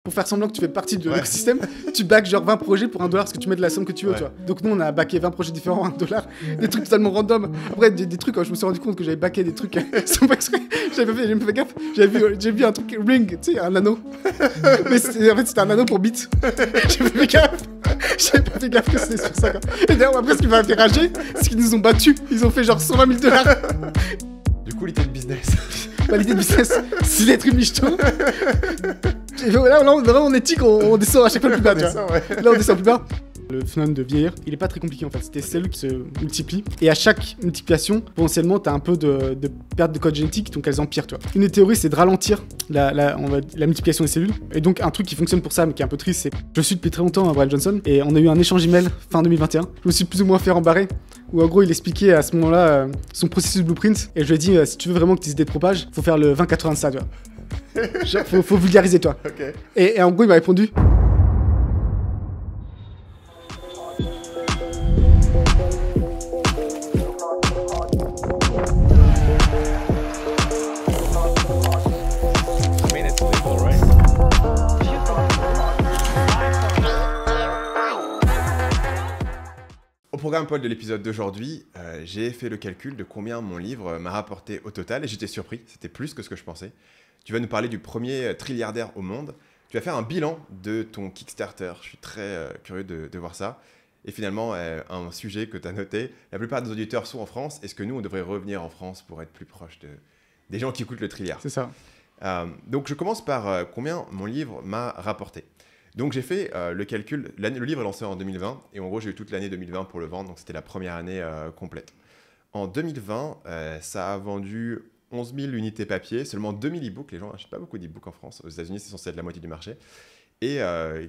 Pour faire semblant que tu fais partie de l'écosystème, tu back genre 20 projets pour $1 parce que tu mets de la somme que tu veux, tu vois. Donc nous on a backé 20 projets différents à $1, des trucs totalement random. Après des trucs, quand je me suis rendu compte que j'avais backé des trucs sans pas exprès, j'avais pas fait gaffe. J'ai vu un truc Ring, tu sais, un anneau. Mais en fait c'était un anneau pour bits. J'avais pas fait gaffe que c'était sur ça, quoi. Et d'ailleurs après ce qui m'a fait rager, c'est qu'ils nous ont battus. Ils ont fait genre $120 000. Du coup l'idée de business. L'idée de business, c'est d'être une michto. Là, vraiment, en éthique, on descend à chaque fois le plus bas. Là, on descend plus bas. Le phénomène de vieillir, il est pas très compliqué en fait. C'est des cellules qui se multiplient. Et à chaque multiplication, potentiellement, t'as un peu de perte de code génétique, donc elles empirent, tu vois. Une des théories, c'est de ralentir la multiplication des cellules. Et donc, un truc qui fonctionne pour ça, mais qui est un peu triste, c'est. Je suis depuis très longtemps à Brian Johnson, et on a eu un échange email fin 2021. Je me suis plus ou moins fait rembarrer, où en gros, il expliquait à ce moment-là son processus blueprint. Et je lui ai dit, si tu veux vraiment que tes idées te propagent, faut faire le 20-80 de ça, tu vois. Genre, faut vulgariser, toi. Okay. Et en gros, il m'a répondu. Au programme Paul de l'épisode d'aujourd'hui, j'ai fait le calcul de combien mon livre m'a rapporté au total et j'étais surpris, c'était plus que ce que je pensais. Tu vas nous parler du premier trilliardaire au monde. Tu vas faire un bilan de ton Kickstarter. Je suis très curieux de voir ça. Et finalement, un sujet que tu as noté. La plupart des auditeurs sont en France. Est-ce que nous, on devrait revenir en France pour être plus proche des gens qui écoutent le trilliard? C'est ça. Donc, je commence par combien mon livre m'a rapporté. Donc, j'ai fait le calcul. Le livre est lancé en 2020. Et en gros, j'ai eu toute l'année 2020 pour le vendre. Donc, c'était la première année complète. En 2020, ça a vendu 11 000 unités papier, seulement 2 000 e-books. Les gens n'achètent pas beaucoup d'e-books en France. Aux États-Unis, c'est censé être la moitié du marché. Et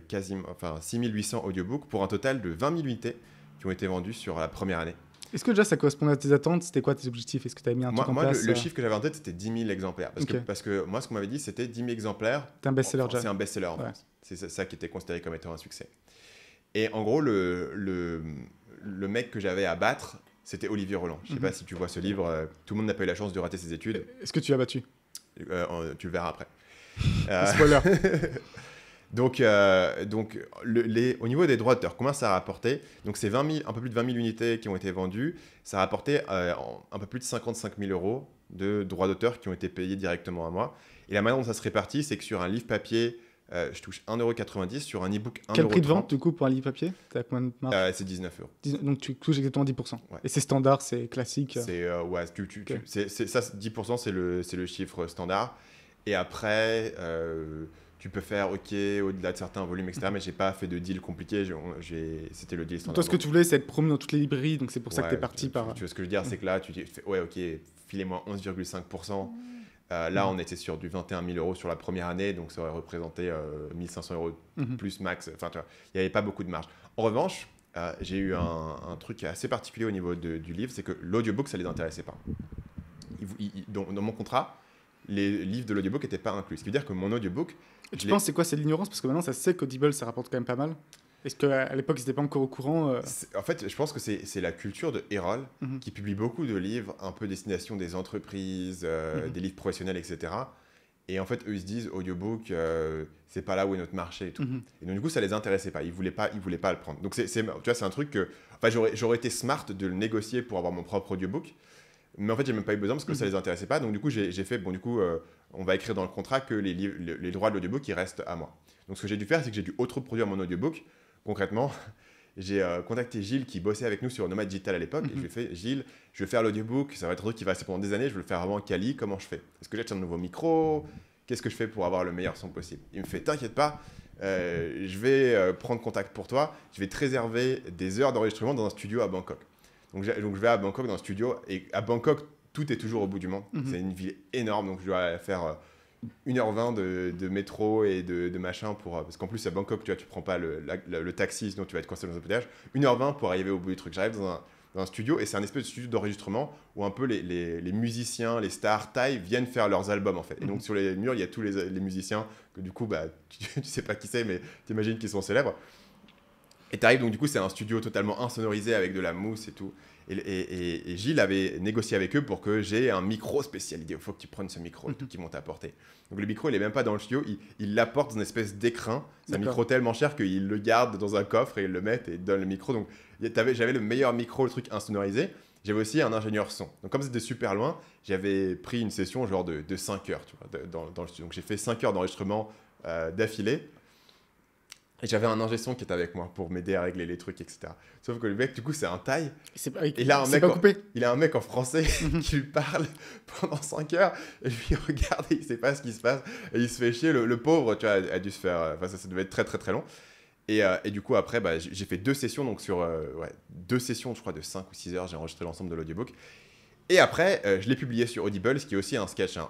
6 800 audiobooks pour un total de 20 000 unités qui ont été vendues sur la première année. Est-ce que déjà ça correspondait à tes attentes? C'était quoi tes objectifs? Est-ce que tu avais mis un truc en place? Le chiffre que j'avais en tête, c'était 10 000 exemplaires. Parce que moi, ce qu'on m'avait dit, c'était 10 000 exemplaires. C'est un best-seller déjà. C'est un best-seller en France. C'est ça qui était considéré comme étant un succès. Et en gros, le mec que j'avais à battre, c'était Olivier Roland. Je ne sais pas si tu vois ce livre. Tout le monde n'a pas eu la chance de rater ses études. Est-ce que tu l'as battu? Tu le verras après. Spoiler. Donc au niveau des droits d'auteur, combien ça a rapporté? Donc c'est un peu plus de 20 000 unités qui ont été vendues. Ça a rapporté un peu plus de 55 000 € de droits d'auteur qui ont été payés directement à moi. Et la manière dont ça se répartit, c'est que sur un livre papier, je touche 1,90 €, sur un e-book 1,30 €. Quel prix de vente du coup pour un livre papier? T'as combien de marge? C'est 19 €. Donc tu touches exactement 10%. Ouais. Et c'est standard, c'est classique. C'est ça, 10% c'est le chiffre standard. Et après, tu peux faire au-delà de certains volumes, etc. Mais j'ai pas fait de deal compliqué. C'était le deal standard. Toi, ce que tu voulais, c'est être promu dans toutes les librairies, donc c'est pour ça que t'es parti par. Tu vois ce que je veux dire, c'est que là, tu dis, filez-moi 11,5%. Là, on était sur du 21 000 € sur la première année, donc ça aurait représenté 1 500 € plus max. Enfin, tu vois, il n'y avait pas beaucoup de marge. En revanche, j'ai eu un truc assez particulier au niveau du livre, c'est que l'audiobook, ça ne les intéressait pas. Dans mon contrat, les livres de l'audiobook n'étaient pas inclus. Ce qui veut dire que mon audiobook... Et tu penses c'est quoi? C'est de l'ignorance? Parce que maintenant, ça se sait qu'Audible, ça rapporte quand même pas mal. Est-ce qu'à l'époque, ils n'étaient pas encore au courant En fait, je pense que c'est la culture de Erol qui publie beaucoup de livres un peu destination des entreprises, des livres professionnels, etc. Et en fait, eux, ils se disent, audiobook, c'est pas là où est notre marché et tout. Et donc, du coup, ça les intéressait pas. Ils voulaient pas le prendre. Donc, tu vois, c'est un truc que... Enfin, j'aurais été smart de le négocier pour avoir mon propre audiobook. Mais en fait, j'ai même pas eu besoin parce que ça les intéressait pas. Donc, du coup, j'ai fait, on va écrire dans le contrat que les droits de l'audiobook, ils restent à moi. Donc, ce que j'ai dû faire, c'est que j'ai dû auto-produire mon audiobook. Concrètement, j'ai contacté Gilles qui bossait avec nous sur Nomad Digital à l'époque. Et je lui ai fait, Gilles, je vais faire l'audiobook. Ça va être un truc qui va rester pendant des années. Je veux le faire vraiment quali. Comment je fais? Est-ce que j'achète un nouveau micro? Qu'est-ce que je fais pour avoir le meilleur son possible? Il me fait, t'inquiète pas, je vais prendre contact pour toi. Je vais te réserver des heures d'enregistrement dans un studio à Bangkok. Donc je vais à Bangkok dans un studio. Et à Bangkok, tout est toujours au bout du monde. C'est une ville énorme. Donc je dois faire 1h20 de métro et de machin parce qu'en plus à Bangkok, tu prends pas le taxi, sinon tu vas être coincé dans un embouteillage. 1h20 pour arriver au bout du truc. J'arrive dans un studio et c'est un espèce de studio d'enregistrement où un peu les musiciens, les stars thaï viennent faire leurs albums en fait. Et donc sur les murs, il y a tous les musiciens que du coup, tu sais pas qui c'est, mais t'imagines qu'ils sont célèbres. Et t'arrives, donc du coup, c'est un studio totalement insonorisé avec de la mousse et tout. Et Gilles avait négocié avec eux pour que j'ai un micro spécial. Il dit, il faut que tu prennes ce micro et tout qu'ils m'ont apporté. Donc le micro, il est même pas dans le studio, il l'apporte dans une espèce d'écrin. C'est un micro tellement cher qu'il le garde dans un coffre et il le met et il donne le micro. Donc j'avais le meilleur micro, le truc insonorisé. J'avais aussi un ingénieur son. Donc comme c'était super loin, j'avais pris une session genre de 5 heures tu vois, dans le studio. Donc j'ai fait 5 heures d'enregistrement d'affilée. Et j'avais un ingé son qui était avec moi pour m'aider à régler les trucs, etc. Sauf que le mec, du coup, c'est un thaï. Et là, il a un mec en français qui lui parle pendant 5 heures. Et lui, il regarde et il sait pas ce qui se passe. Et il se fait chier. Le pauvre, tu vois, a dû se faire... Enfin, ça devait être très, très, très long. Et du coup, après, bah, j'ai fait 2 sessions. Donc, sur 2 sessions, je crois, de 5 ou 6 heures, j'ai enregistré l'ensemble de l'audiobook. Et après, je l'ai publié sur Audible, ce qui est aussi un sketch. Hein.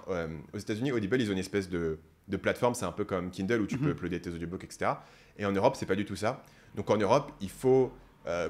Aux États-Unis, Audible, ils ont une espèce de plateforme. C'est un peu comme Kindle où tu peux uploader tes audiobooks, etc. Et en Europe, c'est pas du tout ça. Donc en Europe, il faut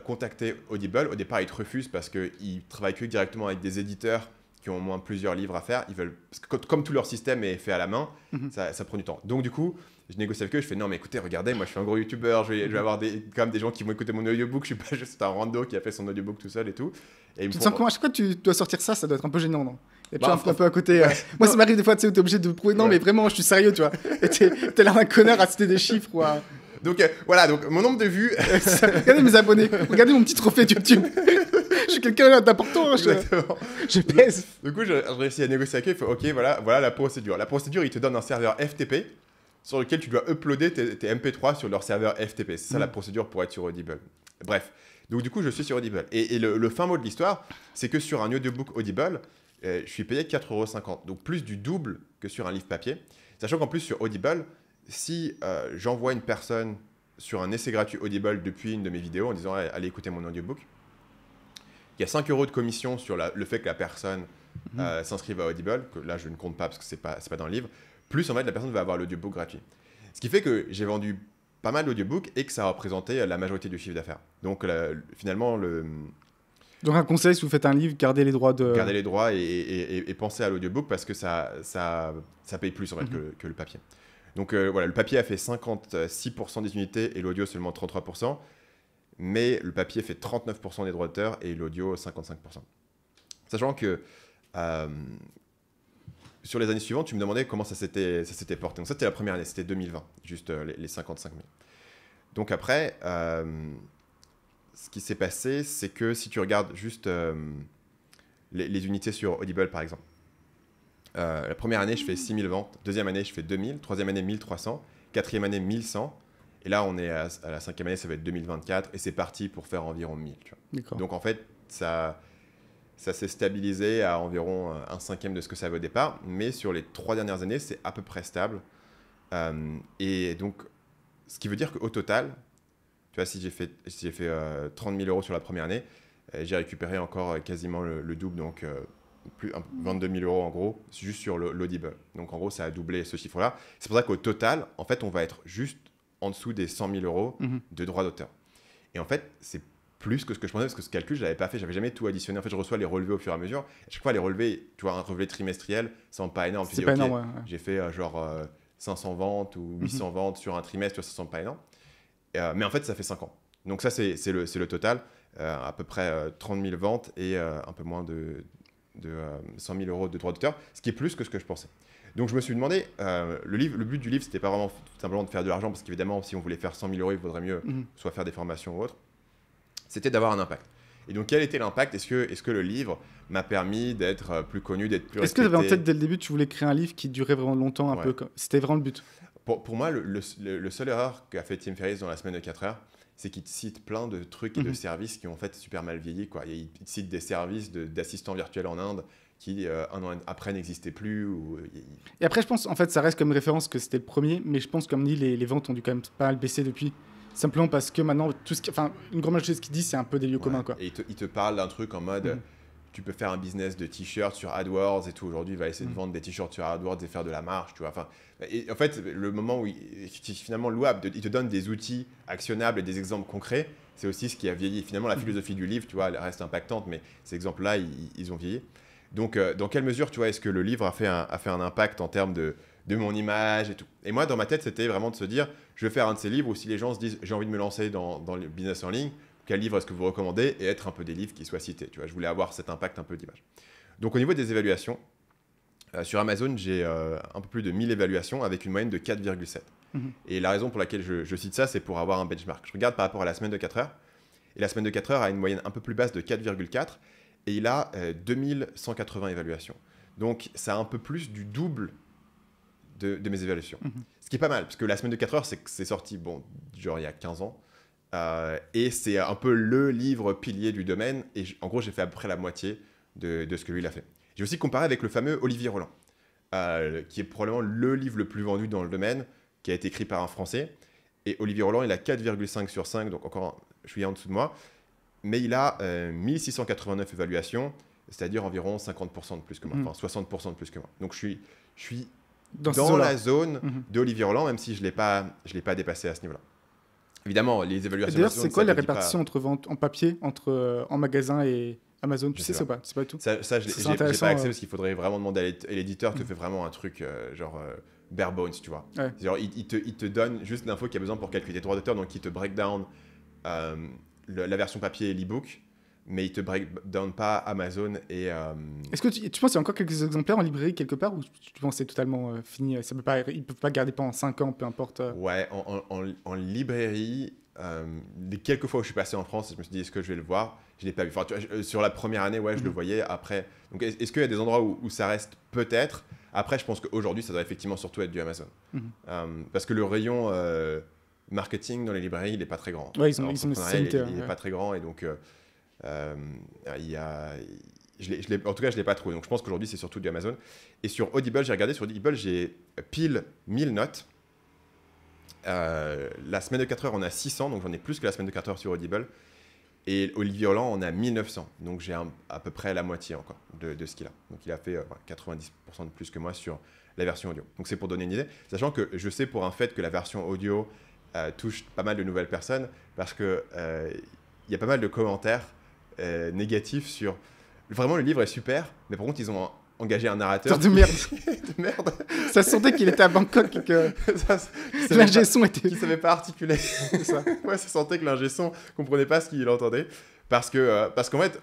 contacter Audible. Au départ, ils te refusent parce qu'ils travaillent que directement avec des éditeurs qui ont au moins plusieurs livres à faire. Ils veulent... Parce que comme tout leur système est fait à la main, ça prend du temps. Donc du coup, je négocie avec eux. Je fais non, mais écoutez, regardez, moi je suis un gros youtubeur. Je vais avoir quand même des gens qui vont écouter mon audiobook. Je suis pas juste un rando qui a fait son audiobook tout seul et tout. Et tu te sens comment à chaque fois que tu dois sortir ça doit être un peu gênant, non? Et puis un peu à côté. Moi, ça m'arrive des fois, tu sais, où t'es obligé de prouver. Non, mais vraiment, je suis sérieux, tu vois. Et t'es l'air d'un connard à citer des chiffres, quoi. Donc voilà, donc mon nombre de vues. Regardez mes abonnés, regardez mon petit trophée de YouTube. Je suis quelqu'un d'important. Je pèse. Du coup, j'ai réussi à négocier avec eux. Il faut, ok, voilà la procédure. La procédure, ils te donnent un serveur FTP sur lequel tu dois uploader tes MP3 sur leur serveur FTP. C'est ça la procédure pour être sur Audible. Bref, donc du coup, je suis sur Audible. Et le fin mot de l'histoire, c'est que sur un audiobook Audible, je suis payé 4,50 €. Donc plus du double que sur un livre papier. Sachant qu'en plus, sur Audible, si j'envoie une personne sur un essai gratuit Audible depuis une de mes vidéos en disant allez écouter mon audiobook, il y a 5 € de commission sur le fait que la personne s'inscrive à Audible, que là je ne compte pas parce que c'est pas dans le livre, plus en fait la personne va avoir l'audiobook gratuit. Ce qui fait que j'ai vendu pas mal d'audiobooks et que ça a représenté la majorité du chiffre d'affaires. Donc finalement, Donc un conseil, si vous faites un livre, gardez les droits de... Gardez les droits et pensez à l'audiobook parce que ça paye plus en fait que le papier. Donc voilà, le papier a fait 56% des unités et l'audio seulement 33%. Mais le papier fait 39% des droits d'auteur et l'audio 55%. Sachant que sur les années suivantes, tu me demandais comment ça s'était porté. Donc ça, c'était la première année, c'était 2020, juste les 55 000. Donc après, ce qui s'est passé, c'est que si tu regardes juste les unités sur Audible, par exemple, la première année, je fais 6 000 ventes. Deuxième année, je fais 2 000. Troisième année, 1 300. Quatrième année, 1 100. Et là, on est à la cinquième année, ça va être 2024. Et c'est parti pour faire environ 1 000. Tu vois. Donc en fait, ça s'est stabilisé à environ 1/5 de ce que ça avait au départ. Mais sur les 3 dernières années, c'est à peu près stable. Et donc, ce qui veut dire qu'au total, tu vois, si j'ai fait 30 000 € sur la première année, j'ai récupéré encore quasiment le double, donc 22 000 € en gros, juste sur l'Audible. Donc en gros, ça a doublé ce chiffre-là. C'est pour ça qu'au total, en fait, on va être juste en dessous des 100 000 € de droits d'auteur. Et en fait, c'est plus que ce que je pensais, parce que ce calcul, je ne l'avais pas fait, je n'avais jamais tout additionné. En fait, je reçois les relevés au fur et à mesure. À chaque fois, les relevés, tu vois, un relevé trimestriel, ça semble pas énorme. C'est pas énorme, ouais. J'ai fait 500 ventes ou 800 ventes sur un trimestre, ça semble pas énorme. Mais en fait, ça fait 5 ans. Donc ça, c'est le total. À peu près 30 000 ventes et un peu moins de 100 000 € de droits d'auteur, ce qui est plus que ce que je pensais. Donc je me suis demandé, le but du livre, c'était pas vraiment simplement de faire de l'argent, parce qu'évidemment, si on voulait faire 100 000 €, il vaudrait mieux soit faire des formations ou autre. C'était d'avoir un impact. Et donc, quel était l'impact ? Est-ce que le livre m'a permis d'être plus connu, d'être plus respecté ? Est-ce que tu avais en tête dès le début, tu voulais créer un livre qui durait vraiment longtemps, un peu ? C'était vraiment le but ? Pour moi, le seul erreur qu'a fait Tim Ferriss dans la semaine de 4 heures, c'est qu'il te cite plein de trucs et de services qui ont en fait super mal vieilli, quoi. Il te cite des services d'assistants virtuels en Inde qui, un an après, n'existaient plus. Et après, je pense, en fait, ça reste comme référence que c'était le premier, mais je pense, comme dit, les ventes ont dû quand même pas mal baisser depuis. Simplement parce que maintenant, une grande majorité de ce qu'il dit, c'est un peu des lieux communs, quoi. Et il te parle d'un truc en mode... Tu peux faire un business de t-shirts sur AdWords et tout. Aujourd'hui, il va essayer de vendre des t-shirts sur AdWords et faire de la marge, tu vois. Enfin, et en fait, le moment où c'est finalement louable, il te donne des outils actionnables et des exemples concrets. C'est aussi ce qui a vieilli. Finalement, la philosophie du livre, tu vois, elle reste impactante, mais ces exemples-là, ils ont vieilli. Donc, dans quelle mesure, tu vois, est-ce que le livre a fait un impact en termes de de mon image et tout. Et moi, dans ma tête, c'était vraiment de se dire, je vais faire un de ces livres où si les gens se disent, j'ai envie de me lancer dans le business en ligne, quel livre est-ce que vous recommandez et être un peu des livres qui soient cités. Tu vois, je voulais avoir cet impact un peu d'image. Donc, au niveau des évaluations, sur Amazon, j'ai un peu plus de 1000 évaluations avec une moyenne de 4,7. Et la raison pour laquelle je cite ça, c'est pour avoir un benchmark. Je regarde par rapport à la semaine de 4 heures. Et la semaine de 4 heures a une moyenne un peu plus basse de 4,4. Et il a 2180 évaluations. Donc, ça a un peu plus du double de mes évaluations. Ce qui est pas mal, parce que la semaine de 4 heures, c'est sorti, bon, genre il y a 15 ans. Et c'est un peu le livre pilier du domaine. Et en gros, j'ai fait à peu près la moitié de ce que lui, il a fait. J'ai aussi comparé avec le fameux Olivier Roland, qui est probablement le livre le plus vendu dans le domaine, qui a été écrit par un Français. Et Olivier Roland, il a 4,5 sur 5, donc encore, je suis en dessous de moi. Mais il a 1689 évaluations, c'est-à-dire environ 50% de plus que moi, enfin 60% de plus que moi. Donc je suis dans la zone d'Olivier Roland, même si je l'ai pas dépassé à ce niveau-là. Évidemment, les évaluations... D'ailleurs, c'est quoi les répartitions entre vente en papier, en magasin et Amazon? Tu sais ça ou pas? C'est pas du tout. Ça j'ai pas accès parce qu'il faudrait vraiment demander à l'éditeur te fait vraiment un truc genre bare bones, tu vois. Ouais. Genre, il te donne juste l'info qu'il y a besoin pour calculer tes droits d'auteur, donc il te break down la version papier et l'e-book, mais il te break down pas Amazon et... Est-ce que tu penses qu'il y a encore quelques exemplaires en librairie quelque part, ou tu penses que c'est totalement fini? Ils ne peuvent pas garder pendant 5 ans, peu importe. Ouais, en librairie, les quelques fois où je suis passé en France, je me suis dit, est-ce que je vais le voir? Je l'ai pas vu. Enfin, tu vois, sur la première année, ouais, je le voyais. Après, donc, est-ce qu'il y a des endroits où ça reste? Peut-être. Après, je pense qu'aujourd'hui, ça doit effectivement surtout être du Amazon. Parce que le rayon marketing dans les librairies, il n'est pas très grand. Ouais, ils ont il n'est pas très grand, et donc il y a... en tout cas, je ne l'ai pas trouvé. Donc, je pense qu'aujourd'hui, c'est surtout du Amazon. Et sur Audible, j'ai regardé. Sur Audible, j'ai pile 1000 notes. La semaine de 4 heures, on a 600. Donc, j'en ai plus que la semaine de 4 heures sur Audible. Et Olivier Roland, on a 1900. Donc, j'ai à peu près la moitié encore de ce qu'il a. Donc, il a fait 90% de plus que moi sur la version audio. Donc, c'est pour donner une idée. Sachant que je sais pour un fait que la version audio touche pas mal de nouvelles personnes parce qu'il y a pas mal de commentaires négatifs sur... Vraiment, le livre est super, mais par contre, ils ont engagé un narrateur de merde. de merde. Ça se sentait qu'il était à Bangkok et que l'ingé son était... Qu'il savait pas articuler. C'est ça. Ouais, ça sentait que l'ingé son comprenait pas ce qu'il entendait. Parce qu'en fait,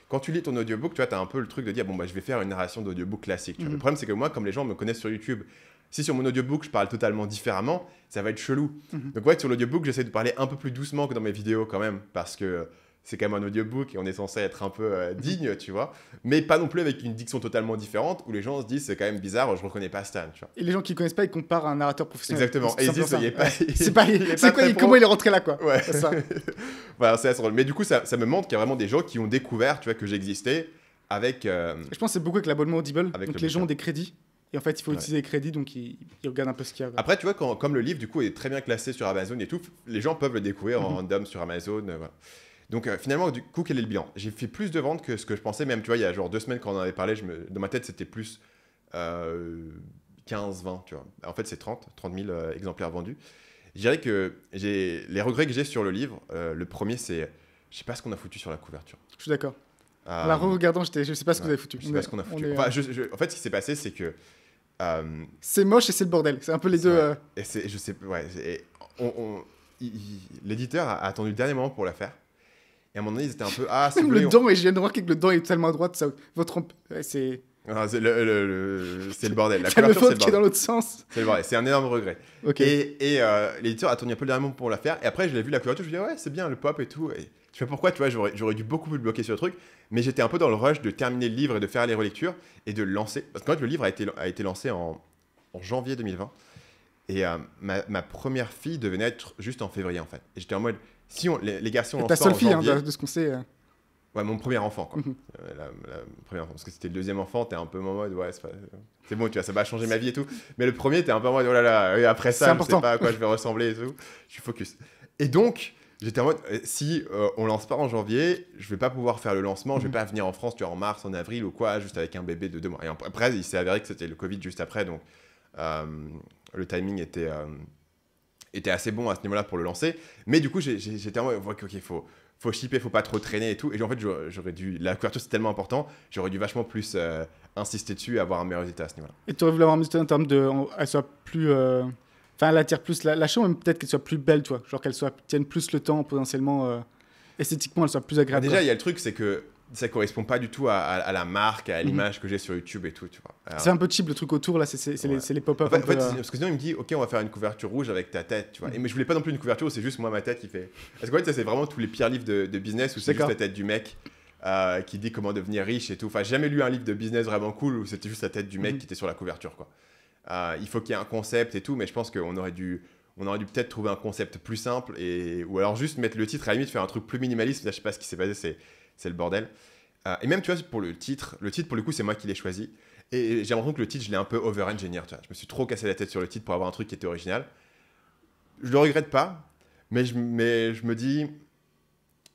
quand tu lis ton audiobook, tu vois, as un peu le truc de dire, bon, bah, je vais faire une narration d'audiobook classique. Tu vois. Le problème, c'est que moi, comme les gens me connaissent sur YouTube, si sur mon audiobook, je parle totalement différemment, ça va être chelou. Donc ouais, sur l'audiobook, j'essaie de parler un peu plus doucement que dans mes vidéos quand même, parce que c'est quand même un audiobook et on est censé être un peu digne, tu vois. Mais pas non plus avec une diction totalement différente où les gens se disent, c'est quand même bizarre, je reconnais pas Stan, tu vois. Et les gens qui connaissent pas, ils comparent à un narrateur professionnel. Exactement. Et ils disent, il est pas... C'est quoi, comment il est rentré là, quoi. Ouais. C'est ça. Voilà, c'est assez drôle. Mais du coup, ça me montre qu'il y a vraiment des gens qui ont découvert, tu vois, que j'existais avec... Je pense que c'est beaucoup avec l'abonnement Audible. Donc les gens ont des crédits. Et en fait, il faut utiliser les crédits, donc ils regardent un peu ce qu'il y a. Après, tu vois, comme le livre, du coup, est très bien classé sur Amazon et tout, les gens peuvent le découvrir en random sur Amazon. Voilà. Donc, finalement, du coup, quel est le bilan? J'ai fait plus de ventes que ce que je pensais. Même, tu vois, il y a genre 2 semaines, quand on en avait parlé, dans ma tête, c'était plus 15, 20, tu vois. En fait, c'est 30 000 exemplaires vendus. Je dirais que les regrets que j'ai sur le livre, le premier, c'est... Je sais pas ce qu'on a foutu sur la couverture. Je suis d'accord. En la re-regardant, je sais pas ce que vous avez foutu. Je sais pas ce qu'on a foutu. Enfin, en fait, ce qui s'est passé, c'est que... c'est moche et c'est le bordel. C'est un peu les deux... Et je sais... Ouais, l'éditeur a attendu le dernier moment pour la faire. Et à un moment donné, ils étaient un peu... Ah, c'est le dent, et je viens de remarquer que le dent est tellement à droite. Ça, c'est... Ah, c'est le bordel. La couverture, c'est le bordel. Qui est dans l'autre sens. C'est le bordel. C'est un énorme regret. Okay. Et l'éditeur a attendu un peu le dernier moment pour la faire. Et après, je l'ai vu la couverture, je me dis, ouais, c'est bien, le pop et tout. Et je sais pas pourquoi, tu vois, j'aurais dû beaucoup plus bloquer sur le truc. Mais j'étais un peu dans le rush de terminer le livre et de faire les relectures et de le lancer. Parce qu'en fait, le livre a été lancé en janvier 2020. Et ma première fille devait naître juste en février, en fait. Et j'étais en mode... Si les garçons lancent ça en janvier... Ta seule fille, de ce qu'on sait. Ouais, mon premier enfant, quoi. La première enfant. Parce que c'était le deuxième enfant, t'es un peu en mode, ouais, c'est bon, tu vois, ça va changer ma vie et tout. Mais le premier, t'es un peu en mode, oh là là, et après ça, je sais pas à quoi je vais ressembler et tout. Je suis focus. Et donc, j'étais en mode, si on lance pas en janvier, je vais pas pouvoir faire le lancement, je vais pas venir en France, tu vois, en mars, en avril ou quoi, juste avec un bébé de 2 mois. Et après, il s'est avéré que c'était le Covid juste après, donc le timing était assez bon à ce niveau-là pour le lancer. Mais du coup, j'étais en mode, ok, il faut faut shipper, faut pas trop traîner et tout. Et en fait, j'aurais dû. La couverture, c'est tellement important, j'aurais dû vachement plus insister dessus et avoir un meilleur résultat à ce niveau-là. Et tu aurais voulu avoir un résultat en termes de. Elle soit plus. Enfin, elle attire plus la chambre, mais peut-être qu'elle soit plus belle, tu vois. Genre qu'elle tienne plus le temps, potentiellement. Esthétiquement, elle soit plus agréable. Déjà, il y a le truc, c'est que ça correspond pas du tout à la marque, à l'image que j'ai sur YouTube et tout, tu vois. Alors, c'est un peu cheap le truc autour, là, c'est les pop-up. En fait, parce que sinon, il me dit, ok, on va faire une couverture rouge avec ta tête, tu vois. Mais je voulais pas non plus une couverture où c'est juste moi, ma tête qui fait. Parce qu'en fait, ça, c'est vraiment tous les pires livres de business où c'est juste la tête du mec qui dit comment devenir riche et tout. Enfin, j'ai jamais lu un livre de business vraiment cool où c'était juste la tête du mec qui était sur la couverture, quoi. Il faut qu'il y ait un concept et tout, mais je pense qu'on aurait dû peut-être trouver un concept plus simple ou alors juste mettre le titre, à la limite faire un truc plus minimaliste. Là, je sais pas ce qui s'est passé, c'est le bordel. Et même, tu vois, pour le titre, pour le coup, c'est moi qui l'ai choisi. Et j'ai l'impression que le titre, je l'ai un peu over-engineer, tu vois. Je me suis trop cassé la tête sur le titre pour avoir un truc qui était original. Je le regrette pas, mais je me dis,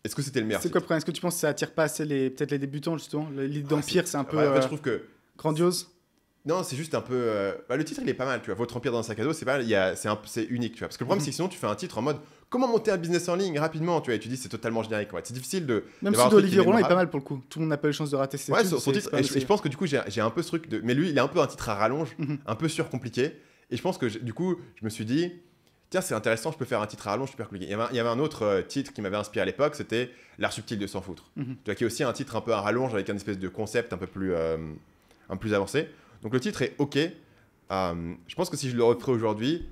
est-ce que c'était le meilleur titre ? C'est quoi le problème ? Est-ce que tu penses que ça attire pas assez peut-être les débutants, justement ? Le livre d'Empire, c'est un peu en fait, je trouve que grandiose. Non, c'est juste un peu. Le titre, il est pas mal, tu vois. Votre empire dans un sac à dos, c'est unique, tu vois. Parce que le problème, c'est que sinon, tu fais un titre en mode comment monter un business en ligne rapidement, tu vois. Et tu dis, c'est totalement générique, ouais. C'est difficile de. Même si Olivier Roland est pas mal pour le coup. Tout le monde n'a pas eu chance de rater ses études. Son titre. Et je pense que du coup, j'ai un peu ce truc de. Mais lui, il a un peu un titre à rallonge, un peu surcompliqué. Et je pense que du coup, je me suis dit, tiens, c'est intéressant, je peux faire un titre à rallonge super compliqué. Il y avait un autre titre qui m'avait inspiré à l'époque, c'était L'art subtil de s'en foutre. Tu vois, qui est aussi un titre un peu à rallonge avec un espèce de concept un peu plus avancé. Donc le titre est OK. Je pense que si je le referais aujourd'hui,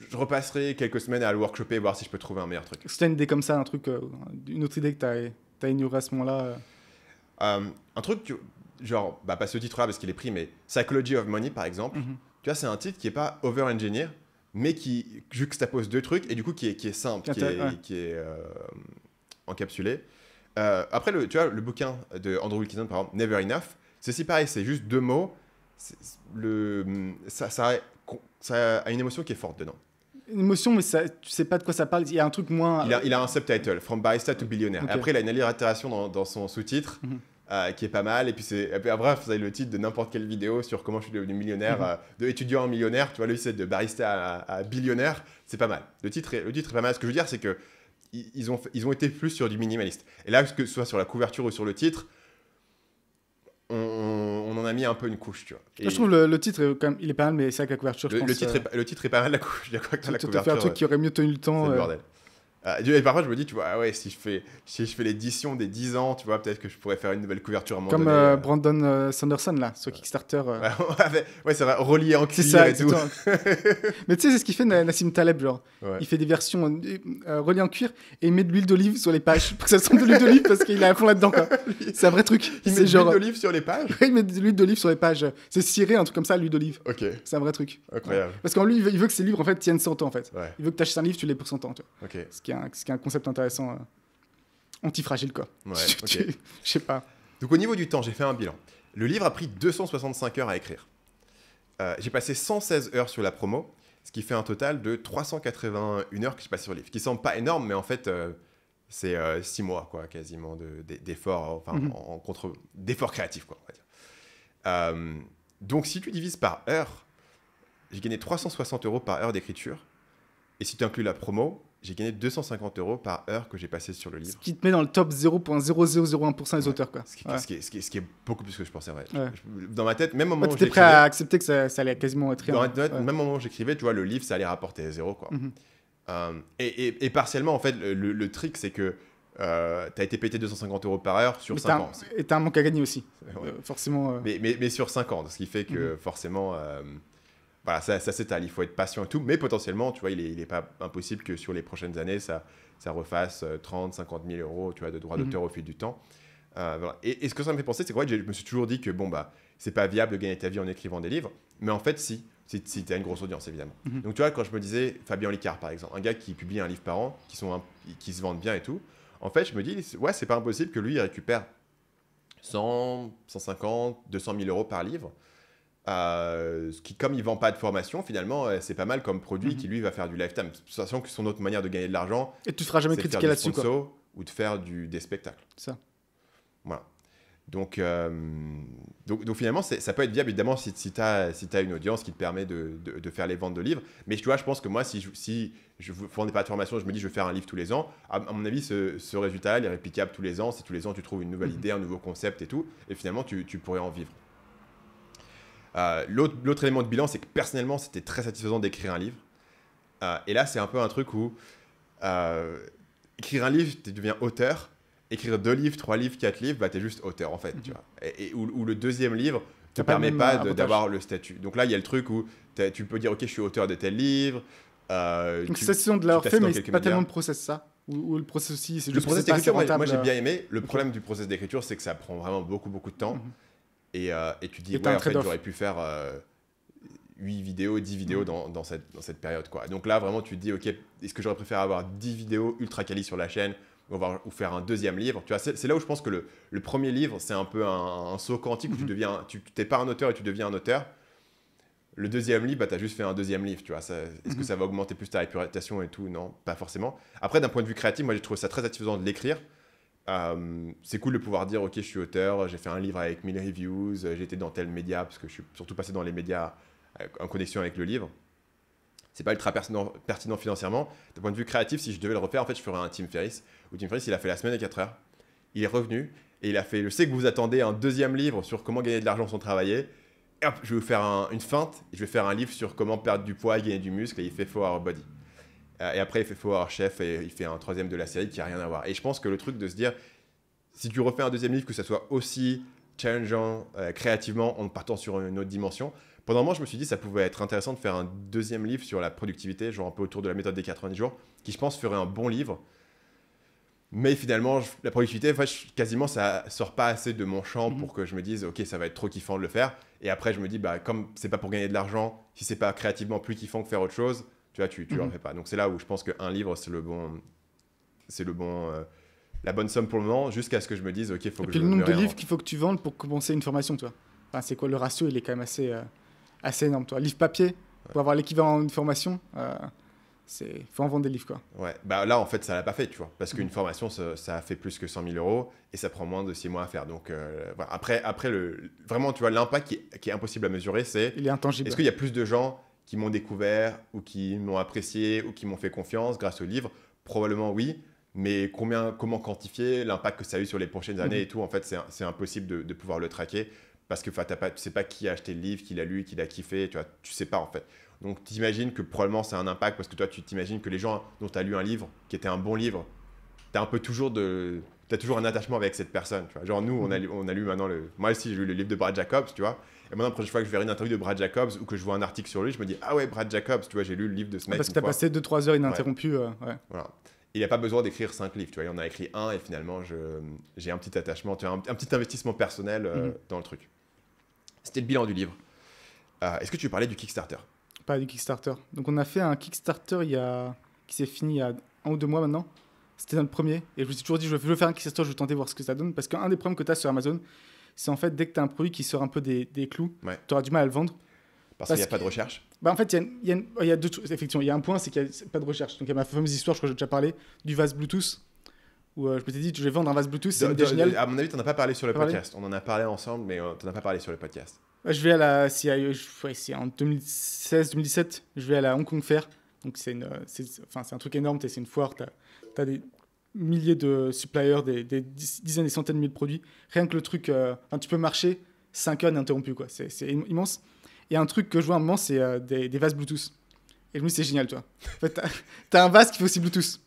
je repasserai quelques semaines à le workshopper et voir si je peux trouver un meilleur truc. C'était une idée comme ça, un truc, une autre idée que tu as ignorée à ce moment-là Un truc, genre, pas ce titre-là parce qu'il est pris, mais Psychology of Money par exemple, tu vois, c'est un titre qui n'est pas over-engineer, mais qui juxtapose deux trucs et du coup qui est simple, qui est encapsulé. Après, tu vois, le bouquin de Andrew Wilkinson, par exemple, Never Enough, c'est si pareil, c'est juste deux mots. Ça a une émotion qui est forte dedans. Une émotion, mais tu sais pas de quoi ça parle. Il y a un truc moins. Il a un subtitle, From Barista to Billionaire. Okay. Après, il a une allitération dans son sous-titre qui est pas mal. Et puis après, vous avez le titre de n'importe quelle vidéo sur comment je suis devenu millionnaire, de étudiant à millionnaire. Tu vois, lui, c'est de barista à billionnaire. C'est pas mal. Le titre est pas mal. Ce que je veux dire, c'est que ils ont été plus sur du minimaliste. Et là, que ce soit sur la couverture ou sur le titre, on en a mis un peu une couche, tu vois. Et je trouve le titre, quand même, il est pas mal, mais c'est avec la couverture, je pense. Le titre est pas mal, la couche. Il y a quoi que la couverture. Tu as fait un truc qui aurait mieux tenu le temps. C'est le bordel. Et parfois, je me dis, tu vois, si je fais l'édition des 10 ans, tu vois, peut-être que je pourrais faire une nouvelle couverture à un moment donné. Comme Brandon Sanderson, là, sur Kickstarter. Ouais, c'est vrai, relié en cuir et tout. Mais tu sais, c'est ce qu'il fait Nassim Taleb, genre. Ouais. Il fait des versions reliées en cuir et il met de l'huile d'olive sur les pages pour que ça sente de l'huile d'olive parce qu'il est à fond là-dedans, quoi. C'est un vrai truc. Il met de l'huile d'olive sur les pages. Ouais, il met de l'huile d'olive sur les pages. C'est ciré, un truc comme ça, l'huile d'olive. Ok. C'est un vrai truc. Incroyable. Ouais. Parce qu'en lui, il veut que ses livres, en fait, tiennent 100 ans, en fait. Ouais. Il veut que tu achètes un livre, tu l'aies pour 100 ans, tu vois. Ok. Ce qui est un concept intéressant. Antifragile, quoi. Ouais, ok. Je sais pas. Donc, au niveau du temps, j'ai fait un bilan. Le livre a pris 265 heures à écrire. J'ai passé 116 heures sur la promo, ce qui fait un total de 381 heures que j'ai passé sur le livre. Ce qui semble pas énorme, mais en fait, c'est 6 mois, quoi, quasiment, d'efforts, d'efforts créatifs, quoi, on va dire. Donc, si tu divises par heure, j'ai gagné 360 € par heure d'écriture. Et si tu inclus la promo, j'ai gagné 250 € par heure que j'ai passé sur le livre. Ce qui te met dans le top 0,0001% des auteurs, quoi. Ce qui est beaucoup plus que je pensais, ouais. Dans ma tête, même au moment où j'étais prêt à accepter que ça allait quasiment être rien. Dans ma tête, même au moment où j'écrivais, tu vois, le livre, ça allait rapporter 0, quoi. Et partiellement, en fait, le trick, c'est que tu as été payé 250 € par heure sur 5 ans. Et tu as un manque à gagner aussi, forcément. Mais sur 5 ans, ce qui fait que forcément... Voilà, ça s'étale, il faut être patient et tout, mais potentiellement, tu vois, il n'est pas impossible que sur les prochaines années, ça refasse 30, 50 000 €, tu vois, de droits d'auteur au fil du temps. Voilà. Et ce que ça me fait penser, c'est que je me suis toujours dit que, c'est pas viable de gagner ta vie en écrivant des livres, mais en fait, si tu as une grosse audience, évidemment. Donc, tu vois, quand je me disais, Fabien Licard, par exemple, un gars qui publie un livre par an, qui se vendent bien et tout, en fait, je me dis, ouais, c'est pas impossible que lui, il récupère 100, 150, 200 000 € par livre. Qui, comme il vend pas de formation, finalement, c'est pas mal comme produit qui lui va faire du lifetime. Sachant que son autre manière de gagner de l'argent, et tu te feras jamais critiquer là-dessus, quoi. Ou de faire des spectacles. Ça. Voilà. Donc finalement, ça peut être viable, évidemment, si tu as une audience qui te permet de faire les ventes de livres. Mais tu vois, je pense que moi, si je fournis pas de formation, je me dis je vais faire un livre tous les ans, à mon avis, ce résultat, il est réplicable tous les ans. Si tous les ans, tu trouves une nouvelle idée, un nouveau concept et tout, et finalement, tu pourrais en vivre. L'autre élément de bilan, c'est que personnellement, c'était très satisfaisant d'écrire un livre. Et là, c'est un peu un truc où écrire un livre, tu deviens auteur. Écrire 2 livres, 3 livres, 4 livres, bah, tu es juste auteur en fait. Tu vois. Ou le deuxième livre ne te permet pas d'avoir le statut. Donc là, il y a le truc où tu peux dire ok, je suis auteur de tel livre. Donc c'est saison de l'avoir fait, mais c'est pas tellement le process ça. Ou le process aussi, c'est juste le process d'écriture. Moi j'ai bien aimé. Le problème du process d'écriture, c'est que ça prend vraiment beaucoup de temps. Et tu dis, ouais, en fait, j'aurais pu faire 8 vidéos, 10 vidéos dans cette période. Quoi. Donc là, vraiment, tu te dis, ok, est-ce que j'aurais préféré avoir 10 vidéos ultra quali sur la chaîne ou faire un deuxième livre. Tu vois, c'est là où je pense que le premier livre, c'est un peu un saut quantique où tu n'es pas un auteur et tu deviens un auteur. Le deuxième livre, bah, tu as juste fait un deuxième livre. Tu vois, est-ce que ça va augmenter plus ta réputation et tout? Non, pas forcément. Après, d'un point de vue créatif, moi, j'ai trouvé ça très satisfaisant de l'écrire. C'est cool de pouvoir dire, ok, je suis auteur, j'ai fait un livre avec 1000 reviews, j'ai été dans tel média, parce que je suis surtout passé dans les médias en connexion avec le livre. C'est pas ultra pertinent financièrement. D'un point de vue créatif, si je devais le refaire, en fait, je ferais un Tim Ferriss. Où Tim Ferriss, il a fait la semaine de 4 heures. Il est revenu et il a fait, je sais que vous attendez un deuxième livre sur comment gagner de l'argent sans travailler. Et hop, je vais vous faire une feinte et je vais faire un livre sur comment perdre du poids et gagner du muscle. Et il fait 4 Hour Body. Et après, il fait 4 Hour Chef et il fait un troisième de la série qui n'a rien à voir. Et je pense que le truc de se dire, si tu refais un deuxième livre, que ça soit aussi challengeant créativement en partant sur une autre dimension. Pendant un moment, je me suis dit que ça pouvait être intéressant de faire un deuxième livre sur la productivité, genre un peu autour de la méthode des 90 jours, qui je pense ferait un bon livre. Mais finalement, la productivité, en fait, quasiment, ça sort pas assez de mon champ pour que je me dise, ok, ça va être trop kiffant de le faire. Et après, je me dis, bah, comme c'est pas pour gagner de l'argent, si c'est pas créativement plus kiffant que faire autre chose, tu vois, tu le fais pas. Donc c'est là où je pense qu'un livre, la bonne somme pour le moment, jusqu'à ce que je me dise, ok, il faut que je me réinvente. Et puis le nombre de livres qu'il faut que tu vendes pour commencer une formation, toi. Enfin, c'est quoi le ratio? Il est quand même assez énorme, toi. Livre papier, pour avoir l'équivalent d'une formation, faut en vendre des livres, quoi. Ouais, bah là, en fait, ça l'a pas fait, tu vois. Parce qu'une formation, ça a fait plus que 100 000 € et ça prend moins de 6 mois à faire. Donc, voilà. Après vraiment, tu vois, l'impact qui est impossible à mesurer, il est intangible. Est-ce qu'il y a plus de gens qui m'ont découvert ou qui m'ont apprécié ou qui m'ont fait confiance grâce au livre? Probablement oui. Mais comment quantifier l'impact que ça a eu sur les prochaines années et tout? En fait, c'est impossible de pouvoir le traquer parce que tu sais pas qui a acheté le livre, qui l'a lu, qui l'a kiffé, tu sais pas en fait. Donc tu imagines que probablement c'est un impact parce que toi tu t'imagines que les gens dont tu as lu un livre qui était un bon livre, t'as toujours un attachement avec cette personne, tu vois. Genre nous on a lu maintenant moi aussi j'ai lu le livre de Brad Jacobs, tu vois. Et maintenant la prochaine fois que je verrai une interview de Brad Jacobs ou que je vois un article sur lui, je me dis ah ouais, Brad Jacobs, tu vois, j'ai lu le livre de ce mec. Parce que tu as passé 2-3 heures ininterrompues. Ouais. Voilà. Il n'a pas besoin d'écrire 5 livres, tu vois. Il en a écrit un et finalement, j'ai un petit attachement, tu vois, un petit investissement personnel dans le truc. C'était le bilan du livre. Est-ce que tu veux parler du Kickstarter? Pas du Kickstarter. Donc on a fait un Kickstarter qui s'est fini il y a 1 ou 2 mois maintenant. C'était notre premier. Et je me suis toujours dit, je veux faire un Kickstarter, je veux tenter voir ce que ça donne. Parce qu'un des problèmes que tu as sur Amazon, c'est en fait, dès que tu as un produit qui sort un peu des clous, tu auras du mal à le vendre. Parce qu'il n'y a pas de recherche. Bah en fait, il y a deux choses. Effectivement, il y a un point, c'est qu'il n'y a pas de recherche. Donc il y a ma fameuse histoire, je crois que j'ai déjà parlé, du vase Bluetooth. Où je m'étais dit, je vais vendre un vase Bluetooth, c'est une idée géniale. À mon avis, tu n'en as pas parlé sur le podcast. On en a parlé ensemble, mais tu n'en as pas parlé sur le podcast. Je vais à la c'est en 2016-2017, je vais à la Hong Kong Fair. Donc c'est un truc énorme, c'est une foire, tu as des milliers de suppliers, des dizaines et centaines de milliers de produits. Rien que le truc, tu peux marcher 5 heures ininterrompu, quoi. C'est immense. Et un truc que je vois à un moment, c'est des vases Bluetooth. Et je me dis, c'est génial, toi. En fait, t'as un vase qui fait aussi Bluetooth.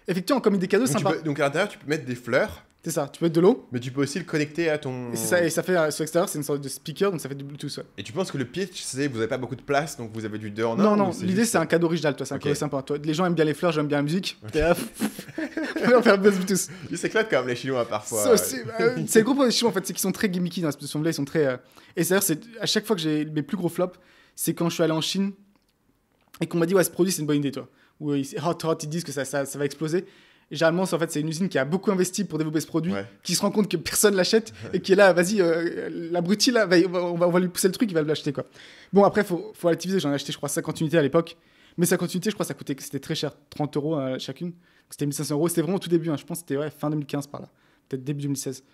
Effectivement, comme idée cadeau, sympa. Donc à l'intérieur, tu peux mettre des fleurs. C'est ça, tu peux mettre de l'eau. Mais tu peux aussi le connecter à ton... Et c'est ça, et ça fait, sur l'extérieur, c'est une sorte de speaker, donc ça fait du Bluetooth, ouais. Et tu penses que le pitch, c'est vous n'avez pas beaucoup de place, donc vous avez du 2 en 1? Non, l'idée, c'est un cadeau original, toi, c'est un cadeau sympa. Toi, les gens aiment bien les fleurs, j'aime bien la musique. On va faire Bluetooth. Ils s'éclatent quand même, les Chinois, parfois. C'est le gros problème des Chinois, en fait, c'est qu'ils sont très gimmicky dans la situation-là, ils sont très... Et c'est-à-dire, à chaque fois que j'ai mes plus gros flops, c'est quand je suis allé en Chine et qu'on m'a dit, ouais, ce produit, c'est une bonne idée, toi. Ou ils disent que ça va exploser. Et généralement, c'est une usine qui a beaucoup investi pour développer ce produit, qui se rend compte que personne l'achète et qui est là, vas-y, l'abruti, là, on va lui pousser le truc, il va l'acheter, quoi. Bon, après, faut relativiser, j'en ai acheté, je crois, 50 unités à l'époque. Mais 50 unités, je crois, c'était très cher, 30 € chacune. C'était 1 500 €, c'était vraiment au tout début, hein. Je pense que c'était fin 2015 par là, peut-être début 2016.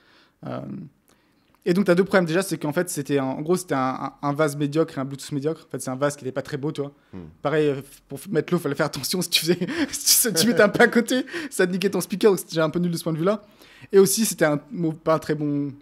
Et donc, tu as deux problèmes. Déjà, c'est qu'en fait, c'était un vase médiocre et un Bluetooth médiocre. En fait, c'est un vase qui n'était pas très beau, tu vois. Pareil, pour mettre l'eau, il fallait faire attention. Si tu mettais un peu à côté, ça te niquait ton speaker. Donc, c'était déjà un peu nul de ce point de vue-là. Et aussi, c'était pas un très bon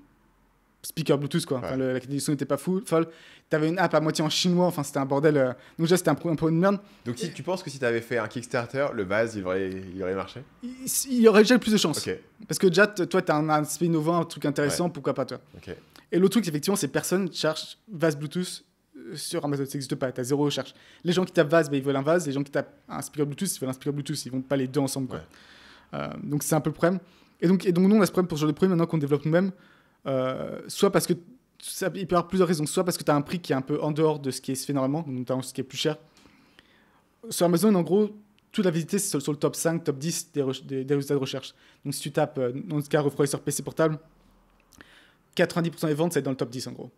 speaker Bluetooth, quoi. Enfin, la qualité du son n'était pas folle. T'avais une app à moitié en chinois. Enfin, c'était un bordel. Donc, déjà, c'était un peu une merde. Donc, tu penses que si tu avais fait un Kickstarter, le vase, il aurait marché? Il y aurait déjà plus de chance. Okay. Parce que déjà, toi, tu as un aspect innovant, un truc intéressant, pourquoi pas, toi. Okay. Et l'autre truc, effectivement, c'est personne cherche vase Bluetooth sur Amazon. Ça n'existe pas. Tu as zéro recherche. Les gens qui tapent vase, ils veulent un vase. Les gens qui tapent un speaker Bluetooth, ils veulent un speaker Bluetooth. Ils vont pas les deux ensemble, quoi. Donc, c'est un peu le problème. Et donc nous, on a ce problème pour ce genre de produit maintenant qu'on développe nous-mêmes. Soit parce que il peut y avoir plusieurs raisons. Soit parce que tu as un prix qui est un peu en dehors de ce qui se fait normalement, notamment ce qui est plus cher. Sur Amazon, en gros, toute la visibilité, c'est sur le top 5, top 10 des résultats de recherche. Donc, si tu tapes, dans ce cas, refroidisseur PC portable, 90% des ventes, c'est dans le top 10, en gros,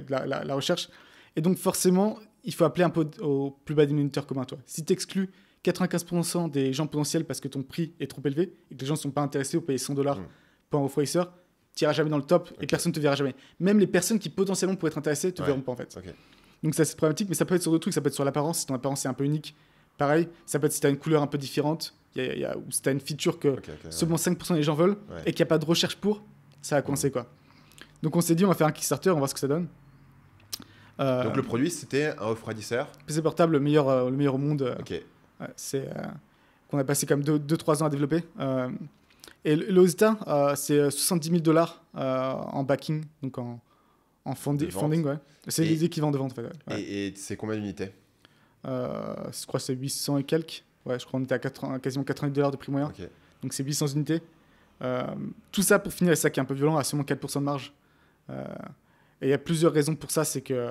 la recherche. Et donc, forcément, il faut appeler un peu au plus bas dénominateur commun, toi. Si tu exclus 95% des gens potentiels parce que ton prix est trop élevé et que les gens ne sont pas intéressés ou payent $100 pour un refroidisseur, tu n'iras jamais dans le top et personne ne te verra jamais. Même les personnes qui potentiellement pourraient être intéressées ne te verront pas, en fait. Donc, ça, c'est problématique, mais ça peut être sur d'autres trucs. Ça peut être sur l'apparence. Si ton apparence est un peu unique, pareil. Ça peut être si tu as une couleur un peu différente ou si tu as une feature que seulement 5% des gens veulent et qu'il n'y a pas de recherche pour, ça va coincer, quoi. Donc, on s'est dit, on va faire un Kickstarter, on va voir ce que ça donne. Donc, le produit, c'était un refroidisseur. PC portable, le meilleur au monde. C'est qu'on a passé comme 2-3 ans à développer. Et le résultat, c'est $70,000 en backing, donc en funding, ouais. C'est les équivalents de vente, en fait. Ouais. Et c'est combien d'unités? Je crois que c'est 800 et quelques. Ouais, je crois qu'on était à quasiment $80 de prix moyen. Donc c'est 800 unités. Tout ça pour finir, et ça qui est un peu violent, à seulement 4% de marge. Et il y a plusieurs raisons pour ça. C'est que,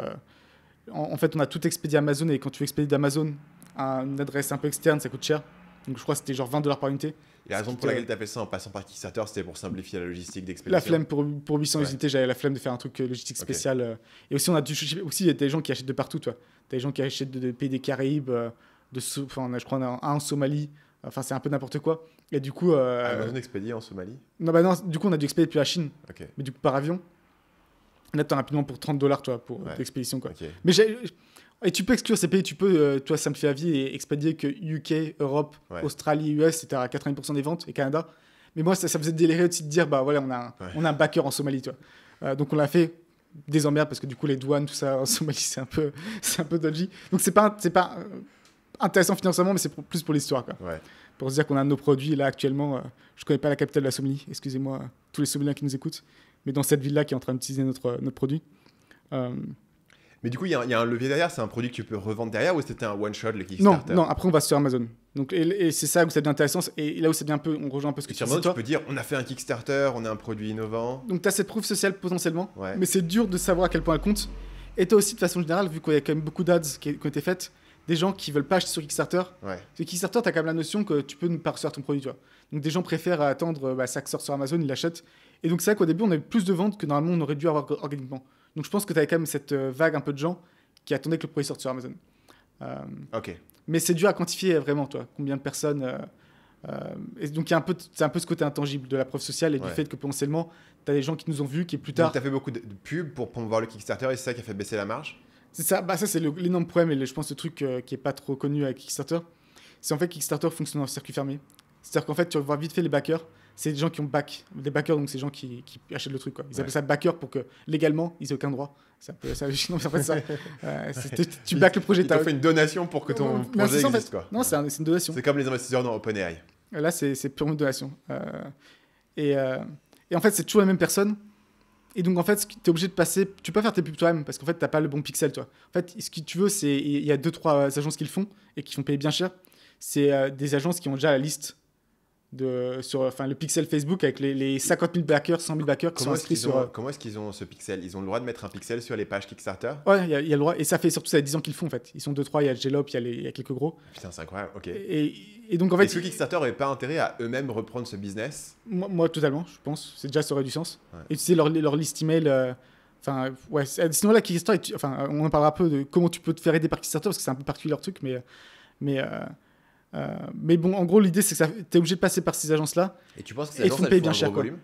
en fait, on a tout expédié à Amazon, et quand tu expédies d'Amazon à une adresse un peu externe, ça coûte cher. Donc je crois que c'était genre $20 par unité. Et la raison pour laquelle tu as fait ça en passant par Kickstarter, c'était pour simplifier la logistique d'expédition. La flemme pour 800 unités, j'avais la flemme de faire un truc logistique spécial. Et aussi, il y a des gens qui achètent de partout, toi. Des gens qui achètent de pays des Caraïbes, je crois qu'on a un en Somalie. Enfin, c'est un peu n'importe quoi. Et du coup. Amazon expédie en Somalie? Non, du coup, on a dû expédier depuis la Chine. Mais du coup, par avion. Là, tu as rapidement pour $30, toi, pour l'expédition, quoi. Mais et tu peux exclure ces pays, tu peux toi simplifier la vie et expédier que UK, Europe, Australie, US, c'était à 80% des ventes, et Canada. Mais moi, ça faisait délirer aussi de dire, bah voilà, on a un backer en Somalie, toi. Donc on l'a fait des emmerdes parce que du coup les douanes, tout ça en Somalie, c'est un peu dodgy. Donc c'est pas intéressant financièrement, mais c'est plus pour l'histoire, quoi. Pour se dire qu'on a nos produits là actuellement. Je connais pas la capitale de la Somalie, excusez-moi tous les Somaliens qui nous écoutent, mais dans cette ville-là qui est en train d'utiliser notre produit. Mais du coup, il y a un levier derrière, c'est un produit que tu peux revendre derrière, ou c'était un one-shot, le Kickstarter? Non, après on va sur Amazon. Donc, et c'est ça où ça devient intéressant, et là où c'est bien un peu, on rejoint un peu ce que tu dis. Tu peux dire, on a fait un Kickstarter, on a un produit innovant. Donc tu as cette preuve sociale potentiellement, mais c'est dur de savoir à quel point elle compte. Et tu as aussi de façon générale, vu qu'il y a quand même beaucoup d'ads qui ont été faites, des gens qui veulent pas acheter sur Kickstarter. Sur Kickstarter, tu as quand même la notion que tu peux ne pas recevoir ton produit, tu vois. Donc des gens préfèrent attendre ça sort sur Amazon, ils l'achètent. Et donc c'est vrai qu'au début, on a eu plus de ventes que normalement on aurait dû avoir organiquement. Donc je pense que tu avais quand même cette vague un peu de gens qui attendaient que le produit sorte sur Amazon. Mais c'est dur à quantifier vraiment, toi. Combien de personnes... et donc c'est un peu ce côté intangible de la preuve sociale et du fait que potentiellement, tu as des gens qui nous ont vus, qui plus tard... Donc tu as fait beaucoup de pubs pour promouvoir le Kickstarter, et c'est ça qui a fait baisser la marge? C'est ça, ça c'est l'énorme problème, et je pense le truc qui est pas trop connu avec Kickstarter. C'est en fait que Kickstarter fonctionne en circuit fermé. C'est-à-dire qu'en fait, tu vas voir vite fait les backers. C'est des gens qui ont des backers, donc c'est des gens qui achètent le truc, quoi. Ils appellent ça backer pour que légalement ils aient aucun droit. C'est un peu ça. Non, mais en fait, ça. Tu backes le projet. Ils t'ont fait une donation pour que ton projet existe, en fait, quoi. Non, c'est une donation. C'est comme les investisseurs dans OpenAI. Là, c'est purement une donation. Et en fait, c'est toujours les mêmes personnes. Et donc, en fait, tu es obligé de passer. Tu peux pas faire tes pubs toi-même parce qu'en fait, tu n'as pas le bon pixel, toi. En fait, ce que tu veux, c'est. Il y a 2-3 agences qui le font et qui font payer bien cher. C'est des agences qui ont déjà la liste sur le pixel Facebook avec les 50 000 backers, 100 000 backers qui sont inscrits sur... Comment est-ce qu'ils ont ce pixel? Ils ont le droit de mettre un pixel sur les pages Kickstarter? Ouais, il y a le droit. Et ça fait surtout, ça fait 10 ans qu'ils le font, en fait. Ils sont 2-3, il y a Gelop, il y a quelques gros. Putain, c'est incroyable, ok. Et donc, en fait... Est-ce que Kickstarter n'aurait pas intérêt à eux-mêmes reprendre ce business? Moi, totalement, je pense. Ça aurait du sens. Et tu sais, leur liste email... sinon, là, Kickstarter, on en parlera un peu de comment tu peux te faire aider par Kickstarter, parce que c'est un peu particulier leur truc, mais bon, en gros, l'idée, c'est que tu es obligé de passer par ces agences-là. Et tu penses que ces agences, elles font un gros volume?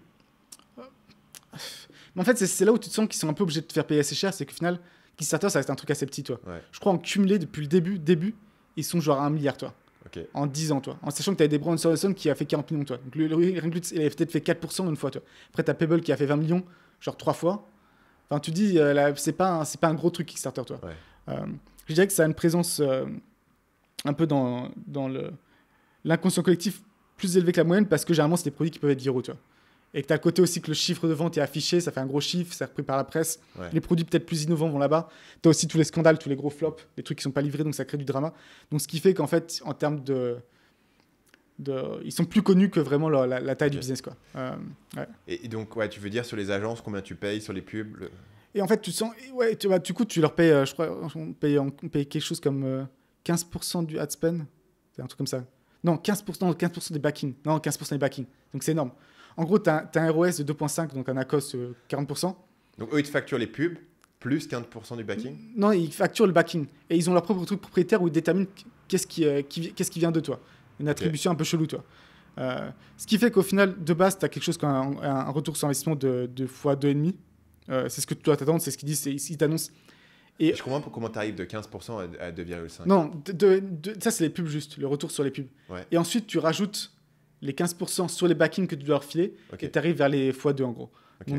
Mais en fait, c'est là où tu te sens qu'ils sont un peu obligés de te faire payer assez cher, c'est qu'au final, Kickstarter, ça reste un truc assez petit, toi. Ouais. Je crois en cumulé depuis le début, ils sont genre à 1 milliard, toi. Ok. En 10 ans, toi. En sachant que tu as des Brown Solomon qui a fait 40 millions, toi. Donc il a peut-être fait 4% une fois, toi. Après, tu as Pebble qui a fait 20 millions, genre 3 fois. Enfin, tu dis, c'est pas un gros truc Kickstarter, toi. Ouais. Je dirais que ça a une présence un peu dans l'inconscient collectif plus élevée que la moyenne parce que généralement, c'est des produits qui peuvent être viraux, tu vois. Et que tu as le côté aussi que le chiffre de vente est affiché, ça fait un gros chiffre, c'est repris par la presse. Ouais. Les produits peut-être plus innovants vont là-bas. Tu as aussi tous les scandales, tous les gros flops, les trucs qui sont pas livrés, donc ça crée du drama. Donc ce qui fait qu'en fait, en termes ils sont plus connus que vraiment la taille du business, quoi. Ouais. Et donc, ouais, tu veux dire sur les agences, combien tu payes sur les pubs Et en fait, tu sens, ouais, du coup, tu leur payes, je crois, on paye quelque chose comme 15% du ad spend. C'est un truc comme ça. Non, 15% des backings. Non, 15% des backings. Donc c'est énorme. En gros, tu as un ROS de 2.5, donc un ACOS 40%. Donc, eux, ils te facturent les pubs plus 15% du backing. Non, ils facturent le backing. Et ils ont leur propre truc propriétaire où ils déterminent qu'est-ce qui vient de toi. Une attribution un peu chelou, toi. Ce qui fait qu'au final, de base, tu as quelque chose comme un retour sur investissement de x2,5. C'est ce que tu dois t'attendre, c'est ce qu'ils disent, ils t'annoncent. Et je comprends comment tu arrives de 15% à 2,5. Non, ça, c'est les pubs juste, le retour sur les pubs. Ouais. Et ensuite, tu rajoutes les 15% sur les backings que tu dois leur filer et tu arrives vers les x2 en gros. Okay.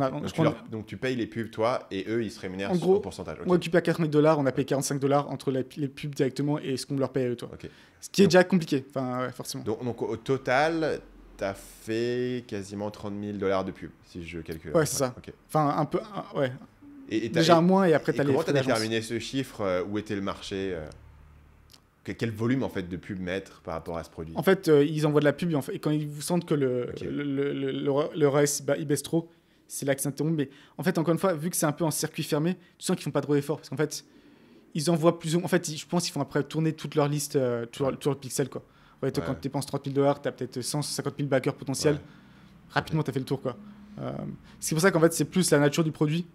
Donc tu payes les pubs toi et eux ils se rémunèrent au pourcentage. Okay. On récupère $80, on a payé $45 entre les pubs directement et ce qu'on leur paye à eux, toi. Okay. Ce qui est déjà compliqué, enfin, ouais, forcément. Donc au total, tu as fait quasiment $30,000 de pubs, si je calcule. Ouais, c'est ça. Okay. Enfin, un peu, ouais. Et déjà moins et après tu as les. Comment tu as déterminé ce chiffre? Où était le marché? Quel volume en fait de pub mettre par rapport à ce produit? En fait, ils envoient de la pub et quand ils sentent que le ROS il baisse trop, c'est là que ça interrompt. Mais en fait, encore une fois, vu que c'est un peu en circuit fermé, tu sens qu'ils font pas trop d'efforts parce qu'en fait, ils envoient plus. En fait, je pense qu'ils font après tourner toute leur liste, tout le pixel, quoi. Ouais, toi, quand tu dépenses $30,000, tu as peut-être 150 000 backers potentiels. Ouais. Rapidement, tu as fait le tour, quoi. C'est pour ça qu'en fait, c'est plus la nature du produit.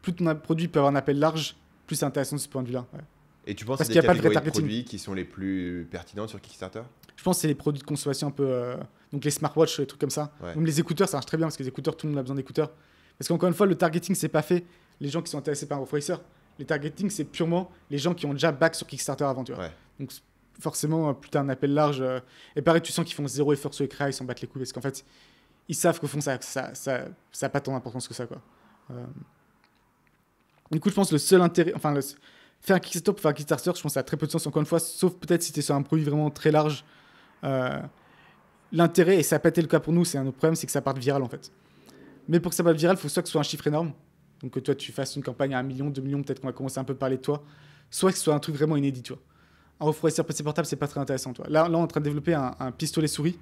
Plus ton produit peut avoir un appel large, plus c'est intéressant de ce point de vue-là. Ouais. Et tu penses que c'est des catégories de produits qui sont les plus pertinentes sur Kickstarter? Je pense que c'est les produits de consommation un peu... donc les smartwatches, les trucs comme ça. Ouais. Même les écouteurs, ça marche très bien parce que les écouteurs, tout le monde a besoin d'écouteurs. Parce qu'encore une fois, le targeting, c'est pas fait les gens qui sont intéressés par un Racer. Les targeting, c'est purement les gens qui ont déjà back sur Kickstarter avant, tu vois. Ouais. Donc forcément, plus t'as un appel large... Et pareil, tu sens qu'ils font zéro effort sur les créas, ils s'en battent les couilles parce qu'en fait, ils savent qu'au fond, ça a pas tant d'importance que ça, quoi. Du coup, je pense que le seul intérêt... Enfin, faire un Kickstarter pour faire un Kickstarter, je pense que ça a très peu de sens, encore une fois, sauf peut-être si tu es sur un produit vraiment très large. L'intérêt, et ça n'a pas été le cas pour nous, c'est un autre problème, c'est que ça parte viral, en fait. Mais pour que ça parte viral, il faut soit que ce soit un chiffre énorme, donc que toi, tu fasses une campagne à 1 million, 2 millions, peut-être qu'on va commencer un peu à parler de toi, soit que ce soit un truc vraiment inédit, tu vois. Un Racer PC portable, c'est pas très intéressant, toi. Là, on est en train de développer un pistolet souris,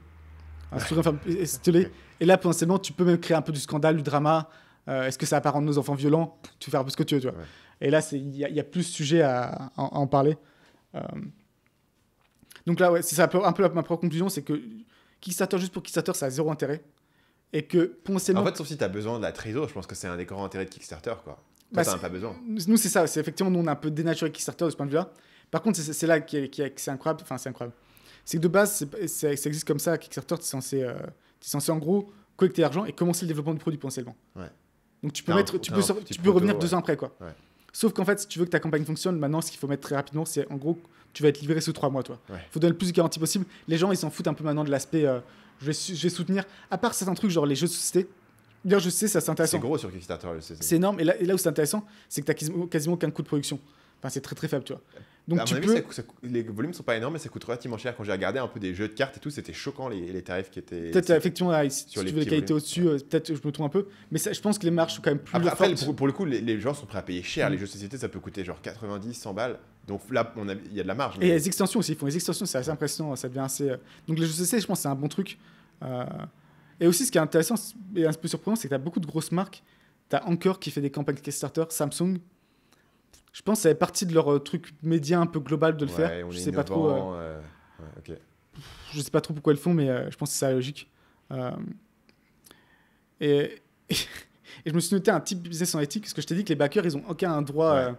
pistolet, et là, potentiellement, tu peux même créer un peu du scandale, du drama. Est-ce que ça va pas rendre nos enfants violents? Tu fais un peu ce que tu veux, tu vois. Ouais. Et là, il y a plus de sujets à en parler. Donc là, ouais, c'est ça un peu ma propre conclusion, c'est que Kickstarter, juste pour Kickstarter, ça a zéro intérêt. Et que potentiellement... En fait, sauf si tu as besoin de la trésor, je pense que c'est un des grands intérêts de Kickstarter, quoi. Toi, t'en as pas besoin. Nous, c'est ça. C'est effectivement, nous, on a un peu dénaturé Kickstarter de ce point de vue-là. Par contre, c'est là que c'est incroyable. Enfin, c'est incroyable. C'est que de base, ça existe comme ça. Kickstarter, tu es censé, en gros, collecter l'argent et commencer le développement du produit potentiellement. Ouais. Donc, tu peux revenir 2 ans après, quoi. Ouais. Sauf qu'en fait, si tu veux que ta campagne fonctionne, maintenant, ce qu'il faut mettre très rapidement, c'est en gros, tu vas être livré sous 3 mois, toi. Il faut donner le plus de garantie possible. Les gens, ils s'en foutent un peu maintenant de l'aspect je vais soutenir. À part certains trucs, genre les jeux de société. D'ailleurs, je sais, ça c'est intéressant. C'est gros sur Kickstarter. C'est énorme. Et là où c'est intéressant, c'est que tu n'as quasiment aucun coût de production. Enfin, c'est très très faible, tu vois. Donc, à mon avis, les volumes sont pas énormes, mais ça coûte relativement cher. Quand j'ai regardé un peu des jeux de cartes et tout, c'était choquant les tarifs qui étaient. Peut-être effectivement, si tu veux les qualités au-dessus, peut-être je me trompe un peu. Mais ça, je pense que les marges sont quand même plus après pour le coup, les gens sont prêts à payer cher. Les jeux de société, ça peut coûter genre 90, 100 balles. Donc là, il y a de la marge. Mais... Et les extensions aussi, ils font les extensions, c'est assez impressionnant. Ça devient assez. Donc les jeux de société, je pense que c'est un bon truc. Et aussi, ce qui est intéressant et un peu surprenant, c'est que tu as beaucoup de grosses marques. Tu as Anker qui fait des campagnes Kickstarter, Samsung. Je pense que ça fait partie de leur truc média un peu global de le faire. Je sais pas trop. Okay. Je sais pas trop pourquoi ils le font, mais je pense que c'est la logique. Et je me suis noté un type business en éthique parce que je t'ai dit que les backers, ils ont aucun droit.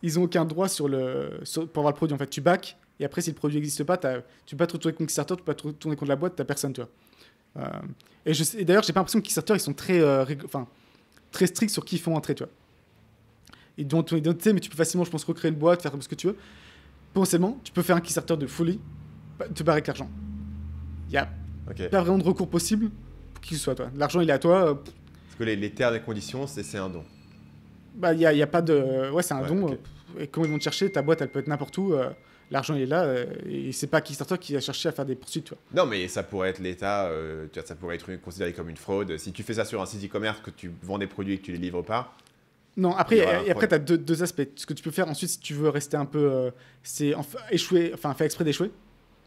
Ils ont aucun droit pour avoir le produit. En fait, tu back et après, si le produit n'existe pas, tu peux pas te retourner contre Kickstarter, tu peux pas te retourner contre la boîte, t'as personne, tu vois. Et d'ailleurs, j'ai pas l'impression que Kickstarter, ils sont très. très stricts sur qui ils font entrer, tu vois. Ils donnent ton identité, mais tu peux facilement, je pense, recréer une boîte, faire ce que tu veux. Potentiellement, tu peux faire un Kickstarter de folie, te barrer avec l'argent. Il n'y a pas vraiment de recours possible pour qui que ce soit, toi. L'argent, il est à toi. Parce que les termes et conditions, c'est un don. Bah, il y a pas de... Ouais, c'est un don. Et comment ils vont te chercher, ta boîte, elle peut être n'importe où. L'argent, il est là. Et c'est pas Kickstarter qui va chercher à faire des poursuites, tu vois. Non, mais ça pourrait être l'État. Ça pourrait être considéré comme une fraude. Si tu fais ça sur un site e-commerce, que tu vends des produits et que tu les livres pas... Non, après, tu as deux aspects. Ce que tu peux faire ensuite, si tu veux rester un peu... c'est échouer, enfin, faire exprès d'échouer.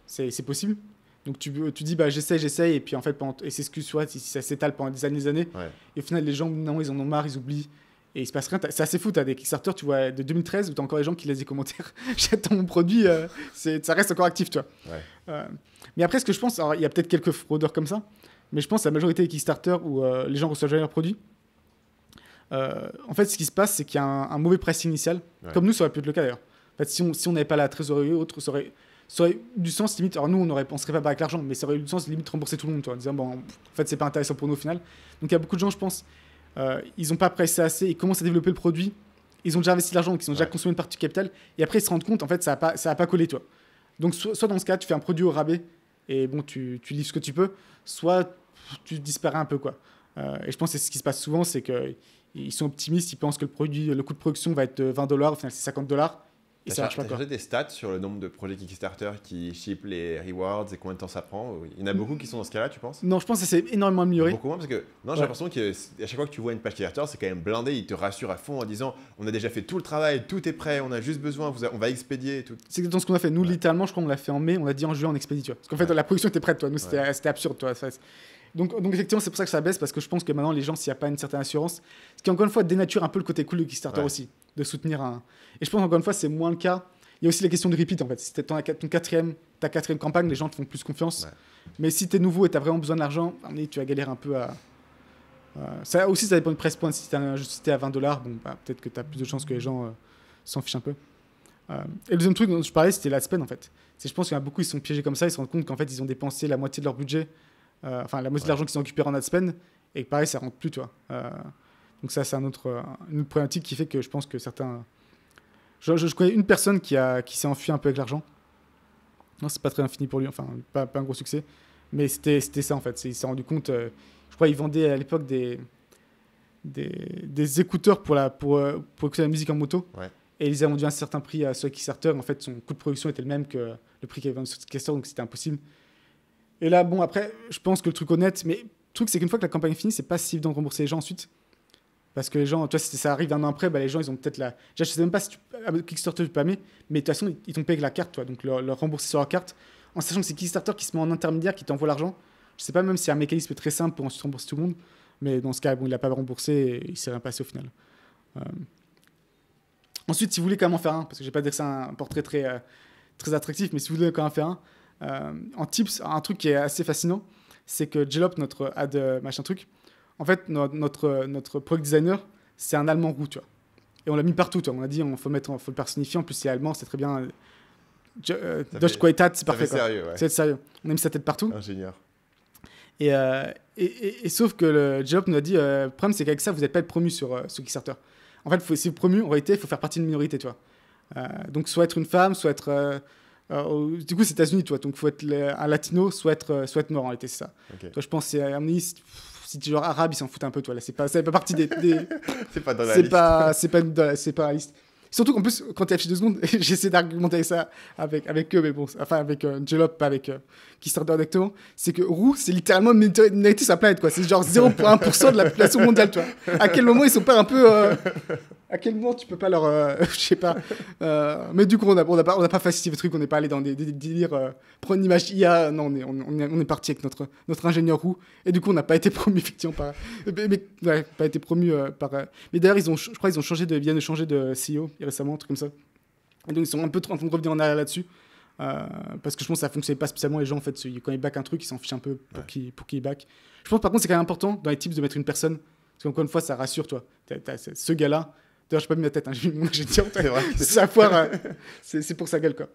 C'est possible. Donc tu dis, bah, j'essaye, et puis en fait, et c'est ce que soit, si ça s'étale pendant des années, et au final, les gens, non, ils en ont marre, ils oublient, et il se passe rien. C'est assez fou, t'as des Kickstarter, tu vois, de 2013, où t'as encore des gens qui laissent des commentaires, j'attends mon produit, ça reste encore actif, tu vois. Mais après, ce que je pense, alors il y a peut-être quelques fraudeurs comme ça, mais je pense que la majorité des Kickstarter où les gens reçoivent jamais leurs produits, en fait, ce qui se passe, c'est qu'il y a un mauvais pricing initial, comme nous, ça aurait pu être le cas d'ailleurs. En fait, si on n'avait pas la trésorerie ou autre, ça aurait du sens limite. Alors nous, on serait pas avec l'argent, mais ça aurait eu du sens limite rembourser tout le monde, toi, en disant bon, en fait, c'est pas intéressant pour nous au final. Donc il y a beaucoup de gens, je pense, ils ont pas pressé assez, ils commencent à développer le produit, ils ont déjà investi de l'argent, donc ils ont déjà consommé une partie du capital, et après ils se rendent compte, en fait, ça a pas collé, toi. Donc soit dans ce cas, tu fais un produit au rabais et bon, tu livres ce que tu peux, soit tu disparais un peu, quoi. Et je pense que c'est ce qui se passe souvent, c'est que ils sont optimistes, ils pensent que le coût de production va être de $20, au final c'est $50, et ça marche pas. T'as des stats sur le nombre de projets Kickstarter qui ship les rewards et combien de temps ça prend? Il y en a beaucoup qui sont dans ce cas-là, tu penses? Non, je pense que ça s'est énormément amélioré. Beaucoup moins, parce que j'ai l'impression qu'à chaque fois que tu vois une page Kickstarter, c'est quand même blindé, ils te rassurent à fond en disant on a déjà fait tout le travail, tout est prêt, on a juste besoin, on va expédier et tout. C'est exactement ce qu'on a fait. Nous, littéralement, je crois qu'on l'a fait en mai, on a dit en juin on expédie, tu vois. Parce qu'en fait, la production était prête, toi. Nous, c'était absurde, toi. Donc effectivement, c'est pour ça que ça baisse, parce que je pense que maintenant, les gens, s'il n'y a pas une certaine assurance, ce qui, encore une fois, dénature un peu le côté cool de Kickstarter aussi, de soutenir un... Et je pense, encore une fois, c'est moins le cas. Il y a aussi la question de repeat, en fait. Si tu ta quatrième campagne, les gens te font plus confiance. Mais si tu es nouveau et tu as vraiment besoin d'argent, tu vas galérer un peu à... ça aussi, ça dépend de price point. Si tu es à $20, bon, bah, peut-être que tu as plus de chances que les gens s'en fichent un peu. Et le deuxième truc dont je parlais, c'était la spend, en fait. Je pense qu'il y en a beaucoup, ils sont piégés comme ça, ils se rendent compte qu'en fait, ils ont dépensé la moitié de leur budget, enfin, la moitié de l'argent qu'ils ont récupéré en ad spend, et que pareil, ça rentre plus, tu vois. Donc ça, c'est une autre problématique qui fait que je pense que certains... Je connais une personne qui s'est enfuie un peu avec l'argent. Non, c'est pas très infini pour lui, enfin, pas un gros succès. Mais c'était ça, en fait. Il s'est rendu compte... je crois qu'il vendait à l'époque des écouteurs pour écouter la musique en moto. Et ils les a vendus à un certain prix sur Kickstarter. En fait, son coût de production était le même que le prix qu'il avait vendu sur Kickstarter, donc c'était impossible. Et là, bon, après, je pense que le truc honnête... Mais le truc, c'est qu'une fois que la campagne est finie, c'est pas si évident de rembourser les gens ensuite. Parce que les gens, tu vois, si ça arrive un an après, bah, les gens, ils ont peut-être la... Je sais même pas si Kickstarter, tu peux pas mais de toute façon, ils t'ont payé avec la carte, toi, donc leur rembourser sur leur carte, en sachant que c'est Kickstarter qui se met en intermédiaire, qui t'envoie l'argent. Je sais pas même si un mécanisme très simple pour ensuite rembourser tout le monde, mais dans ce cas, bon, il a pas remboursé et il s'est rien passé au final. Ensuite, si vous voulez quand même en faire un, parce que j'ai pas dit que c'est un portrait très attractif, mais si vous voulez quand même en faire un, en tips, un truc qui est assez fascinant, c'est que Jelop, notre ad machin truc, en fait, notre product designer, c'est un Allemand roux, tu vois. Et on l'a mis partout, tu vois. On a dit, faut le personnifier. En plus, c'est allemand, c'est très bien. Deutsche Qualität, c'est parfait. C'est sérieux. On a mis sa tête partout. Ingénieur. Et sauf que le Jelop nous a dit, le problème, c'est qu'avec ça, vous n'êtes pas promu sur Kickstarter. En fait, si vous promu, en réalité, il faut faire partie d'une minorité, tu vois. Donc, soit être une femme, soit être... du coup, c'est aux États-Unis, tu vois. Donc, il faut être un latino, soit être noir, en réalité, c'est ça. Toi, je pense que c'est un ministre... Si tu es genre arabe, ils s'en foutent un peu, toi. Là, ça fait pas partie des... c'est pas dans la liste. C'est pas la liste. Surtout qu'en plus, quand tu es affiché 2 secondes, j'essaie d'argumenter avec ça avec eux, mais bon, enfin avec Jelop, pas avec Kickstarter directement, c'est que roux, c'est littéralement une minorité sur la planète, quoi. C'est genre 0,1% de la population mondiale, toi. À quel moment ils sont pas un peu... à quel moment tu peux pas leur... je sais pas. Mais du coup, on n'a pas facilité le truc, on n'est pas allé dans des délires... prendre une image IA, non, on est parti avec notre ingénieur roux, et du coup, on n'a pas été promu, effectivement, par... Mais pas été promu par... Mais d'ailleurs, je crois qu'ils viennent de changer de CEO récemment, un truc comme ça. Et donc, ils sont un peu en train de revenir en arrière là-dessus. Parce que je pense que ça fonctionnait pas spécialement. Les gens, en fait, quand ils backent un truc, ils s'en fichent un peu pour qui ils backent. Je pense, par contre, c'est quand même important dans les tips de mettre une personne. Parce qu'encore une fois, ça rassure, toi. T'as ce gars-là. D'ailleurs, j'ai pas mis ma tête, hein, j'ai mis mon ingénieur. C'est sa foire. C'est pour sa gueule, quoi.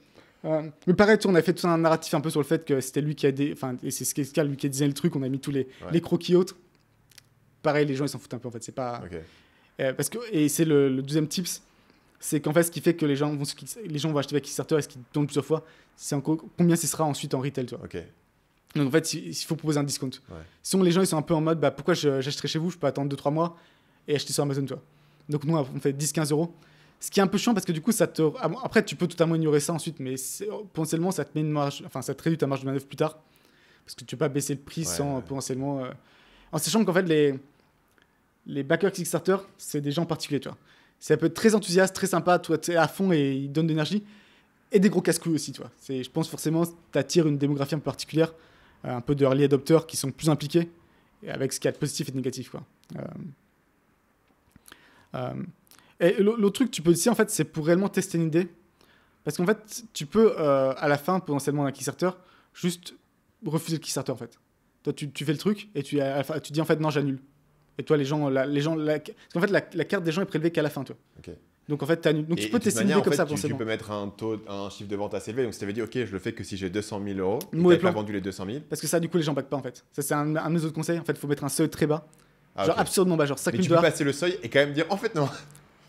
Mais pareil, on a fait tout un narratif un peu sur le fait que c'était lui qui a... Enfin, et c'est ce qu'il y a, lui qui a designé le truc. On a mis tous les croquis autres. pareil, les gens ils s'en foutent un peu en fait. C'est pas. Ok. Parce que, et c'est le deuxième tips, c'est qu'en fait, ce qui fait que les gens vont acheter avec Kickstarter et ce qui tourne plusieurs fois, c'est combien ce sera ensuite en retail, tu vois. Ok. Donc en fait, il faut proposer un discount. Ouais. Sinon, les gens ils sont un peu en mode, bah, pourquoi j'achèterai chez vous, je peux attendre 2-3 mois et acheter sur Amazon, tu vois. Donc nous, on fait 10-15 euros. Ce qui est un peu chiant parce que du coup, après, tu peux totalement ignorer ça ensuite, mais potentiellement, ça te met une marge, enfin, ça te réduit ta marge de manœuvre plus tard parce que tu peux pas baisser le prix sans potentiellement. En sachant qu'en fait, les backers Kickstarter, c'est des gens particuliers, tu vois. Ça peut être très enthousiaste, très sympa, toi, tu es à fond et ils donnent de l'énergie. Et des gros casse-couilles aussi, tu vois. Je pense forcément, tu attires une démographie un peu particulière, un peu de early adopters qui sont plus impliqués, avec ce qu'il y a de positif et de négatif, quoi. Et l'autre truc que tu peux aussi, en fait, c'est pour réellement tester une idée. Parce qu'en fait, tu peux, à la fin, potentiellement d'un Kickstarter, juste refuser le Kickstarter, en fait. Toi, tu fais le truc et tu dis, en fait, non, j'annule. Et toi, parce qu'en fait, la carte des gens est prélevée qu'à la fin, toi. Ok. Donc, en fait, donc tu peux tester une idée comme ça, tu peux mettre un chiffre de vente assez élevé. Donc, si tu avais dit, ok, je le fais que si j'ai 200 000 euros, et tu n'as pas vendu les 200 000. Parce que ça, du coup, les gens backent pas, en fait. Ça, c'est un de mes autres conseils. En fait, il faut mettre un seuil très bas. Genre, okay. absurdement bas, genre 5 000 $. Mais tu peux passer le seuil et quand même dire, en fait, non.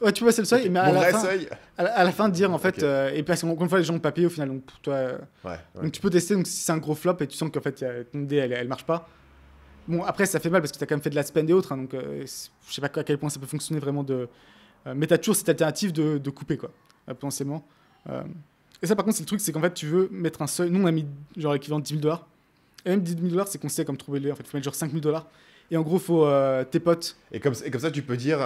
Ouais, tu peux passer le seuil, mais à la fin, dire, en fait, okay. et parce qu'encore une fois, les gens n'ont pas payé au final. Donc, pour toi, donc, tu peux tester. Donc, si c'est un gros flop et tu sens qu'en fait, ton idée, elle marche pas. Bon, après, ça fait mal parce que tu as quand même fait de la spend et autres. Hein, donc, je sais pas à quel point ça peut fonctionner vraiment mais tu as toujours cette alternative de couper, quoi, potentiellement. Et ça, par contre, c'est le truc, c'est qu'en fait, tu veux mettre un seuil. Nous, on a mis genre l'équivalent de 10 000 $. Et même 10 000 $, c'est considéré comme trop élevé. En fait, il faut mettre genre 5 000 $. Et en gros, il faut tes potes. Et comme ça, tu peux dire,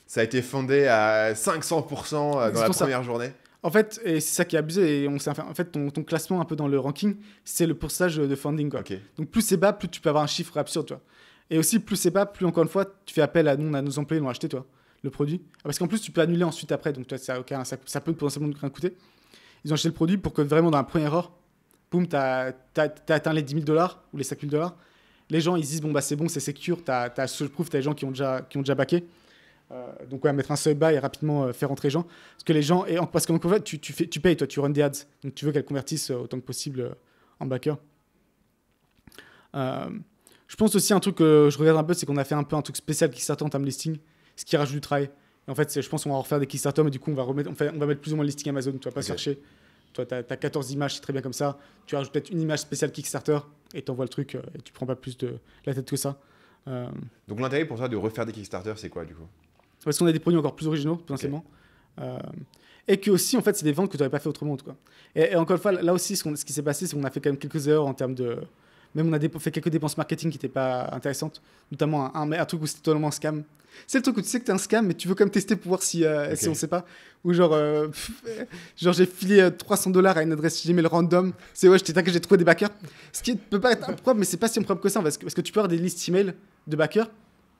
ça a été fondé à 500% dans la première journée. En fait, et c'est ça qui est abusé. Et en fait, ton classement un peu dans le ranking, c'est le pourcentage de funding, quoi. Okay. Donc, plus c'est bas, plus tu peux avoir un chiffre absurde, tu vois. Et aussi, plus c'est bas, plus encore une fois, tu fais appel à nos employés qui l'ont acheté, toi, le produit. Parce qu'en plus, tu peux annuler ensuite après. Donc, toi, ça peut potentiellement rien coûter. Ils ont acheté le produit pour que vraiment, dans la première heure, boum, t'as atteint les 10 000 $ ou les 5 000 $. Les gens, ils se disent, bon, bah, c'est bon, c'est secure. T'as social proof, t'as des gens qui ont déjà backé. Donc, ouais, mettre un seuil bas et rapidement faire rentrer les gens. Parce que les gens, parce qu'en fait, tu payes, toi, tu run des ads. Donc, tu veux qu'elles convertissent autant que possible en backer. Je pense aussi un truc que je regarde un peu, c'est qu'on a fait un peu un truc spécial Kickstarter en termes de listing, ce qui rajoute du travail. Et en fait, je pense qu'on va refaire des Kickstarter, mais du coup, on va mettre plus ou moins le listing Amazon. Tu vas pas chercher. Toi, tu as 14 images, c'est très bien comme ça. Tu rajoutes peut-être une image spéciale Kickstarter et tu envoies le truc et tu prends pas plus de la tête que ça. Donc, l'intérêt pour toi de refaire des Kickstarter, c'est quoi, du coup? Parce qu'on a des produits encore plus originaux, potentiellement. Et que aussi, en fait, c'est des ventes que tu n'aurais pas fait autrement. Quoi. Et encore une fois, là aussi, ce qui s'est passé, c'est qu'on a fait quand même quelques erreurs en termes de... Même on a fait quelques dépenses marketing qui n'étaient pas intéressantes. Notamment un truc où c'était totalement un scam. C'est le truc où tu sais que t'es un scam, mais tu veux quand même tester pour voir si on ne sait pas. Ou genre j'ai filé 300 $ à une adresse Gmail random. C'est ouais, j'ai trouvé des backers. Ce qui peut pas être improbable, mais c'est pas si improbable que ça. Parce que tu peux avoir des listes email de backers.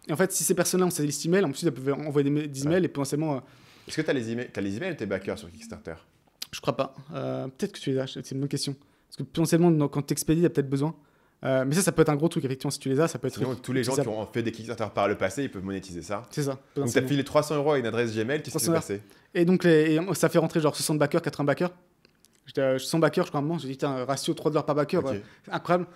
Et en fait, si ces personnes-là ont ces listes email, en plus, elles peuvent envoyer des emails et potentiellement. Est-ce que tu as les emails de tes backers sur Kickstarter? Je crois pas. Peut-être que tu les as. C'est une bonne question. Parce que potentiellement, quand tu expédies, il y a peut-être besoin. Mais ça peut être un gros truc, effectivement, si tu les as, ça peut être... Sinon, tous les gens qui ont fait des Kickstarter par le passé, ils peuvent monétiser ça. C'est ça. Donc, tu as filé 300 € à une adresse Gmail, qu'est-ce qui s'est passé? Et donc, ça fait rentrer genre 60 backers, 80 backers. J'étais 100 backers, je crois, à un moment. J'ai dit, un ratio 3 $ par backer, incroyable.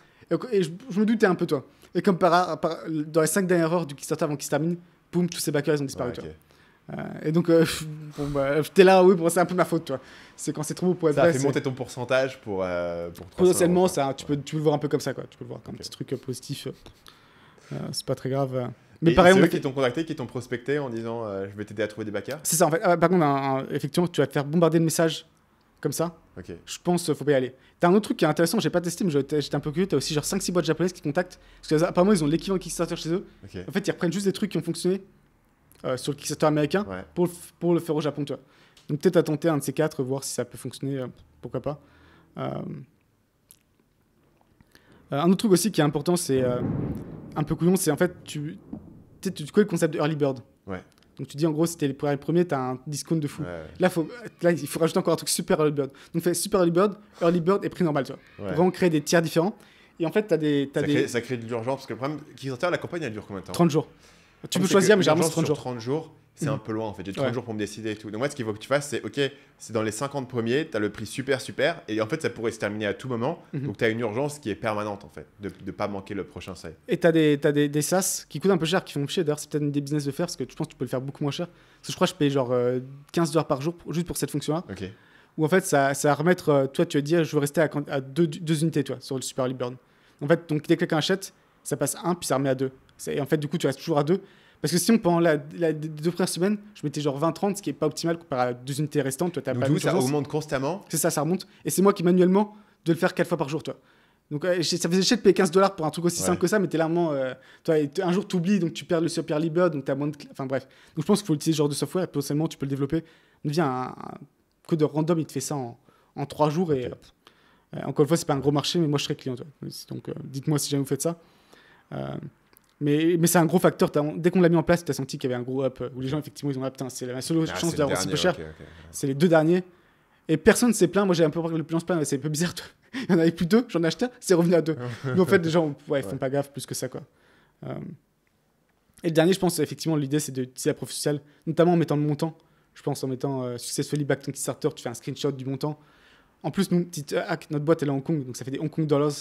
Et je me doutais un peu, toi. Et comme dans les 5 dernières heures du Kickstarter avant qu'il se termine, boum, tous ces backers, ils ont disparu, et donc, t'es là, oui, bon, c'est un peu ma faute, toi. C'est quand c'est trop beau pour être vrai. Ça a fait monter ton pourcentage pour potentiellement, tu peux le voir un peu comme ça, quoi. Tu peux le voir comme un petit truc positif. C'est pas très grave. Mais pareil, c'est eux qui t'ont contacté, qui t'ont prospecté en disant je vais t'aider à trouver des backers. C'est ça, en fait. Par contre, effectivement, tu vas te faire bombarder de messages comme ça. Je pense faut pas y aller. T'as un autre truc qui est intéressant, j'ai pas testé, mais j'étais un peu curieux. T'as aussi genre 5-6 boîtes japonaises qui contactent. Parce que apparemment, ils ont l'équivalent Kickstarter chez eux. En fait, ils reprennent juste des trucs qui ont fonctionné sur le Kickstarter américain pour le faire au Japon, tu vois. Donc peut-être à tenter un de ces 4, voir si ça peut fonctionner, pourquoi pas. Un autre truc aussi qui est important, c'est un peu couillon, c'est en fait, tu connais le concept de early bird. Donc tu dis en gros, si t'es le premier, t'as un discount de fou. Là, il faut rajouter encore un truc super early bird. Donc fais super early bird et prix normal, tu vois. Pour vraiment créer des tiers différents. Et en fait, ça crée de l'urgence, parce que le problème, Kickstarter, la campagne, elle dure combien de temps? 30 jours. Tu peux choisir, mais généralement c'est 30 jours. 30 jours. c'est un peu loin en fait. J'ai 30 jours pour me décider et tout. Donc moi, ce qu'il faut que tu fasses, c'est ok, c'est dans les 50 premiers, tu as le prix super, et en fait, ça pourrait se terminer à tout moment. Donc tu as une urgence qui est permanente en fait, de ne pas manquer le prochain seuil. Et tu as des SaaS qui coûtent un peu cher, qui font chier. D'ailleurs, c'est peut-être une des business de faire parce que je pense que tu peux le faire beaucoup moins cher. Parce que je crois que je paye genre $15 par jour juste pour cette fonction-là. Ok. Où en fait, ça va remettre, toi, tu vas dire, je veux rester à deux unités, toi, sur le Super Early Bird. En fait, donc dès que quelqu'un achète, ça passe 1, puis ça remet à 2. Et en fait, du coup, tu restes toujours à 2. Parce que sinon, pendant les 2 premières semaines, je mettais genre 20-30, ce qui n'est pas optimal comparé à 2 unités restantes. Toi, donc, du coup, ça augmente constamment. C'est ça remonte. Et c'est moi qui, manuellement, de le faire 4 fois par jour, toi. Donc, ça faisait chier de payer $15 pour un truc aussi simple que ça, mais t'es là, toi, un jour, t'oublies, donc tu perds le Super Early Bird, donc t'as moins de. Enfin, bref. Donc, je pense qu'il faut utiliser ce genre de software, et potentiellement, tu peux le développer. On devient un code random, il te fait ça en 3 jours. Et encore une fois, c'est pas un gros marché, mais moi, je serais client, toi. Donc, dites-moi si jamais vous faites ça. Mais c'est un gros facteur. Dès qu'on l'a mis en place, tu as senti qu'il y avait un gros up où les gens, effectivement, ils ont dit putain, c'est la seule chance d'avoir si peu cher. C'est les 2 derniers. Et personne ne s'est plaint. Moi, j'ai un peu le plus plaint, c'est un peu bizarre. Il y en avait plus 2, j'en ai acheté un, c'est revenu à 2. Mais en fait, les gens ils font pas gaffe plus que ça, quoi. Et le dernier, je pense, effectivement, l'idée, c'est d'utiliser la preuve sociale, notamment en mettant le montant. Je pense en mettant Successfully Back ton Kickstarter, tu fais un screenshot du montant. En plus, nous, notre boîte, elle est à Hong Kong, donc ça fait des Hong Kong dollars.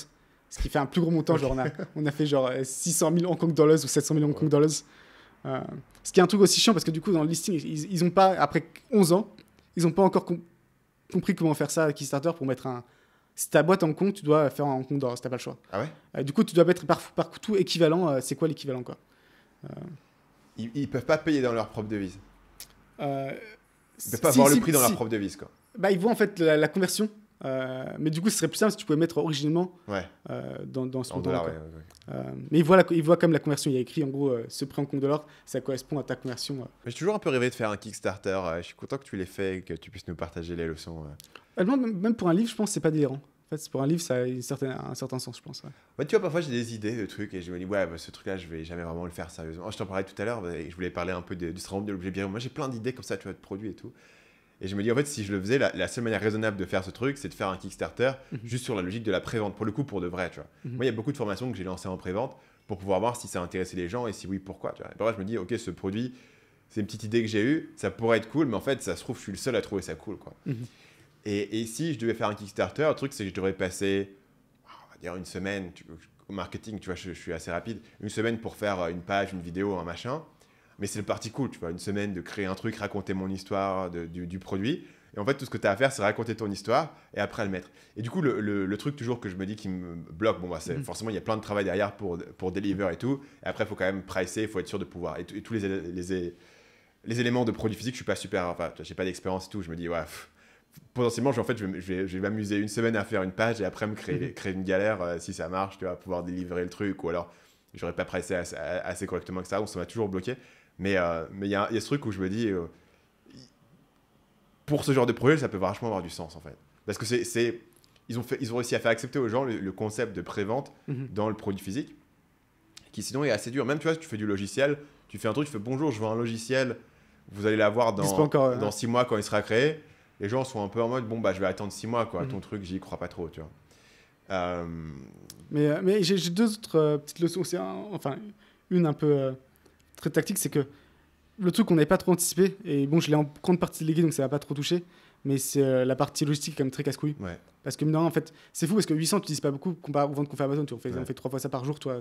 Ce qui fait un plus gros montant, genre on a fait genre 600 000 Hong Kong dollars ou 700 000 Hong Kong dollars. Ce qui est un truc aussi chiant parce que du coup, dans le listing, ils ont pas, après 11 ans, ils n'ont pas encore compris comment faire ça à Kickstarter pour mettre un. Si ta boîte en Hong Kong, tu dois faire en Hong Kong dollars, t'as pas le choix. Ah ouais. Du coup, tu dois mettre par tout équivalent. C'est quoi l'équivalent, quoi. Ils peuvent pas payer dans leur propre devise. Ils peuvent pas si, avoir le prix dans leur propre devise, quoi. Bah, ils voient en fait la conversion. Mais du coup, ce serait plus simple si tu pouvais mettre originellement dans ce montant. Mais ils voient comme la conversion. Il y a écrit en gros ce prix en compte $, ça correspond à ta conversion. Mais j'ai toujours un peu rêvé de faire un Kickstarter. Je suis content que tu l'aies fait et que tu puisses nous partager les leçons. Même pour un livre, je pense que c'est pas délirant. En fait, pour un livre, ça a un certain sens, je pense. Ouais, tu vois, parfois j'ai des idées de trucs et je me dis, ouais, ce truc-là, je vais jamais vraiment le faire sérieusement. Je t'en parlais tout à l'heure et je voulais parler un peu du syndrome de l'objet bien. Moi, j'ai plein d'idées comme ça, tu vois, de produits et tout. Et je me dis, en fait, si je le faisais, la seule manière raisonnable de faire ce truc, c'est de faire un Kickstarter juste sur la logique de la prévente, pour le coup, pour de vrai, tu vois. Moi, il y a beaucoup de formations que j'ai lancées en prévente pour pouvoir voir si ça intéressait les gens et si oui, pourquoi, tu vois. Et parfois, je me dis, ok, ce produit, c'est une petite idée que j'ai eue, ça pourrait être cool, mais en fait, ça se trouve, je suis le seul à trouver ça cool, quoi. Et si je devais faire un Kickstarter, le truc, c'est que je devrais passer, on va dire, une semaine au marketing, tu vois, je suis assez rapide, une semaine pour faire une page, une vidéo, un machin. Mais c'est le parti cool, tu vois, une semaine de créer un truc, raconter mon histoire du produit. Et en fait, tout ce que tu as à faire, c'est raconter ton histoire et après le mettre. Et du coup, le truc toujours que je me dis qui me bloque, bon, bah, c'est forcément, il y a plein de travail derrière pour deliver et tout. Et après, il faut quand même pricer, il faut être sûr de pouvoir. Et tous les éléments de produit physique, je suis pas super, enfin, j'ai pas d'expérience et tout. Je me dis, ouais, potentiellement, je vais m'amuser une semaine à faire une page et après me créer une galère si ça marche, tu vois, pouvoir délivrer le truc. Ou alors, j'aurais pas pricé assez correctement que ça, donc ça m'a toujours bloqué. Mais il y a ce truc où je me dis, pour ce genre de projet, ça peut vachement avoir du sens en fait. Parce que ils ont réussi à faire accepter aux gens le concept de pré-vente dans le produit physique, qui sinon est assez dur. Même tu vois, si tu fais du logiciel, tu fais un truc, tu fais bonjour, je veux un logiciel, vous allez l'avoir dans 6 mois quand il sera créé. Les gens sont un peu en mode, bon, bah je vais attendre 6 mois, quoi. Ton truc, j'y crois pas trop, tu vois. Mais j'ai 2 autres petites leçons. Enfin, une un peu très tactique, c'est que le truc qu'on n'avait pas trop anticipé, et bon, je l'ai en grande partie délégué, donc ça va pas trop toucher, mais c'est la partie logistique quand même très casse-couille. Ouais. Parce que non, en fait, c'est fou parce que 800, tu n'utilises pas beaucoup comparé aux ventes qu'on fait à Amazon. On fait 3 fois ça par jour, toi,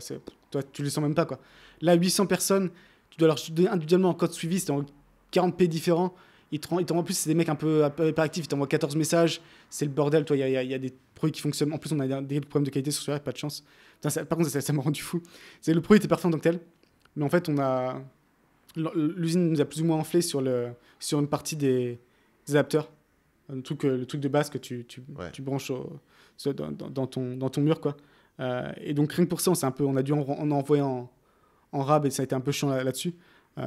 tu le sens même pas, quoi. Là, 800 personnes, tu dois leur donner individuellement un code suivi, c'est dans 40 pays différents. Ils t'envoient en plus, c'est des mecs un peu hyperactifs, ils t'envoient 14 messages, c'est le bordel, toi, il y a des produits qui fonctionnent. En plus, on a des problèmes de qualité sur celui-là, pas de chance. Putain, par contre, ça m'a rendu fou. Le produit était parfait en tant que tel, mais en fait, l'usine nous a plus ou moins enflé sur une partie des adapteurs. Le truc de base que tu branches dans ton mur, quoi. Et donc, rien que pour ça, on a dû en envoyer en rab et ça a été un peu chiant là-dessus.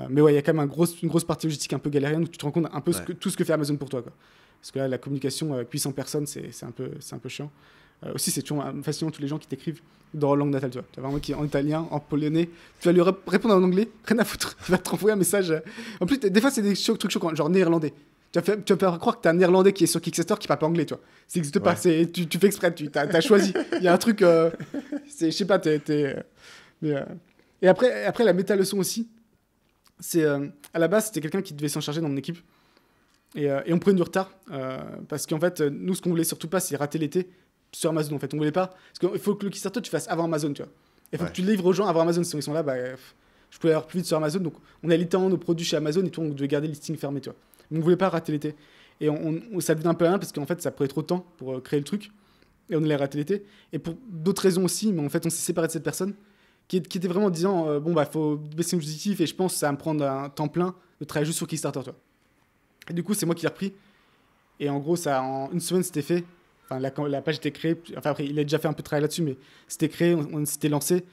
Mais ouais, il y a quand même une grosse partie logistique un peu galérienne où tu te rends compte un peu tout ce que fait Amazon pour toi, quoi. Parce que là, la communication avec 800 personnes, c'est un peu chiant. Aussi, c'est toujours fascinant tous les gens qui t'écrivent dans leur langue natale, tu vois. Tu as vraiment qui est en italien, en polonais. Tu vas lui répondre en anglais, rien à foutre. Tu vas te renvoyer un message. En plus, des fois, c'est des trucs choquants, genre néerlandais. Tu vas faire croire que t'as un néerlandais qui est sur Kickstarter qui parle pas anglais, tu vois. Ça n'existe pas. Tu fais exprès, t'as choisi. Il y a un truc. Je sais pas, et après, la méta-leçon aussi, À la base, c'était quelqu'un qui devait s'en charger dans mon équipe. Et on prenait du retard. Parce qu'en fait, nous, ce qu'on voulait surtout pas, c'est rater l'été sur Amazon. En fait, on voulait pas. Parce qu'il faut que le Kickstarter, tu fasses avant Amazon, tu vois. Il faut que tu le livres aux gens avant Amazon. Sinon, ils sont là, je pouvais avoir plus vite sur Amazon. Donc, on a littéralement nos produits chez Amazon et tout, on devait garder le listing fermé, tu vois. Donc, on voulait pas rater l'été. Et ça devenait un peu rien parce qu'en fait, ça prenait trop de temps pour créer le truc. Et on allait rater l'été. Et pour d'autres raisons aussi, mais en fait, on s'est séparé de cette personne qui était vraiment en disant faut baisser le objectif et je pense que ça va me prendre un temps plein de travailler juste sur Kickstarter, tu vois. Et du coup, c'est moi qui l'ai repris. Et en gros, en une semaine, c'était fait. Enfin, la page était créée. Enfin, après, il a déjà fait un peu de travail là-dessus, mais c'était créé, on s'était lancé.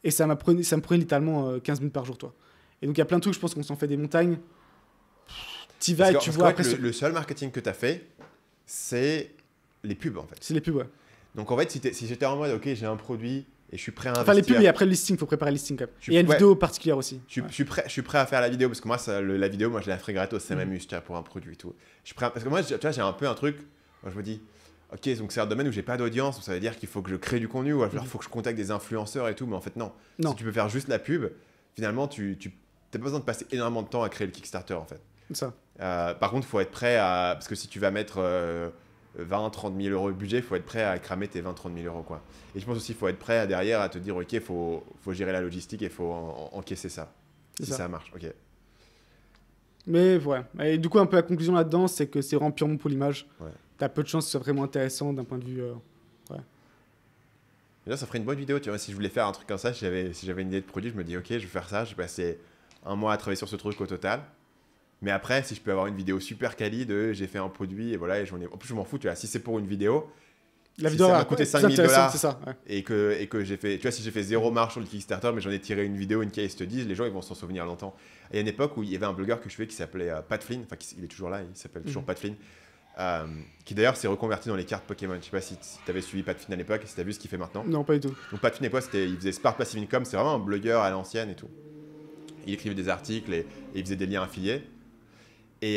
Et ça me prenait littéralement 15 minutes par jour, toi. Et donc, il y a plein de trucs, je pense qu'on s'en fait des montagnes. T'y vas et tu vois après. Le seul marketing que tu as fait, c'est les pubs, en fait. C'est les pubs, ouais. Donc, en fait, si j'étais en mode, OK, j'ai un produit et je suis prêt à investir. Enfin, les pubs, et après le listing, il faut préparer le listing quand même. Et il y a une vidéo particulière aussi. Je suis prêt à faire la vidéo parce que moi, la vidéo, moi, je la ferai gratos, ça m'amuse, tu vois, pour un produit et tout. Parce que moi, tu vois, j'ai un peu un truc, moi, je me dis, OK, donc c'est un domaine où j'ai pas d'audience, ça veut dire qu'il faut que je crée du contenu ou alors il faut que je contacte des influenceurs et tout, mais en fait, non. Si tu peux faire juste la pub, finalement, tu n'as pas besoin de passer énormément de temps à créer le Kickstarter, en fait. Ça. Par contre, il faut être prêt à. Parce que si tu vas mettre 20-30 000 euros de budget, il faut être prêt à cramer tes 20-30 000 euros, quoi. Et je pense aussi qu'il faut être prêt derrière à te dire, OK, il faut gérer la logistique et il faut encaisser ça. Si ça marche, OK. Mais ouais. Et du coup, un peu la conclusion là-dedans, c'est que c'est vraiment purement pour l'image. Ouais. T'as peu de chances que ce soit vraiment intéressant d'un point de vue. Ouais. Et là, ça ferait une bonne vidéo, tu vois. Si je voulais faire un truc comme ça, si j'avais une idée de produit, je me dis, OK, je vais faire ça. J'ai passé un mois à travailler sur ce truc au total. Mais après, si je peux avoir une vidéo super quali de j'ai fait un produit et voilà, en plus, je m'en fous, tu vois. Si c'est pour une vidéo. La vidéo ça m'a coûté 5 000 $, c'est ça, ouais. et que j'ai fait, tu vois, si j'ai fait 0 marge sur le Kickstarter, mais j'en ai tiré une vidéo, une case study, les gens ils vont s'en souvenir longtemps. Et il y a une époque où il y avait un blogueur que je fais qui s'appelait Pat Flynn, enfin il est toujours là, il s'appelle toujours Pat Flynn, qui d'ailleurs s'est reconverti dans les cartes Pokémon. Je sais pas si tu avais suivi Pat Flynn à l'époque et si tu as vu ce qu'il fait maintenant. Non, pas du tout. Donc Pat Flynn à l'époque, il faisait Spark Passive Income, c'est vraiment un blogueur à l'ancienne et tout. Il écrivait des articles et il faisait des liens affiliés. Et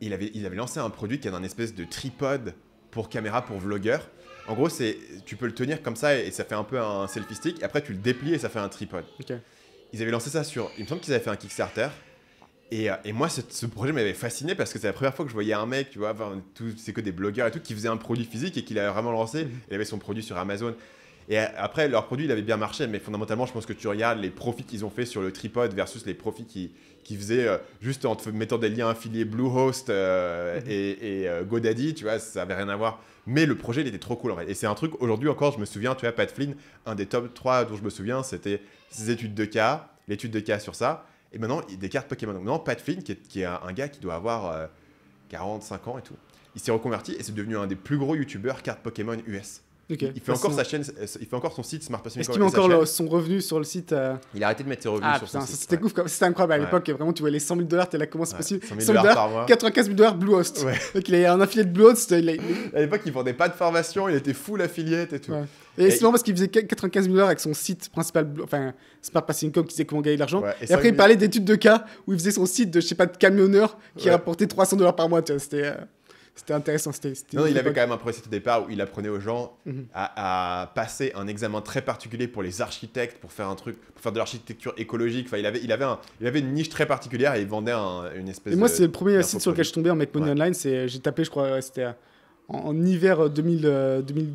il avait lancé un produit qui est un espèce de tripode pour caméra pour vlogueur. En gros, tu peux le tenir comme ça et ça fait un peu un selfie stick. Et après, tu le déplies et ça fait un tripode. Okay. Ils avaient lancé ça il me semble qu'ils avaient fait un Kickstarter. Et moi, ce projet m'avait fasciné parce que c'est la première fois que je voyais un mec, tu vois, c'est que des blogueurs et tout, qui faisait un produit physique et qu'il avait vraiment lancé. Il avait son produit sur Amazon. Et après, leur produit, il avait bien marché. Mais fondamentalement, je pense que tu regardes les profits qu'ils ont fait sur le tripod versus les profits qu'ils faisaient juste en te mettant des liens affiliés Bluehost et GoDaddy, tu vois, ça n'avait rien à voir. Mais le projet, il était trop cool en fait. Et c'est un truc, aujourd'hui encore, je me souviens, tu vois, Pat Flynn, un des top 3 dont je me souviens, c'était ses études de cas, l'étude de cas sur ça. Et maintenant, des cartes Pokémon. Donc maintenant, Pat Flynn, qui est un gars qui doit avoir 45 ans et tout, il s'est reconverti et c'est devenu un des plus gros youtubeurs cartes Pokémon US. Okay. Il fait encore sa chaîne, il fait encore son site Smart Passive Income. Est-ce qu'il met encore son revenu sur le site Il a arrêté de mettre ses revenus sur son site. C'était ouf, c'était incroyable à l'époque. Vraiment, tu vois les 100 000 $, t'es là, comment c'est possible 100 000 $ par mois. 95 000 $ Bluehost. Ouais. Donc il a un affilié de Bluehost. À l'époque, il vendait pas de formation, il était full affiliate et tout. Ouais. Et c'est marrant parce qu'il faisait 95 000 $ avec son site principal, enfin Smart Passive Income, qui disait comment gagner de l'argent. Ouais, et après, il parlait d'études de cas où il faisait son site de, je sais pas, de camionneur qui rapportait 300 $ par mois. Tu vois, c'était intéressant. Non, il avait quand même un processus au départ où il apprenait aux gens à passer un examen très particulier pour les architectes, pour faire de l'architecture écologique. Enfin, il avait une niche très particulière et il vendait une espèce de... Et moi, c'est le premier site sur lequel je suis tombé en Make Money Online. J'ai tapé, je crois, c'était en hiver 2011,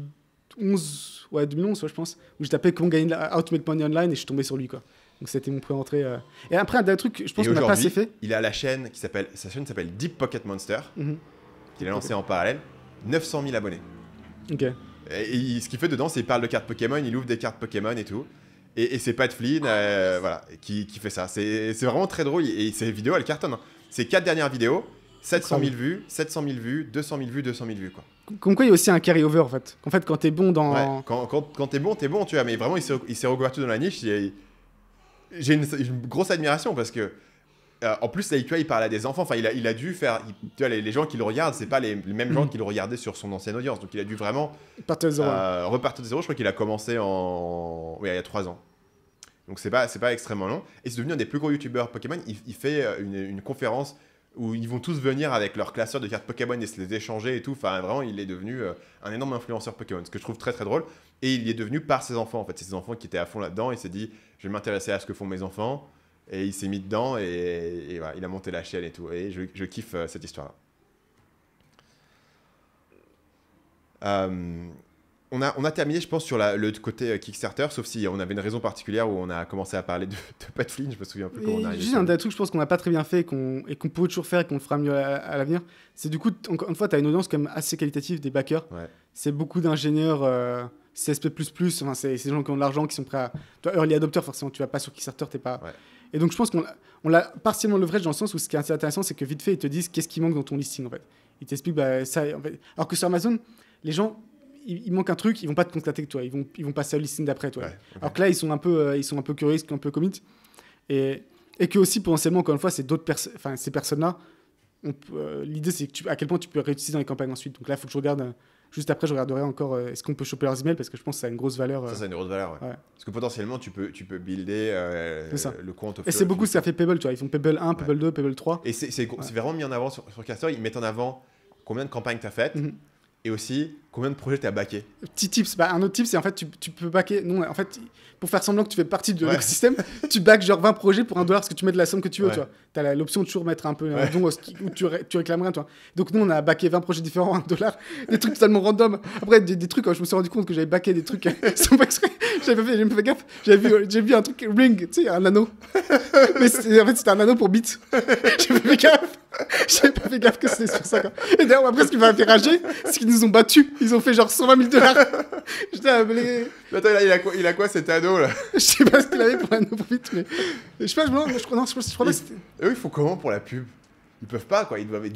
je pense, où j'ai tapé comment gagner How to Make Money Online et je suis tombé sur lui, quoi. Donc c'était mon premier entrée. Et après, un dernier truc, je pense qu'on n'a pas assez fait. Il a sa chaîne s'appelle Deep Pocket Monster. Qu'il a lancé en parallèle, 900 000 abonnés. Ok. Et ce qu'il fait dedans, c'est qu'il parle de cartes Pokémon, il ouvre des cartes Pokémon et tout. Et c'est Pat Flynn voilà, qui fait ça. C'est vraiment très drôle et ces vidéos, elles cartonnent. Hein. Ces 4 dernières vidéos, 700 000 vues, 700 000 vues, 200 000 vues, 200 000 vues. Quoi. Comme quoi, il y a aussi un carry-over en fait. En fait, quand t'es bon dans... Ouais, quand t'es bon, tu vois. Mais vraiment, il s'est reconverti dans la niche. J'ai une grosse admiration parce que en plus, là, tu vois, il parle à des enfants. Enfin, il a dû faire. Tu vois, les gens qui le regardent, c'est pas les mêmes gens qui le regardaient sur son ancienne audience. Donc, il a dû vraiment repartir de zéro. Je crois qu'il a commencé il y a 3 ans. Donc, c'est pas extrêmement long. Et c'est devenu un des plus gros youtubeurs Pokémon. Il fait une conférence où ils vont tous venir avec leurs classeurs de cartes Pokémon et se les échanger et tout. Enfin, vraiment, il est devenu un énorme influenceur Pokémon, ce que je trouve très très drôle. Et il y est devenu par ses enfants. En fait, c'est ses enfants qui étaient à fond là-dedans. Il s'est dit, je vais m'intéresser à ce que font mes enfants. Et il s'est mis dedans et voilà, il a monté la chaîne et tout. Et je kiffe cette histoire-là. On a terminé, je pense, sur le côté Kickstarter, sauf si on avait une raison particulière où on a commencé à parler de Pat Flynn. Je me souviens plus comment on a arrivé. Juste un des trucs, je pense qu'on n'a pas très bien fait et qu'on pourrait toujours faire et qu'on le fera mieux à l'avenir. C'est du coup, encore une fois, tu as une audience quand même assez qualitative des backers. Ouais. C'est beaucoup d'ingénieurs CSP++, enfin, c'est des gens qui ont de l'argent, qui sont prêts à... Toi, early adopter, forcément, tu vas pas sur Kickstarter, t'es pas... Ouais. Et donc, je pense qu'on l'a partiellement leverage dans le sens où ce qui est assez intéressant, c'est que vite fait, ils te disent qu'est-ce qui manque dans ton listing, en fait. Ils t'expliquent, ça... En fait... Alors que sur Amazon, les gens... Il manque un truc, ils vont pas te contacter que toi, ils vont passer au listing d'après toi. Ouais, okay. Alors que là, ils sont un peu curieux, un peu commit, et que aussi potentiellement, encore une fois, c'est ces personnes-là. L'idée, c'est à quel point tu peux réutiliser dans les campagnes ensuite. Donc là, il faut que je regarde. Juste après, je regarderai encore est-ce qu'on peut choper leurs emails parce que je pense que ça a une grosse valeur. Ça a une grosse valeur. Ouais. Parce que potentiellement, tu peux builder le compte. Et c'est beaucoup ce qu'a fait Pebble, tu vois. Ils font Pebble 1, Pebble 2, Pebble 3. Et c'est vraiment mis en avant sur Kickstarter. Ils mettent en avant combien de campagnes tu as faites. Et aussi, combien de projets tu as backé? Petit tips, un autre tip, c'est en fait, tu peux backer. Non, en fait, pour faire semblant que tu fais partie de l'écosystème, tu backes genre 20 projets pour $1 parce que tu mets de la somme que tu veux, tu vois. Tu as l'option de toujours mettre un peu un don où tu réclamerais, tu vois. Donc, nous, on a backé 20 projets différents à $1, des trucs totalement random. Après, des trucs, je me suis rendu compte que j'avais backé des trucs sans pas exprès. J'ai pas fait gaffe. J'ai vu un truc ring, tu sais, un anneau. Mais en fait, c'était un anneau pour bits. J'ai pas fait gaffe. J'avais pas fait gaffe que c'était sur ça, quoi. Et d'ailleurs, après, ce qui m'a fait rager, c'est qu'ils nous ont battus. Ils ont fait genre $120 000. J'étais appelé. Attends, il a quoi cet anneau là? Je sais pas ce qu'il avait pour un anneau pour vite, mais. Je sais pas, je crois pas que c'était. Eux, ils font comment pour la pub? Ils peuvent pas, quoi. Ils doivent... Et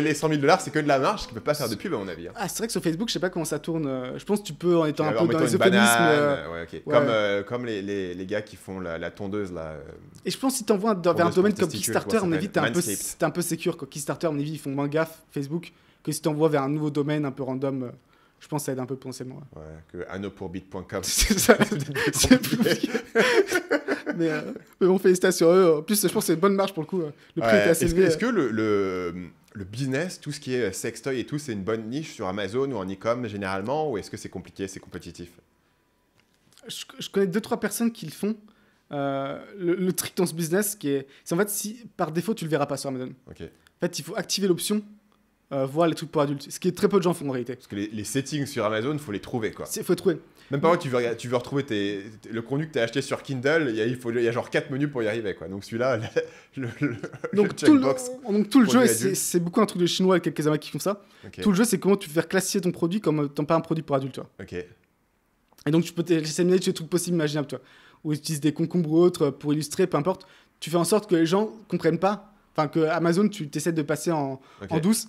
les $100 000, c'est que de la marge, ils peuvent pas faire de pub, à mon avis. Hein. Ah, c'est vrai que sur Facebook, je sais pas comment ça tourne. Je pense que tu peux, en étant un peu dans les euphémismes. Ouais, okay. Comme les gars qui font la tondeuse, là. Et je pense que si t'envoies vers un domaine comme Kickstarter, à mon avis, t'es un peu secure, quoi. Kickstarter, à mon avis, ils font moins gaffe, Facebook, que si t'envoies vers un nouveau domaine un peu random. Je pense que ça aide un peu potentiellement. Ouais, que anneaupourbit.com. C'est ça. C'est plus compliqué. mais bon, félicitations à eux. En plus, je pense que c'est une bonne marge pour le coup. Le prix était assez élevé. Est-ce que le business, tout ce qui est sextoy et tout, c'est une bonne niche sur Amazon ou en e-com généralement, ou est-ce que c'est compliqué, c'est compétitif? Je connais 2-3 personnes qui le font. Le trick dans ce business, c'est en fait, si par défaut, tu le verras pas sur Amazon. Okay. En fait, il faut activer l'option. Voir les trucs pour adultes, ce qui est très peu de gens font en réalité. Parce que les settings sur Amazon, faut les trouver, quoi. Faut les trouver. Même pas, tu veux retrouver le contenu que tu as acheté sur Kindle, il y a genre 4 menus pour y arriver, quoi. Donc celui-là, donc tout le jeu, c'est beaucoup un truc de chinois avec quelques amas qui font ça. Okay. Tout le jeu, c'est comment tu peux faire classifier ton produit comme pas un produit pour adulte, toi. Ok. Et donc tu peux disséminer tous les trucs possibles, imaginables, toi. Ou utiliser des concombres ou autres pour illustrer, peu importe. Tu fais en sorte que les gens comprennent pas, enfin que Amazon, tu essaies de passer en douce.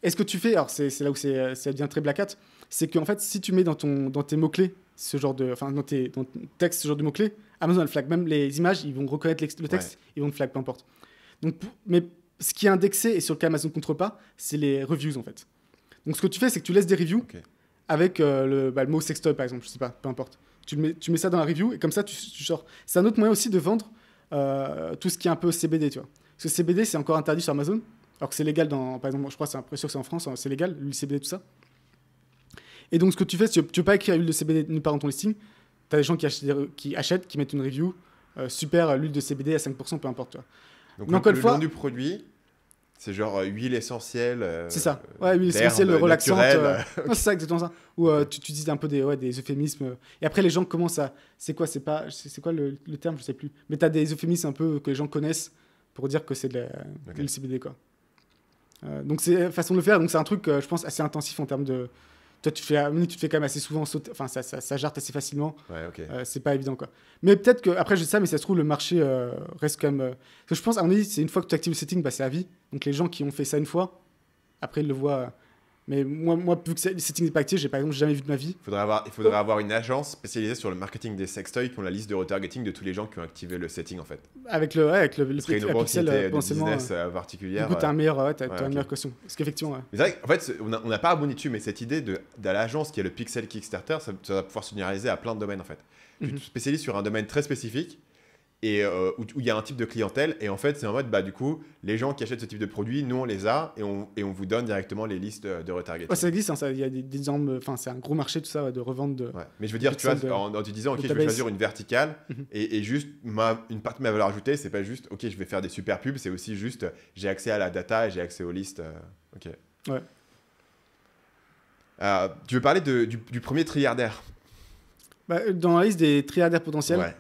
Et ce que tu fais, alors c'est là où ça devient très black hat, c'est qu'en fait, si tu mets dans tes mots-clés, dans ton texte, ce genre de mots-clés, Amazon le flag. Même les images, ils vont reconnaître le texte, ils vont le flag, peu importe. Donc, mais ce qui est indexé et sur lequel Amazon ne contrôle pas, c'est les reviews, en fait. Donc, ce que tu fais, c'est que tu laisses des reviews avec le mot sextoy, par exemple, je sais pas, peu importe. Tu mets ça dans la review et comme ça, tu sors. C'est un autre moyen aussi de vendre tout ce qui est un peu CBD, tu vois. Parce que CBD, c'est encore interdit sur Amazon. Alors que c'est légal par exemple, je crois que c'est sûr que c'est en France, c'est légal, l'huile CBD, tout ça. Et donc, ce que tu fais, tu veux pas écrire l'huile de CBD nulle part dans ton listing, tu as des gens qui achètent, qui mettent une review, super, l'huile de CBD à 5%, peu importe. Toi. Donc, le nom du produit, c'est genre huile essentielle. C'est ça, ouais, huile essentielle relaxante. Non, c'est ça, exactement ça. Où tu utilises un peu des euphémismes. Et après, les gens commencent à. C'est quoi le terme, je sais plus. Mais tu as des euphémismes un peu que les gens connaissent pour dire que c'est de l'huile CBD, quoi. Donc c'est une façon de le faire, donc c'est un truc je pense assez intensif en termes de toi tu te fais quand même assez souvent sauter, enfin ça jarte assez facilement. C'est pas évident, quoi. Mais peut-être que après je dis ça, mais ça se trouve le marché reste quand même parce que je pense à mon avis c'est une fois que tu actives le setting, c'est à vie. Donc les gens qui ont fait ça une fois après ils le voient. Mais moi, vu que le setting n'est pas actif, j'ai par exemple jamais vu de ma vie. Il faudrait avoir une agence spécialisée sur le marketing des sextoys qui ont la liste de retargeting de tous les gens qui ont activé le setting, en fait. Avec le prix une opportunité de business particulière. Du coup, t'as une meilleure caution. Parce qu'effectivement, Mais c'est vrai qu'en fait, on n'a pas rebondi dessus, mais cette idée de l'agence qui est le Pixel Kickstarter, ça va pouvoir se généraliser à plein de domaines, en fait. Tu te spécialises sur un domaine très spécifique et où il y a un type de clientèle. Et en fait, c'est en mode, du coup, les gens qui achètent ce type de produit, nous, on les a et on vous donne directement les listes de retargeting. Ouais, ça existe, hein, il y a des armes, enfin, c'est un gros marché, tout ça, de revente de. Ouais. Mais je veux dire, tu vois, en te disant, ok, je vais choisir une verticale et juste une partie de ma valeur ajoutée, c'est pas juste, ok, je vais faire des super pubs, c'est aussi juste, j'ai accès à la data et j'ai accès aux listes. Ok. Ouais. Tu veux parler du premier trilliardaire? Dans la liste des trilliardaires potentiels, ouais.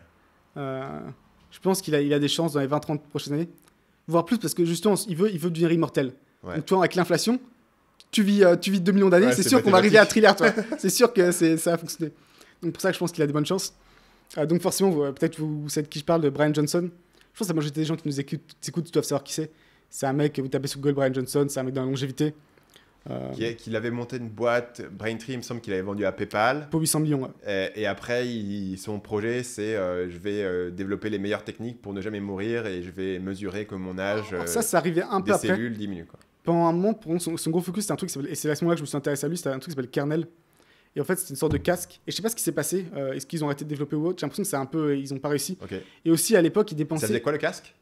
Je pense qu'il a des chances dans les 20-30 prochaines années, voire plus, parce que justement, il veut devenir immortel. Ouais. Donc, toi, avec l'inflation, tu vis 2 millions d'années, c'est sûr qu'on va arriver à trilliard, toi. C'est sûr que ça va fonctionner. Donc, pour ça, je pense qu'il a des bonnes chances. Donc, forcément, peut-être vous savez de qui je parle, de Brian Johnson. Je pense que la majorité des gens qui nous écoutent, doivent savoir qui c'est. C'est un mec, vous tapez sur Google Brian Johnson, c'est un mec dans la longévité. Qu'il avait monté une boîte, Braintree, il me semble qu'il avait vendu à PayPal. Pour 800 millions. Ouais. Et après, son projet, c'est je vais développer les meilleures techniques pour ne jamais mourir et je vais mesurer que mon âge ça arrivait un peu après. Des cellules diminuent. Quoi. Pendant un moment, son gros focus, c'était un truc qui s'appelle, et c'est à ce moment-là que je me suis intéressé à lui, c'était un truc qui s'appelle Kernel. Et en fait, c'était une sorte de casque. Et je sais pas ce qui s'est passé. Est-ce qu'ils ont arrêté de développer ou autre? J'ai l'impression que c'est un peu, ils ont pas réussi. Okay. Et aussi, à l'époque, ils dépensaient. Ça faisait quoi le casque?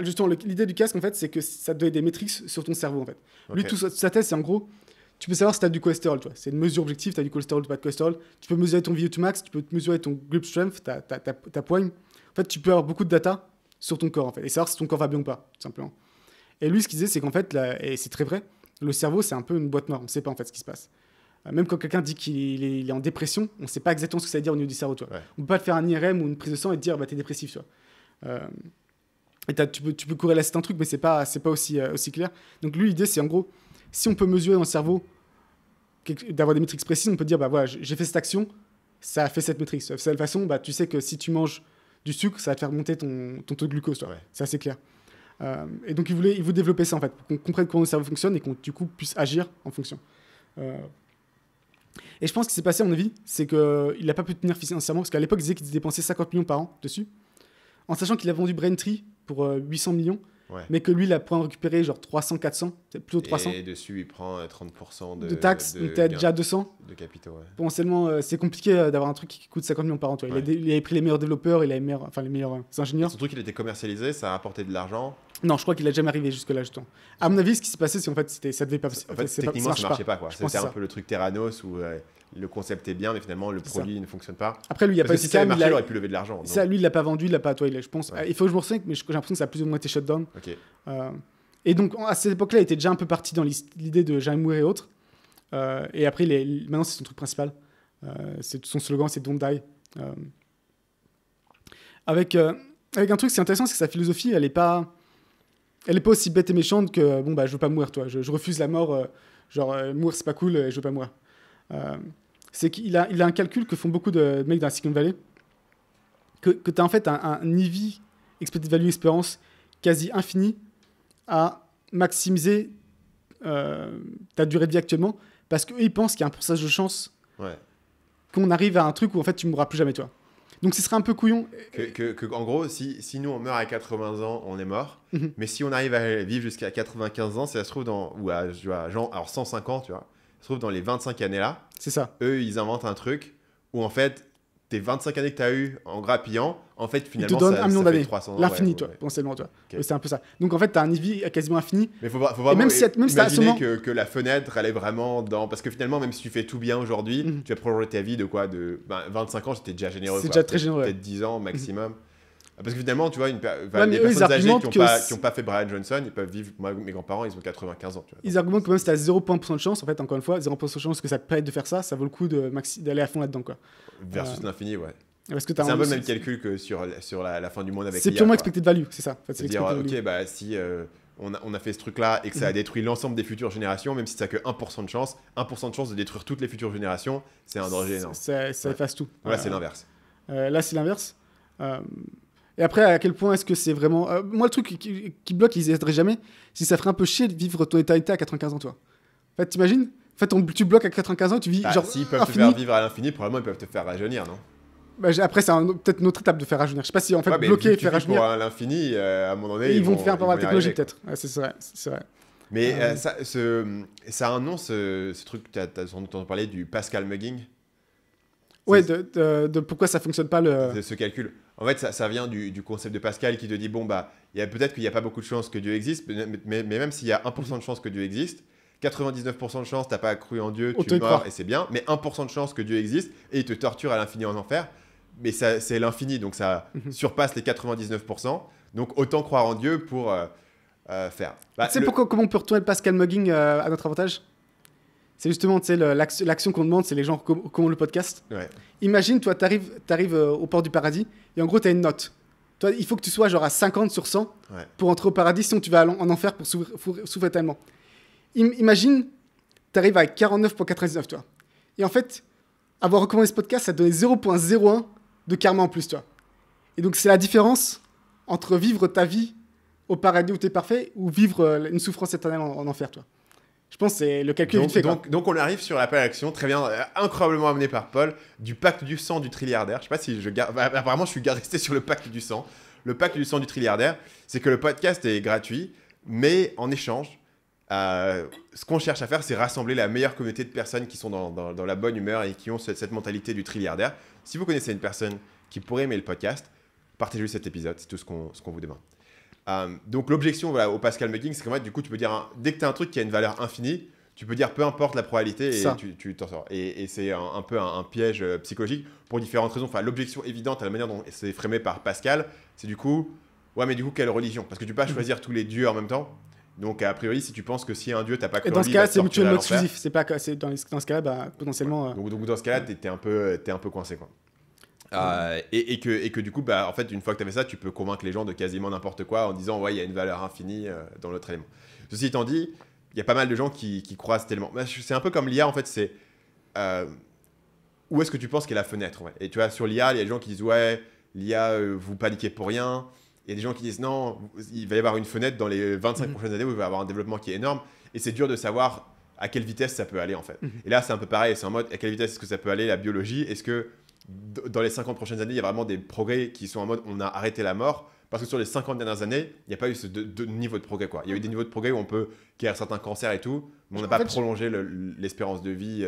Justement, l'idée du casque, en fait, c'est que ça te donnait des métriques sur ton cerveau, en fait. Okay. Lui, toute sa thèse, c'est en gros. Tu peux savoir si tu as du cholestérol, tu vois. C'est une mesure objective, tu as du cholestérol, tu n'as pas de cholestérol. Tu peux mesurer ton VO2 max, tu peux mesurer ton grip strength, ta poigne. En fait, tu peux avoir beaucoup de data sur ton corps, en fait, et savoir si ton corps va bien ou pas, tout simplement. Et lui, ce qu'il disait, c'est qu'en fait, et c'est très vrai, le cerveau, c'est un peu une boîte noire. On ne sait pas, en fait, ce qui se passe. Même quand quelqu'un dit qu'il est en dépression, on ne sait pas exactement ce que ça veut dire au niveau du cerveau, tu vois. Ouais. On ne peut pas te faire un IRM ou une prise de sang et te dire, t'es dépressif, tu vois. Et tu peux corréler certains trucs, mais c'est pas aussi clair. Donc lui, l'idée, c'est en gros, si on peut mesurer dans le cerveau, d'avoir des métriques précises, on peut dire, voilà, j'ai fait cette action, ça a fait cette métrique. De cette façon, tu sais que si tu manges du sucre, ça va te faire monter ton taux de glucose. Ouais. C'est assez clair. Et donc, il voulait développer ça, en fait, pour qu'on comprenne comment le cerveau fonctionne et qu'on, du coup, puisse agir en fonction. Et je pense que ce qui s'est passé, à mon avis, c'est qu'il n'a pas pu tenir financièrement, parce qu'à l'époque, il disait qu'il dépensait 50 millions par an dessus, en sachant qu'il a vendu Braintree pour 800 millions. Ouais. Mais que lui, il a pu en récupérer genre 300, 400, c'est plutôt 300. Et dessus, il prend 30% de taxes, donc t'as déjà 200. De capitaux, ouais. Potentiellement, c'est compliqué d'avoir un truc qui coûte 50 millions par an. Tu vois. Ouais. Il avait pris les meilleurs développeurs, les meilleurs ingénieurs. Et son truc, il était commercialisé, ça a apporté de l'argent. Non, je crois qu'il n'a jamais arrivé jusque-là, justement. À mon avis, ce qui s'est passé, c'est en fait, ça devait pas. En fait, techniquement, ça marchait pas. C'était un peu le truc Terranos où le concept est bien, mais finalement, le produit ne fonctionne pas. Après, lui, il n'y a pas eu de scam. Il aurait pu lever de l'argent. Ça, lui, il l'a pas vendu, il l'a pas. Toi, je pense. Ouais. Il faut que je me renseigne, mais j'ai l'impression que ça a plus ou moins été shut down. Ok. Et donc, à cette époque-là, il était déjà un peu parti dans l'idée de jamais mourir et autres. Et après, maintenant, c'est son truc principal. Son slogan, c'est Don't Die. Avec un truc, c'est intéressant, c'est que sa philosophie, elle est pas aussi bête et méchante que je veux pas mourir, toi. Je refuse la mort. Mourir, c'est pas cool, je veux pas mourir. C'est qu'il a un calcul que font beaucoup de mecs dans la Silicon Valley, que tu as en fait un EV, Expected Value Experience, quasi infini, à maximiser ta durée de vie actuellement, parce qu'eux, ils pensent qu'il y a un pourcentage de chance qu'on arrive à un truc où en fait tu mourras plus jamais, toi. Donc ce serait un peu couillon. En gros, si nous on meurt à 80 ans, on est mort. Mais si on arrive à vivre jusqu'à 95 ans, ça se trouve alors 105 ans, tu vois, ça se trouve dans les 25 années là. C'est ça. Eux, ils inventent un truc où en fait, tes 25 années que tu as eu en grappillant, en fait, finalement, ça fait 300 ans. L'infini, toi, potentiellement, toi. Okay. C'est un peu ça. Donc, en fait, tu as un EV quasiment infini. Mais faut vraiment imaginer que la fenêtre, elle est vraiment dans... Parce que finalement, même si tu fais tout bien aujourd'hui, tu vas prolonger ta vie de 25 ans, c'était déjà généreux. C'est déjà très généreux. Peut-être 10 ans maximum. Parce que finalement, tu vois, les personnes âgées qui n'ont pas fait Brian Johnson, ils peuvent vivre... Moi, mes grands-parents, ils ont 95 ans. Tu vois. Ils argumentent que même si tu as 0% de chance, en fait, encore une fois, 0% de chance que ça te permette de faire ça, ça vaut le coup d'aller à fond là-dedans, quoi. Versus l'infini, ouais. C'est un peu le même calcul que sur la fin du monde avec l'IA. C'est purement expected value, c'est ça. En fait, c'est dire, si on a fait ce truc-là et que ça a détruit l'ensemble des futures générations, même si ça n'a que 1% de chance, 1% de chance de détruire toutes les futures générations, c'est un danger énorme. Ça efface tout. Là, c'est l'inverse. Là, c'est l'inverse. Et après, à quel point est-ce que c'est vraiment... moi, le truc qui bloque, ils n'y aideraient jamais, c'est que ça ferait un peu chier de vivre ton éternité à 95 ans, toi. En fait, t'imagines ? En fait, tu bloques à 95 ans, tu vis genre s'ils peuvent te faire vivre à l'infini, probablement ils peuvent te faire rajeunir, non ? Après, c'est peut-être une autre étape de faire rajeunir. Je sais pas si en fait bloquer et faire rajeunir. Pour l'infini, à un moment donné. Ils vont te faire un peu la technologie, peut-être. Ouais, c'est vrai. Mais ça a un nom, ce truc, tu as entendu parler du Pascal mugging ? Ouais, de pourquoi ça fonctionne pas le... Ce calcul. En fait, ça vient du concept de Pascal qui te dit, bon, bah, peut-être qu'il n'y a pas beaucoup de chances que Dieu existe, mais même s'il y a 1% de chances que Dieu existe, 99% de chances, tu n'as pas cru en Dieu, tu meurs et c'est bien, mais 1% de chances que Dieu existe et il te torture à l'infini en enfer. Mais c'est l'infini, donc ça surpasse les 99%. Donc autant croire en Dieu pour faire. Bah, tu sais comment on peut retourner le Pascal mugging à notre avantage? C'est justement l'action qu'on demande, c'est les gens commandent le podcast. Ouais. Imagine, toi, t'arrives au port du paradis et en gros, tu as une note. Toi, il faut que tu sois genre à 50 sur 100 pour entrer au paradis, sinon tu vas en enfer pour souffrir tellement. Imagine, tu arrives à 49,99, toi. Et en fait, avoir recommandé ce podcast, ça te donnait 0,01 de karma en plus, toi. Et donc, c'est la différence entre vivre ta vie au paradis où tu es parfait ou vivre une souffrance éternelle en enfer, toi. Je pense que c'est le calcul vite fait. Donc on arrive sur l'appel à l'action, très bien, incroyablement amené par Paul, du pacte du sang du trilliardaire. Je sais pas si apparemment, je suis resté sur le pacte du sang. Le pacte du sang du trilliardaire, c'est que le podcast est gratuit, mais en échange, ce qu'on cherche à faire, c'est rassembler la meilleure communauté de personnes qui sont dans la bonne humeur et qui ont cette mentalité du trilliardaire. Si vous connaissez une personne qui pourrait aimer le podcast, partagez-lui cet épisode, c'est tout ce qu'on vous demande. Donc l'objection au Pascal mugging, c'est qu'en fait, du coup, tu peux dire, dès que tu as un truc qui a une valeur infinie, tu peux dire peu importe la probabilité et tu t'en sors. Et c'est un peu un piège psychologique pour différentes raisons. Enfin, l'objection évidente à la manière dont c'est frémé par Pascal, c'est du coup, mais du coup, quelle religion? Parce que tu peux pas choisir tous les dieux en même temps. Donc, a priori, si tu penses que si un dieu, t'as pas cru en lui, dans ce cas-là, c'est mutuellement exclusif. C'est pas dans ce cas-là, bah, potentiellement. Donc, dans ce cas-là, t'es un peu coincé, quoi. Et que du coup, bah, en fait, une fois que tu as fait ça, tu peux convaincre les gens de quasiment n'importe quoi en disant ouais, il y a une valeur infinie dans l'autre élément. Ceci étant dit, il y a pas mal de gens qui croient à cet élément. C'est un peu comme l'IA, en fait, c'est où est-ce que tu penses qu'est la fenêtre, ouais. Et tu vois, sur l'IA, il y a des gens qui disent ouais, l'IA, vous paniquez pour rien. Il y a des gens qui disent non, il va y avoir une fenêtre dans les 25 prochaines années où il va y avoir un développement qui est énorme. Et c'est dur de savoir à quelle vitesse ça peut aller, en fait. Et là, c'est un peu pareil. C'est en mode à quelle vitesse est-ce que ça peut aller, la biologie? Est-ce que dans les 50 prochaines années, il y a vraiment des progrès qui sont en mode on a arrêté la mort? Parce que sur les 50 dernières années, il n'y a pas eu ce niveau de progrès, quoi. Il y a eu des niveaux de progrès où on peut guérir certains cancers et tout, mais on n'a pas prolongé l'espérance de vie.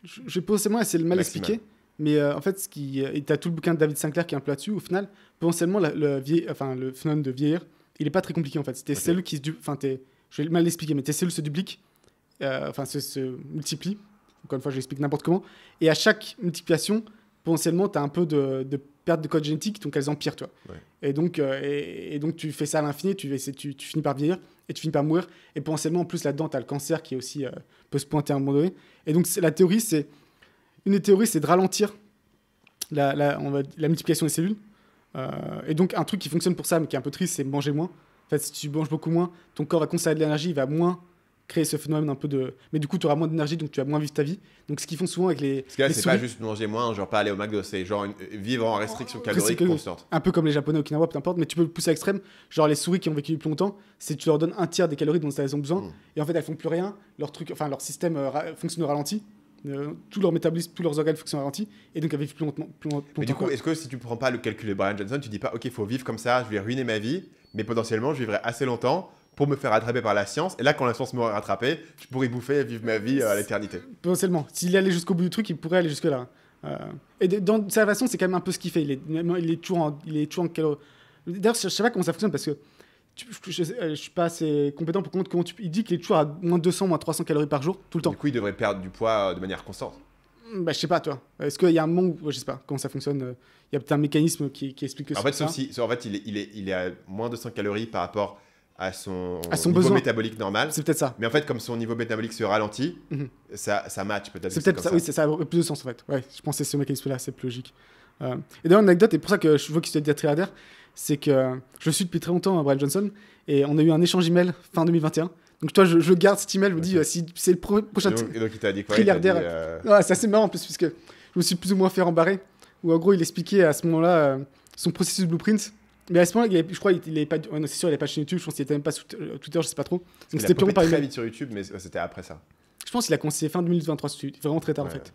Je pense moi, c'est le mal expliqué. Mais en fait, tu as tout le bouquin de David Sinclair qui est un peu là-dessus. Au final, potentiellement, le phénomène de vieillir, il n'est pas très compliqué en fait. C'est tes cellules qui je vais mal l'expliquer, mais tes cellules se dupliquent, se multiplient. Encore une fois, je l'explique n'importe comment. Et à chaque multiplication, potentiellement, tu as un peu de perte de code génétique, donc elles empirent, toi. Ouais. Et donc, tu fais ça à l'infini, tu finis par vieillir et tu finis par mourir. Et potentiellement, en plus, là-dedans, tu as le cancer qui aussi peut se pointer à un moment donné. Et donc, une des théories, c'est de ralentir la multiplication des cellules. Et donc, un truc qui fonctionne pour ça, mais qui est un peu triste, c'est manger moins. En fait, si tu manges beaucoup moins, ton corps va conserver de l'énergie, il va moins créer ce phénomène un peu de... Mais du coup, tu auras moins d'énergie, donc tu vas moins vivre ta vie. Donc, ce qu'ils font souvent avec les... Parce que là, c'est souris... pas juste manger moins, genre pas aller au McDo, c'est genre vivre en restriction calorique constante. Un peu comme les Japonais au Okinawa, peu importe, mais tu peux le pousser à l'extrême. Genre, les souris qui ont vécu plus longtemps, c'est tu leur donnes un tiers des calories dont elles ont besoin, et en fait, elles font plus rien. Leur système fonctionne au ralenti. Tout leur métabolisme, tous leurs organes fonctionnent au ralenti, et donc elles vivent plus longtemps. Mais du coup, est-ce que si tu prends pas le calcul de Brian Johnson, tu dis pas, ok, il faut vivre comme ça, je vais ruiner ma vie, mais potentiellement, je vivrai assez longtemps pour me faire rattraper par la science, et là, quand la science m'aurait rattrapé, je pourrais bouffer et vivre ma vie à l'éternité. Potentiellement. S'il allait jusqu'au bout du truc, il pourrait aller jusque-là. Et dans sa façon, c'est quand même un peu ce qu'il fait. Il est toujours en calories. D'ailleurs, je sais pas comment ça fonctionne, parce que je suis pas assez compétent pour comprendre il dit qu'il est toujours à moins 200, moins 300 calories par jour, tout le temps. Du coup, il devrait perdre du poids de manière constante. Bah, je sais pas, toi. Est-ce qu'il y a un moment où, je sais pas comment ça fonctionne, il y a peut-être un mécanisme qui explique que en fait, il est à moins de 200 calories par rapport à son niveau besoin métabolique normal. C'est peut-être ça. Mais en fait, comme son niveau métabolique se ralentit, ça match peut-être. C'est peut-être ça, oui, ça a plus de sens en fait. Ouais, je pense que c'est ce mécanisme-là, c'est plus logique. Et d'ailleurs, une anecdote, et pour ça que je vois qu'il se dit trilliardaire, c'est que je suis depuis très longtemps Brian Johnson, et on a eu un échange email fin 2021. Donc toi, je garde cet email, je me dis, si c'est le prochain donc il t'a dit quoi? trilliardaire. Ouais, c'est assez marrant en plus, puisque je me suis plus ou moins fait rembarrer, où en gros, il expliquait à ce moment-là son processus blueprint. Mais à ce moment-là, je crois qu'il n'est pas... Ouais, non, c'est sûr, il n'est pas sur YouTube, je pense qu'il n'était même pas sur Twitter, je sais pas trop. Donc c'était purement par email. Il a très vite sur YouTube, mais c'était après ça. Je pense qu'il a commencé fin 2023, vraiment très tard en fait.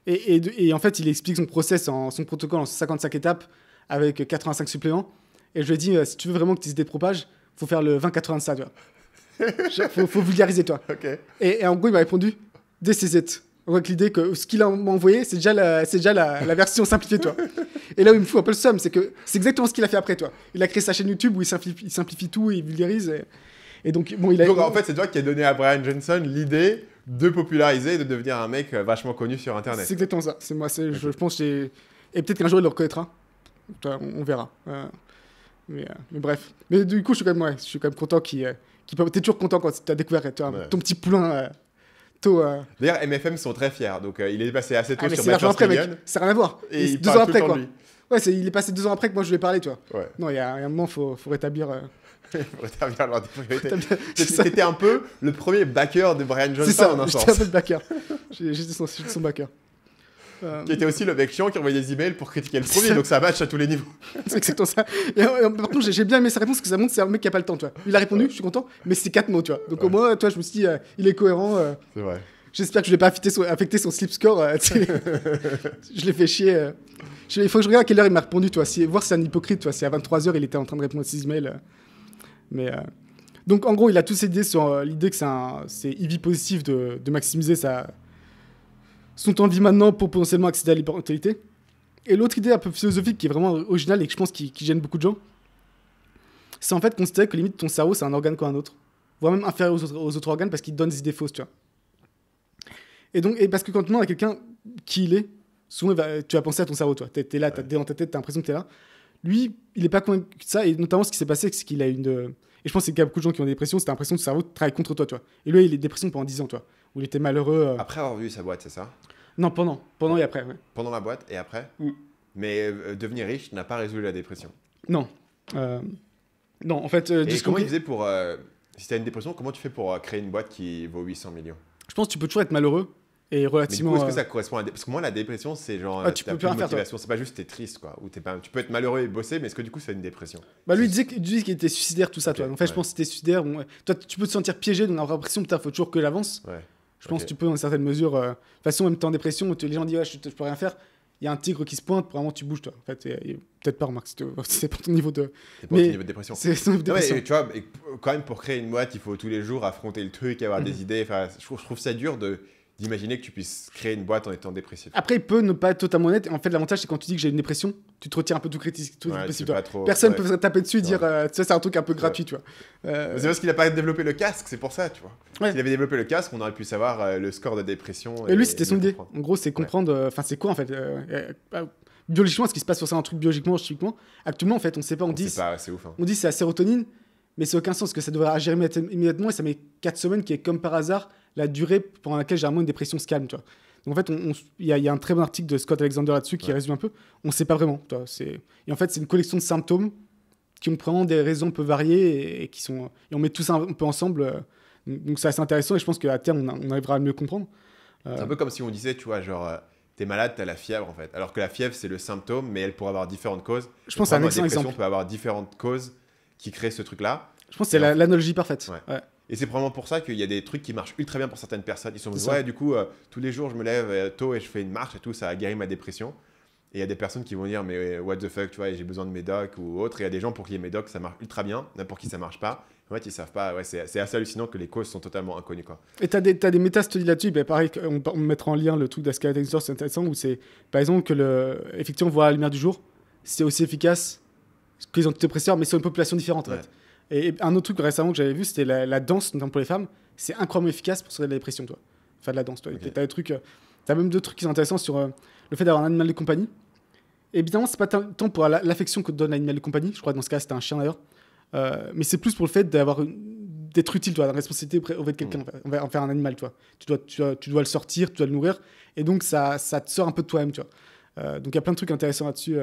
Et en fait, il explique son process, son protocole en 55 étapes, avec 85 suppléments. Et je lui ai dit, si tu veux vraiment que tes idées propagent, il faut faire le 20-80 de ça, tu vois. faut vulgariser, toi. Okay. Et en gros, il m'a répondu, this is it. On voit que l'idée que ce qu'il m'a envoyé, c'est déjà la version simplifiée, toi. Et là où il me fout un peu le seum, c'est que c'est exactement ce qu'il a fait après, toi. Il a créé sa chaîne YouTube où il simplifie tout et il vulgarise. Et donc, bon, Donc en fait, c'est toi qui as donné à Brian Johnson l'idée de populariser et de devenir un mec vachement connu sur Internet. C'est exactement ça. C'est moi, je pense que et peut-être qu'un jour il le reconnaîtra. On verra. Mais bref. Mais du coup, je suis quand même content t'es toujours content quand tu as découvert ton petit poulain. D'ailleurs, MFM sont très fiers. Donc il est passé assez tôt sur Match après, mec. Ça n'a rien à voir. Et il 2 ans après, tout quoi. Lui. Ouais, il est passé 2 ans après que moi je lui ai parlé, tu vois. Ouais. Non, il y a un moment, faut rétablir. Faut rétablir l'ordre des priorités. C'était un peu le premier backer de Brian Johnson. C'est ça, en un sens. j'étais un peu le backer. J'étais son backer. Qui était aussi le mec chiant qui envoyait des emails pour critiquer le premier, donc ça match à tous les niveaux. C'est exactement ça. Et par contre, j'ai bien aimé sa réponse parce que ça montre que c'est un mec qui a pas le temps, tu vois. Il a répondu, je suis content, mais c'est 4 mots, tu vois. Donc au moins, toi, je me suis dit, il est cohérent. C'est vrai. J'espère que je l'ai pas affecté son sleep score. Je l'ai fait chier. Il faut que je regarde à quelle heure il m'a répondu, toi. Voir si c'est un hypocrite, toi. Si à 23h, il était en train de répondre à ses emails. Donc en gros, il a tous ces idées sur l'idée que c'est EV positif de maximiser son temps de vie maintenant pour potentiellement accéder à l'immortalité. Et l'autre idée un peu philosophique qui est vraiment originale et que je pense qui gêne beaucoup de gens, c'est en fait considérer que limite ton cerveau c'est un organe comme un autre, voire même inférieur aux autres organes parce qu'il te donne des idées fausses, tu vois. Et parce que quand tu demandes à quelqu'un qui il est, souvent tu vas penser à ton cerveau, toi. T'es là, t'es dans ta tête, t'as l'impression que t'es là. Lui, il est pas convaincu de ça, et notamment ce qui s'est passé, c'est qu'il a une... Et je pense qu'il y a beaucoup de gens qui ont des dépressions, c'est l'impression que le cerveau travaille contre toi, tu vois. Et lui, il est dépression pendant 10 ans, tu vois, où il était malheureux. Après avoir vu sa boîte, c'est ça? Non, pendant et après, ouais. Pendant la boîte et après? Mais devenir riche n'a pas résolu la dépression. Non. Non, en fait... et comment il faisait pour... si t'as une dépression, comment tu fais pour créer une boîte qui vaut 800 millions? Je pense que tu peux toujours être malheureux et relativement... Mais du coup, est-ce que ça correspond à... Parce que moi, la dépression, c'est genre... tu peux plus rien faire, c'est pas juste t'es triste, quoi. Ou tu peux être malheureux et bosser, mais est-ce que du coup, c'est une dépression? Bah lui, il disait qu'il était suicidaire, tout ça, toi. En fait, je pense que si t'es suicidaire... Bon, toi, tu peux te sentir piégé, donc avoir l'impression, putain, faut toujours que j'avance. Ouais. Je pense que tu peux, dans certaines mesures... De toute façon, même temps en dépression, où les gens disent, ouais, je peux rien faire. Il y a un tigre qui se pointe, vraiment, tu bouges, toi. En fait, peut-être pas, remarque, si c'est pas ton niveau de... C'est pas ton niveau de dépression. C'est ton niveau de dépression. Ouais, tu vois, quand même, pour créer une boîte, il faut tous les jours affronter le truc, avoir des idées. Enfin, je trouve ça dur d'imaginer que tu puisses créer une boîte en étant dépressif. Après, il peut ne pas être totalement honnête. En fait, l'avantage, c'est quand tu dis que j'ai une dépression, tu te retires un peu tout critique. Personne ne peut se taper dessus et dire ça, c'est un truc un peu gratuit, tu vois. C'est parce qu'il n'a pas développé le casque, c'est pour ça, tu vois. Ouais. S'il avait développé le casque, on aurait pu savoir le score de dépression. Et lui, c'était son idée. En gros, c'est comprendre. Enfin, c'est quoi en fait biologiquement, ce qui se passe sur ça, un truc biologiquement, chimiquement. Actuellement, en fait, on ne sait pas. C'est ouf. Hein. On dit c'est la sérotonine, mais c'est aucun sens que ça devrait agir immédiatement et ça met 4 semaines qui est comme par hasard la durée pendant laquelle généralement une dépression se calme, tu vois. Donc en fait, il y a un très bon article de Scott Alexander là-dessus qui résume un peu. On ne sait pas vraiment. Tu vois, et en fait, c'est une collection de symptômes qui ont vraiment des raisons un peu variées et on met tout ça un peu ensemble. Donc c'est assez intéressant et je pense qu'à terme, on arrivera à mieux comprendre. C'est un peu comme si on disait, tu vois, genre, t'es malade, t'as la fièvre en fait. Alors que la fièvre, c'est le symptôme, mais elle pourrait avoir différentes causes. Je pense que c'est un excellent exemple. La dépression peut avoir différentes causes qui créent ce truc-là. Je pense que c'est l'analogie parfaite. Ouais. Et c'est probablement pour ça qu'il y a des trucs qui marchent ultra bien pour certaines personnes. Ils sont ouais, du coup, tous les jours, je me lève tôt et je fais une marche et tout, ça a guéri ma dépression. Et il y a des personnes qui vont dire, mais what the fuck, tu vois, j'ai besoin de médoc ou autre. Et il y a des gens pour qui les médocs, ça marche ultra bien, pour qui ça marche pas. En fait, ils savent pas. Ouais, c'est assez hallucinant que les causes sont totalement inconnues, quoi. Et t'as des métastudies là-dessus. Ben, pareil, on mettra en lien le truc d'Ascal Alexander, c'est intéressant, où c'est, par exemple, que effectivement, voir la lumière du jour, c'est aussi efficace que les antidépresseurs, mais sur une population différente, en fait. Et un autre truc récemment que j'avais vu, c'était la danse, notamment pour les femmes. C'est incroyablement efficace pour soigner la dépression, toi. Faire de la danse, toi. Okay. T'as des trucs, t'as même 2 trucs qui sont intéressants sur le fait d'avoir un animal de compagnie. Et évidemment, c'est pas tant pour l'affection que te donne l'animal de compagnie. Je crois que dans ce cas, c'était un chien d'ailleurs. Mais c'est plus pour le fait d'être utile, toi, la responsabilité auprès de quelqu'un, envers un animal, toi. Tu dois le sortir, tu dois le nourrir. Et donc, ça te sort un peu de toi-même, tu vois. Donc, il y a plein de trucs intéressants là-dessus.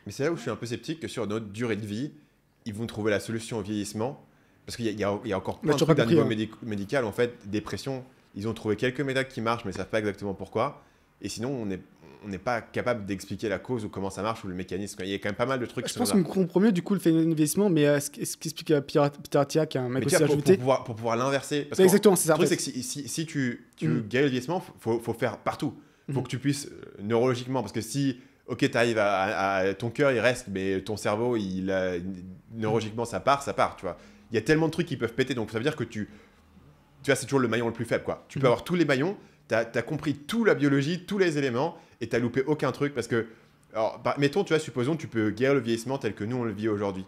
Mais c'est là où je suis un peu sceptique que sur notre durée de vie, ils vont trouver la solution au vieillissement. Parce qu'il y a encore plein de trucs d'un niveau médical. En fait, dépression, ils ont trouvé quelques méthodes qui marchent, mais ils ne savent pas exactement pourquoi. Et sinon, on n'est pas capable d'expliquer la cause ou comment ça marche ou le mécanisme. Il y a quand même pas mal de trucs. Je pense qu'on comprend mieux du coup le phénomène de vieillissement, mais ce qu'explique Peter Attia, qui est un mec aussi ajouté. Pour pouvoir l'inverser. C'est exactement, c'est ça. Le truc, c'est que si tu guéris le vieillissement, faut faire partout. Il faut que tu puisses neurologiquement. Parce que si, ok, tu arrives à ton cœur, il reste, mais ton cerveau, neurologiquement, ça part, tu vois. Il y a tellement de trucs qui peuvent péter. Donc ça veut dire que tu vois, c'est toujours le maillon le plus faible, quoi. Tu peux avoir tous les maillons. t'as compris toute la biologie, tous les éléments, et t'as loupé aucun truc, parce que, alors, mettons, tu vois, supposons, tu peux guérir le vieillissement tel que nous, on le vit aujourd'hui.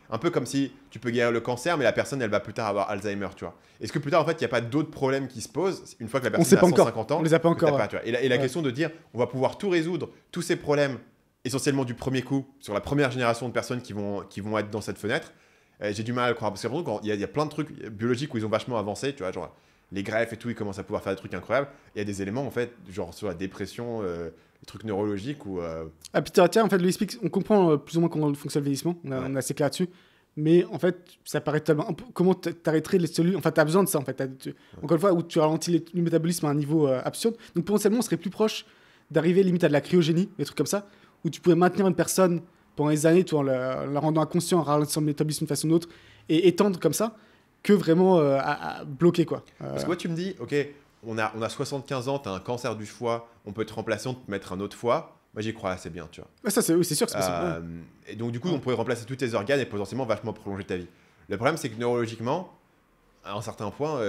Un peu comme si tu peux guérir le cancer, mais la personne, elle va plus tard avoir Alzheimer, tu vois. Est-ce que plus tard, en fait, il n'y a pas d'autres problèmes qui se posent, une fois que la personne a 150 ans, on les a pas encore. Pas, tu vois. Et la question de dire, on va pouvoir tout résoudre, tous ces problèmes, essentiellement du premier coup, sur la première génération de personnes qui vont être dans cette fenêtre, j'ai du mal à le croire. Parce qu'il y a plein de trucs biologiques où ils ont vachement avancé, tu vois, genre les greffes et tout, ils commencent à pouvoir faire des trucs incroyables. Il y a des éléments, en fait, genre sur la dépression, les trucs neurologiques ou... Ah, puis tiens, en fait, lui explique, on comprend plus ou moins comment fonctionne le vieillissement, on est assez clair là-dessus. Mais en fait, ça paraît tellement... Comment t'arrêterais les cellules... Enfin, t'as besoin de ça, en fait. Encore une fois, où tu ralentis le métabolisme à un niveau absurde. Donc, potentiellement, on serait plus proche d'arriver limite à de la cryogénie, des trucs comme ça, où tu pouvais maintenir une personne pendant des années, tout en la rendant inconscient, en ralentissant le métabolisme d'une façon ou d'une autre, et étendre comme ça, que vraiment à bloquer, quoi. Parce que moi, tu me dis, ok, on a 75 ans, t'as un cancer du foie, on peut te remplacer, on peut te mettre un autre foie. Moi, j'y crois assez bien, tu vois. Ça, c'est sûr que c'est possible. Et donc, du coup, on pourrait remplacer tous tes organes et potentiellement vachement prolonger ta vie. Le problème, c'est que neurologiquement, à un certain point,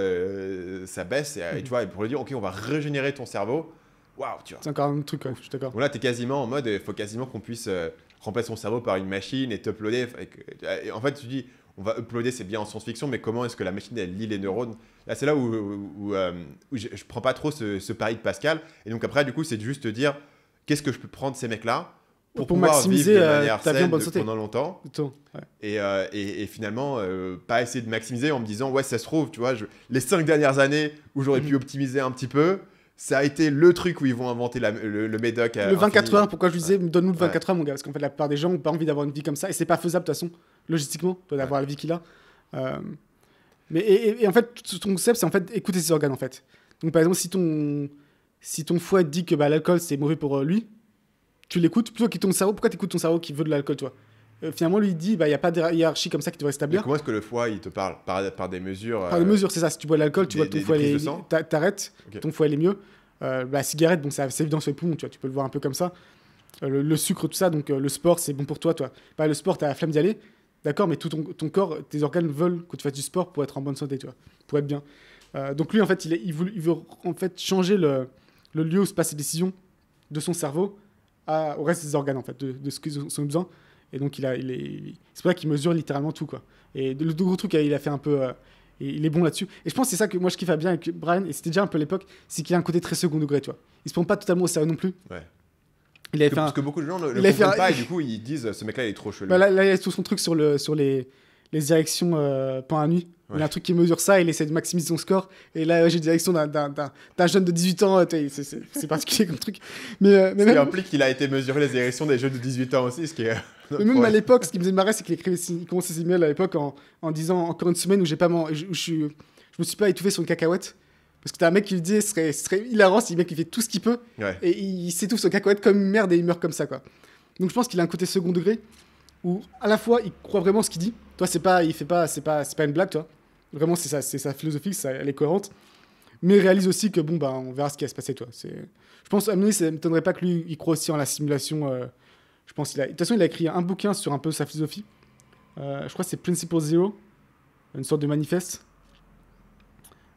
ça baisse. Et tu vois, pour le dire, ok, on va régénérer ton cerveau. Waouh, tu vois. C'est encore un truc, je suis d'accord. Donc là, t'es quasiment en mode, il faut quasiment qu'on puisse remplacer son cerveau par une machine et t'uploader. Et en fait, tu dis, on va uploader, c'est bien en science-fiction, mais comment est-ce que la machine, elle lit les neurones? Là, c'est là où je prends pas trop ce pari de Pascal. Et donc après, du coup, c'est de juste te dire, qu'est-ce que je peux prendre ces mecs-là pour pouvoir maximiser vivre de manière ta vie en saine bonne santé pendant longtemps. Et finalement, pas essayer de maximiser en me disant, ouais, ça se trouve, tu vois, les 5 dernières années où j'aurais pu optimiser un petit peu, ça a été le truc où ils vont inventer le médoc. Le 24 heures, pourquoi je disais, donne-nous le 24 heures, mon gars, parce qu'en fait, la plupart des gens n'ont pas envie d'avoir une vie comme ça, et c'est pas faisable de toute façon, logistiquement, d'avoir la vie qu'il a. Mais en fait, ton concept, c'est en fait écouter ses organes, en fait. Donc, par exemple, si ton foie te dit que l'alcool, c'est mauvais pour lui, tu l'écoutes, plutôt qu'il ton cerveau. Pourquoi t'écoutes ton cerveau qui veut de l'alcool, toi? Finalement, lui, il dit, il n'y a pas de hiérarchie comme ça qui devrait s'établir. Mais comment est-ce que le foie, il te parle? Par des mesures Par des mesures, c'est ça. Si tu bois de l'alcool, tu vois que ton foie, t'arrêtes, ton foie, il est mieux. La cigarette, bon, c'est évident sur les poumons, tu vois, tu peux le voir un peu comme ça. Le sucre, tout ça, donc le sport, c'est bon pour toi. Le sport, t'as la flemme d'y aller, d'accord, mais tout ton corps, tes organes veulent que tu fasses du sport pour être en bonne santé, tu vois, pour être bien. Donc lui, en fait, il veut en fait changer le lieu où se passent les décisions de son cerveau au reste des organes, en fait, de ce qu'ils ont besoin. Et donc, c'est pour ça qu'il mesure littéralement tout, quoi. Et le gros truc, il a fait un peu... il est bon là-dessus. Et je pense que c'est ça que moi, je kiffe bien avec Brian, et c'était déjà un peu l'époque, c'est qu'il a un côté très second degré, tu vois. Il se prend pas totalement au sérieux non plus. Ouais. Parce que beaucoup de gens ne le comprennent pas, et du coup, ils disent, ce mec-là, il est trop chelou. Là, il y a tout son truc sur les érections pendant la nuit. Ouais. Il y a un truc qui mesure ça, il essaie de maximiser son score. Et là, j'ai des érections d'un jeune de 18 ans. C'est particulier comme truc. Mais qui implique qu'il a été mesuré les érections des jeunes de 18 ans aussi. Mais même à l'époque, ce qui me faisait marrer, c'est qu'il commençait ses emails à l'époque en disant encore une semaine où je me suis pas étouffé sur une cacahuète. Parce que t'as un mec qui lui dit, ce serait hilarant si le mec il fait tout ce qu'il peut. Ouais. Et il s'étouffe sur une cacahuète comme une merde et il meurt comme ça, quoi. Donc je pense qu'il a un côté second degré où à la fois il croit vraiment ce qu'il dit. Toi, c'est pas une blague, toi. Vraiment, c'est sa philosophie, elle est cohérente. Mais il réalise aussi que, on verra ce qui va se passer, toi. Je pense, à mon avis, ça ne m'étonnerait pas que lui, il croit aussi en la simulation. Je pense de toute façon, il a écrit un bouquin sur un peu sa philosophie. Je crois que c'est Principle Zero, une sorte de manifeste.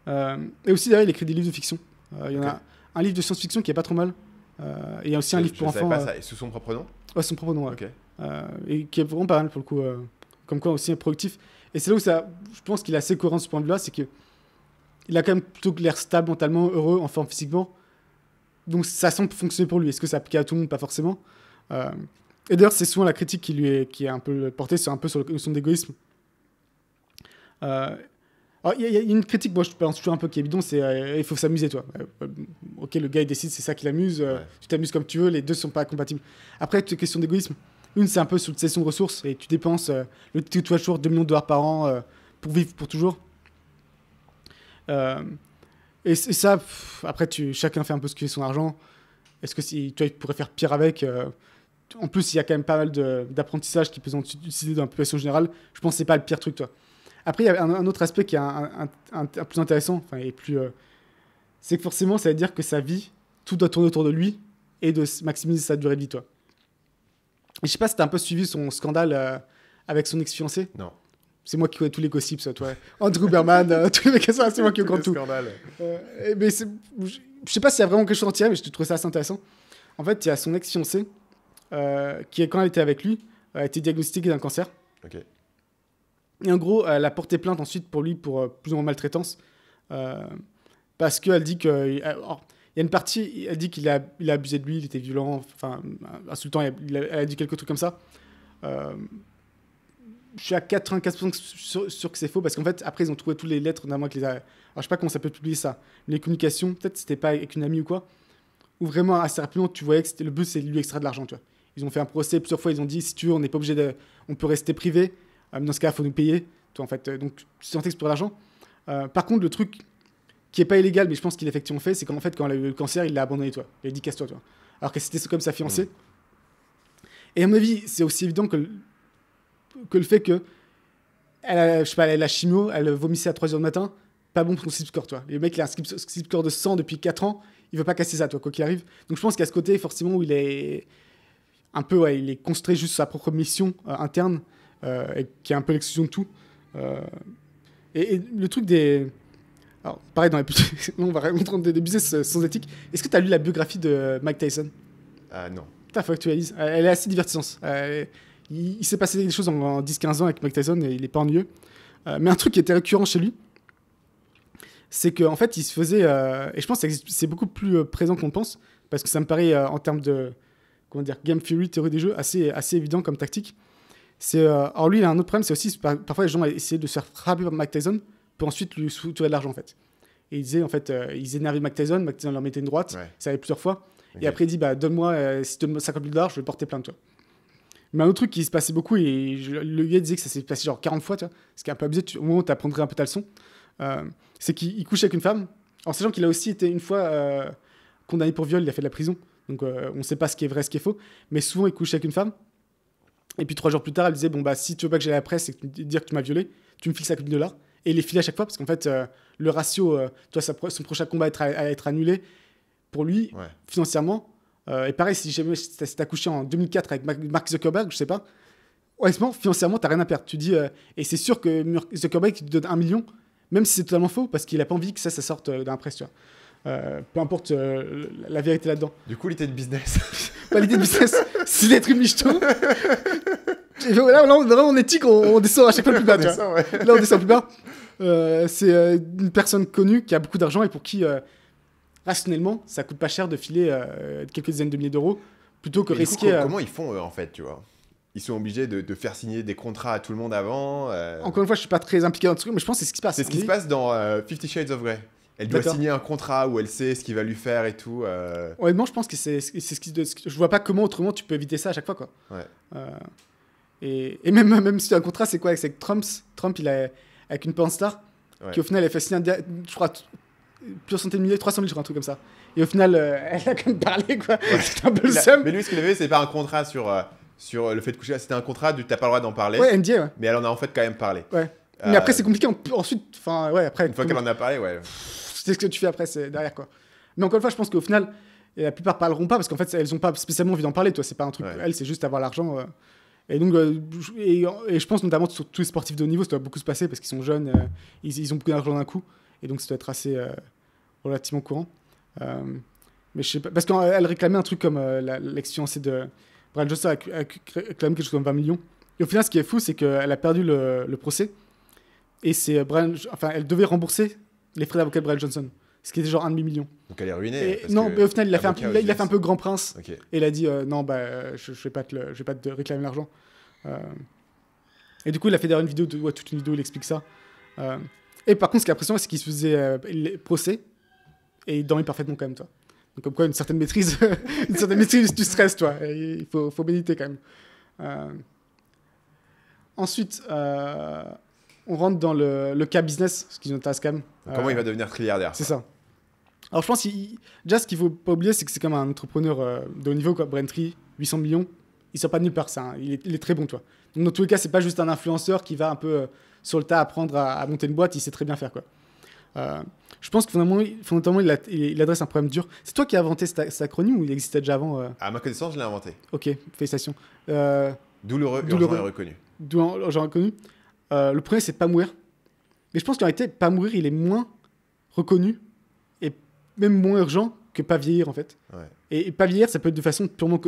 Et aussi, d'ailleurs, il écrit des livres de fiction. Il y en a un livre de science-fiction qui est pas trop mal. Et il y a aussi un livre pour enfants. Pas ça. Et sous son propre nom? Ouais, son propre nom, ouais. Okay. Et qui est vraiment pas mal, pour le coup. Comme quoi, aussi productif. Et c'est là où je pense qu'il est assez cohérent de ce point de vue-là, c'est qu'il a quand même plutôt l'air stable mentalement, heureux, en forme physiquement. Donc ça semble fonctionner pour lui. Est-ce que ça applique à tout le monde? Pas forcément. Et d'ailleurs, c'est souvent la critique qui est un peu portée sur la notion d'égoïsme. Il y a une critique, moi je pense toujours un peu qui est bidon, c'est il faut s'amuser, toi. Ok, le gars il décide, c'est ça qui l'amuse, ouais. Tu t'amuses comme tu veux, les deux sont pas compatibles. Après, tu as question d'égoïsme. Une, c'est un peu sur une cession de ressources et tu dépenses tu touches toujours 2 millions de dollars par an pour vivre pour toujours. Et ça, après, chacun fait un peu ce qu'il veut de son argent. Est-ce que tu pourrais faire pire avec En plus, il y a quand même pas mal d'apprentissage qui peut être utilisé dans la population générale. Je pense que c'est pas le pire truc, toi. Après, il y a un autre aspect qui est un plus intéressant, c'est que forcément, ça veut dire que sa vie, tout doit tourner autour de lui et de maximiser sa durée de vie, toi. Et je sais pas si t'as un peu suivi son scandale avec son ex-fiancée. Non. C'est moi qui connais tous les gossips, ça, toi. Andrew Berman, tous les mecs comme ça, c'est moi qui comprends tout. Mais je sais pas s'il y a vraiment quelque chose à en tirer, mais je trouve ça assez intéressant. En fait, il y a son ex-fiancée qui, quand elle était avec lui, a été diagnostiquée d'un cancer. Ok. Et en gros, elle a porté plainte ensuite pour lui pour plus ou moins maltraitance. Parce qu'elle dit que. Il y a une partie, elle dit qu'il a abusé de lui, il était violent, enfin, insultant, elle a dit quelques trucs comme ça. Je suis à 95% sûr que c'est faux, parce qu'en fait, après, ils ont trouvé toutes les lettres d'un mois que les a. Alors, je sais pas comment ça peut publier ça. Les communications, peut-être c'était pas avec une amie ou quoi, où vraiment, assez rapidement, tu voyais que le but, c'est de lui extraire de l'argent, tu vois. Ils ont fait un procès plusieurs fois, ils ont dit, si tu veux, on n'est pas obligé de. On peut rester privé, mais dans ce cas, il faut nous payer. Toi, en fait, donc, c'est un texte pour l'argent. Par contre, le truc qui est pas illégal, mais je pense qu'il a effectivement fait, c'est qu'en fait, quand elle a eu le cancer, il l'a abandonné, toi. Il a dit casse-toi, toi. Alors que c'était comme sa fiancée. Et à mon avis, c'est aussi évident que le fait que elle a, je sais pas, elle a la chimio, elle vomissait à 3h du matin, pas bon pour son sleep score, toi. Le mec, il a un sleep score de 100 depuis 4 ans, il veut pas casser ça, toi, quoi qu'il arrive. Donc je pense qu'à ce côté, forcément, où il est un peu, ouais, il est concentré juste sur sa propre mission interne, et qui est un peu l'exclusion de tout. Et le truc des... Alors, pareil, dans les on va rentrer des business sans éthique. Est-ce que tu as lu la biographie de Mike Tyson? Non. Putain, faut que tu la lises. Elle est assez divertissante. Il s'est passé des choses en 10-15 ans avec Mike Tyson et il est pas ennuyeux. Mais un truc qui était récurrent chez lui, c'est qu'en fait, il se faisait... et je pense que c'est beaucoup plus présent qu'on le pense, parce que ça me paraît, en termes de... Comment dire, game theory, théorie des jeux, assez évident comme tactique. Alors lui, il a un autre problème, c'est aussi... Parfois, les gens essaient de se faire frapper par Mike Tyson pour ensuite lui soutirer de l'argent, en fait. Et il disait, en fait, ils énervaient Mike Tyson leur mettait une droite, ça allait plusieurs fois. Okay. Et après, il dit, bah, donne-moi, si tu donnes 50 000 $, je vais porter plainte, toi. Mais un autre truc qui se passait beaucoup, et le gars disait que ça s'est passé genre 40 fois, tu vois, ce qui est un peu abusé, au moment où tu apprendrais un peu ta leçon, c'est qu'il couche avec une femme, en sachant qu'il a aussi été une fois condamné pour viol, il a fait de la prison, donc on ne sait pas ce qui est vrai, ce qui est faux, mais souvent il couche avec une femme, et puis 3 jours plus tard, elle disait, bon, bah, si tu veux pas que j'aille à la presse et dire que tu m'as violé, tu me fixes 50 000 $, et il les filait à chaque fois, parce qu'en fait, le ratio, tu vois, son prochain combat à être annulé, pour lui, financièrement. Et pareil, si t'as couché en 2004 avec Mark Zuckerberg, je sais pas, honnêtement, financièrement, t'as rien à perdre. Tu dis, et c'est sûr que Zuckerberg te donne 1 million, même si c'est totalement faux, parce qu'il a pas envie que ça sorte d'un presse, tu vois. Peu importe la vérité là-dedans. Du coup, l'idée de business. Pas l'idée de business, c'est d'être une michto. Là, vraiment, en éthique, on descend à chaque fois plus bas, tu vois. Là, on descend plus bas. C'est une personne connue qui a beaucoup d'argent et pour qui... rationnellement, ça coûte pas cher de filer quelques dizaines de milliers d'euros plutôt que risquer... Comment ils font, en fait, tu vois? Ils sont obligés de faire signer des contrats à tout le monde avant. Encore une fois, je suis pas très impliqué dans le truc, mais je pense que c'est ce qui se passe. C'est ce qui se passe dans 50 Shades of Grey. Elle doit signer un contrat où elle sait ce qu'il va lui faire et tout. Honnêtement, je pense que c'est ce qui... Je vois pas comment autrement tu peux éviter ça à chaque fois, quoi. Ouais. Et même si un contrat, c'est quoi? C'est que Trump, il a avec une pornstar qui au final, elle fait signer, je crois... plusieurs centaines de milliers, 300 000, je crois, un truc comme ça. Et au final, elle a quand même parlé, quoi. Ouais. C'était un peu le seum. Mais lui, ce qu'il avait, c'est pas un contrat sur le fait de coucher. C'était un contrat de t'as pas le droit d'en parler. Ouais, NDA, ouais. Mais elle en a en fait quand même parlé. Ouais. Mais après, c'est compliqué. Ensuite, enfin, ouais, après. Une fois qu'elle en a parlé, ouais. C'est ce que tu fais après, c'est derrière, quoi. Mais encore une fois, je pense qu'au final, la plupart parleront pas parce qu'en fait, elles ont pas spécialement envie d'en parler, toi. C'est pas un truc. Ouais. Elle, c'est juste avoir l'argent. Et donc, et je pense notamment sur tous les sportifs de haut niveau, ça doit beaucoup se passer parce qu'ils sont jeunes, ils ont beaucoup d'argent d'un coup. Et donc, ça doit être assez. Relativement courant. Mais je sais pas, parce qu'elle réclamait un truc comme l'ex-fiancée de Brian Johnson a réclamé quelque chose comme 20 millions. Et au final, ce qui est fou, c'est qu'elle a perdu le procès. Et c'est elle devait rembourser les frais d'avocat de Brian Johnson. Ce qui était genre 1,5 million. Donc elle est ruinée. Non, mais au final, il a fait un peu grand prince. Okay. Et il a dit non, bah, je vais pas te réclamer l'argent. Et du coup, il a fait d'ailleurs une vidéo, toute une vidéo où il explique ça. Et par contre, ce qui est impressionnant, c'est qu'il se faisait procès et il dormait parfaitement quand même, toi. Donc comme quoi, une certaine maîtrise du stress, toi. Et il faut méditer quand même. Ensuite, on rentre dans le cas business, ce qui nous intéresse quand même. Comment il va devenir trilliardaire? C'est ça. Alors je pense déjà, ce qu'il faut pas oublier, c'est que c'est comme un entrepreneur de haut niveau, quoi. Braintree, 800 millions, il sort pas de nulle part, ça. Il est très bon, toi. Donc dans tous les cas, c'est pas juste un influenceur qui va un peu sur le tas apprendre à monter une boîte, il sait très bien faire, quoi. Je pense que fondamentalement il adresse un problème dur. C'est toi qui as inventé cet acronyme ou il existait déjà avant À ma connaissance, je l'ai inventé. Ok, félicitations. Douloureux et reconnu. Douloureux et reconnu. Le premier, c'est pas mourir. Mais je pense qu'en réalité, pas mourir, il est moins reconnu et même moins urgent que pas vieillir, en fait. Ouais. Et pas vieillir, ça peut être de façon purement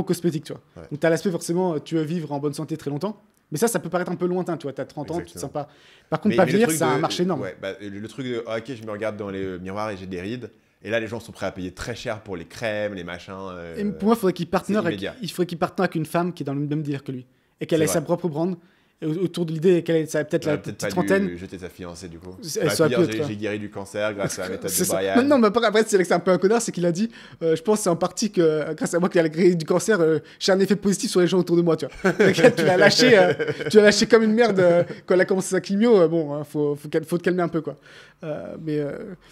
cosmétique, tu vois. Ouais. Donc, t'as l'aspect forcément, tu veux vivre en bonne santé très longtemps. Mais ça peut paraître un peu lointain, tu vois. T'as 30 ans, tu te sens pas. Par contre, pas vieillir, c'est un marché énorme. Ouais, le truc de ok, je me regarde dans les miroirs et j'ai des rides. Et là, les gens sont prêts à payer très cher pour les crèmes, les machins. Et pour moi, il faudrait qu'il partenaire avec une femme qui est dans le même délire que lui. Et qu'elle ait sa propre brand. Autour de l'idée qu'elle ait peut-être la petite trentaine. Jeter sa fiancée, du coup. J'ai guéri du cancer grâce à la méthode de Brian. Non, mais après, c'est un peu un connard, c'est qu'il a dit je pense que c'est en partie que grâce à moi qui a guéri du cancer, j'ai un effet positif sur les gens autour de moi, tu vois. Tu l'as lâché comme une merde quand elle a commencé sa chimio. Bon, faut te calmer un peu, quoi. Donc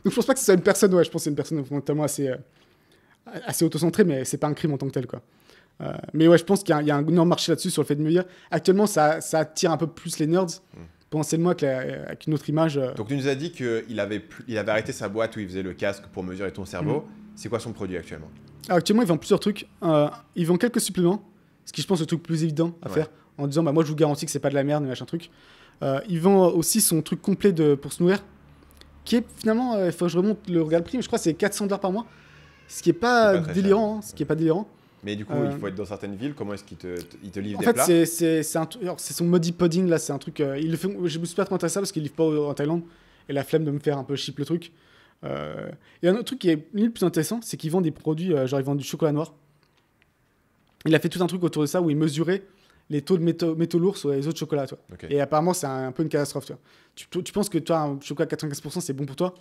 je pense pas que ce soit une personne, je pense que c'est une personne fondamentalement assez autocentrée, mais c'est pas un crime en tant que tel, quoi. Mais ouais, je pense qu'il y a un énorme marché là-dessus sur le fait de vieillir. Actuellement, ça attire un peu plus les nerds. Potentiellement avec une autre image. Donc tu nous as dit qu'il avait arrêté sa boîte où il faisait le casque pour mesurer ton cerveau. C'est quoi son produit actuellement? Alors, actuellement, il vend plusieurs trucs. Il vend quelques suppléments, ce qui je pense est le truc plus évident à faire, en disant moi je vous garantis que c'est pas de la merde, machin truc. Il vend aussi son truc complet pour se nourrir, qui est finalement, il faut que je remonte le prix, mais je crois que c'est $400 par mois, ce qui est pas délirant, Mais du coup, il faut être dans certaines villes. Comment est-ce qu'il te livre des plats? En fait, c'est son Modi Pudding, là, c'est un truc... il le fait, je me suis pas trop intéressé à ça parce qu'il livre pas en Thaïlande. Et la flemme de me faire un peu chip le truc. Et un autre truc qui est limite plus intéressant, c'est qu'il vend des produits, genre il vend du chocolat noir. Il a fait tout un truc autour de ça où il mesurait les taux de métaux lourds sur les autres chocolats, toi. Okay. Et apparemment, c'est un peu une catastrophe, toi. Tu penses que toi, un chocolat à 95%, c'est bon pour toi?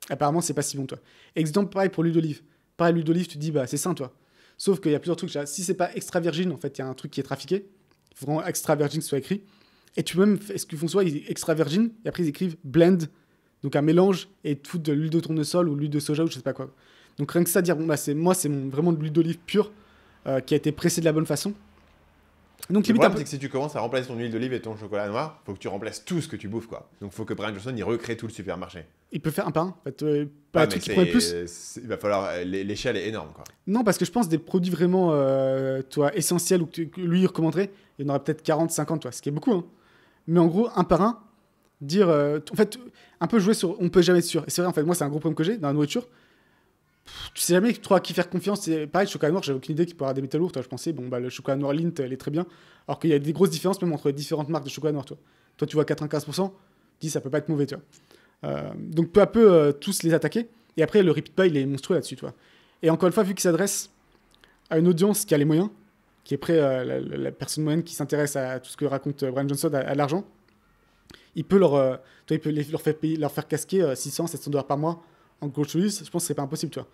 Apparemment, c'est pas si bon, toi. Exemple, pareil pour l'huile d'olive. Pareil, l'huile d'olive, tu te dis, c'est sain, toi. Sauf qu'il y a plusieurs trucs. Si c'est pas extra virgin, en fait, il y a un truc qui est trafiqué. Il faut vraiment extra virgin que ce soit écrit. Et tu peux même, ce qu'ils font soit, ils disent extra virgin, et après ils écrivent blend, donc un mélange, et tout de l'huile de tournesol ou l'huile de soja ou je sais pas quoi. Donc rien que ça, dire, c'est vraiment de l'huile d'olive pure qui a été pressée de la bonne façon. Donc le problème, c'est que si tu commences à remplacer ton huile d'olive et ton chocolat noir, faut que tu remplaces tout ce que tu bouffes, quoi. Donc faut que Brian Johnson il recrée tout le supermarché. Il peut faire un par un. En fait, pas un truc qui pourrait plus. Il va falloir l'échelle est énorme, quoi. Non, parce que je pense des produits vraiment essentiels ou que lui il recommanderait, il y en aurait peut-être 40, 50, ce qui est beaucoup. Hein. Mais en gros, un par un, dire en fait un peu jouer sur on peut jamais être sûr. Et c'est vrai, en fait, moi c'est un gros problème que j'ai dans la nourriture. Tu sais jamais trop à qui faire confiance. C'est pareil, le chocolat noir, j'avais aucune idée qu'il pourrait avoir des métaux lourds. Toi, je pensais, le chocolat noir Lindt, il est très bien. Alors qu'il y a des grosses différences même entre les différentes marques de chocolat noir. Toi, tu vois 95%, tu dis ça peut pas être mauvais, tu vois. Donc peu à peu, tous les attaquer. Et après, le repeat buy, il est monstrueux là-dessus, tu vois. Et encore une fois, vu qu'il s'adresse à une audience qui a les moyens, qui est prêt, la personne moyenne qui s'intéresse à tout ce que raconte Brian Johnson, à l'argent, il peut leur faire casquer 600, 700 $ par mois en groceries. Je pense que c'est pas impossible, tu vois.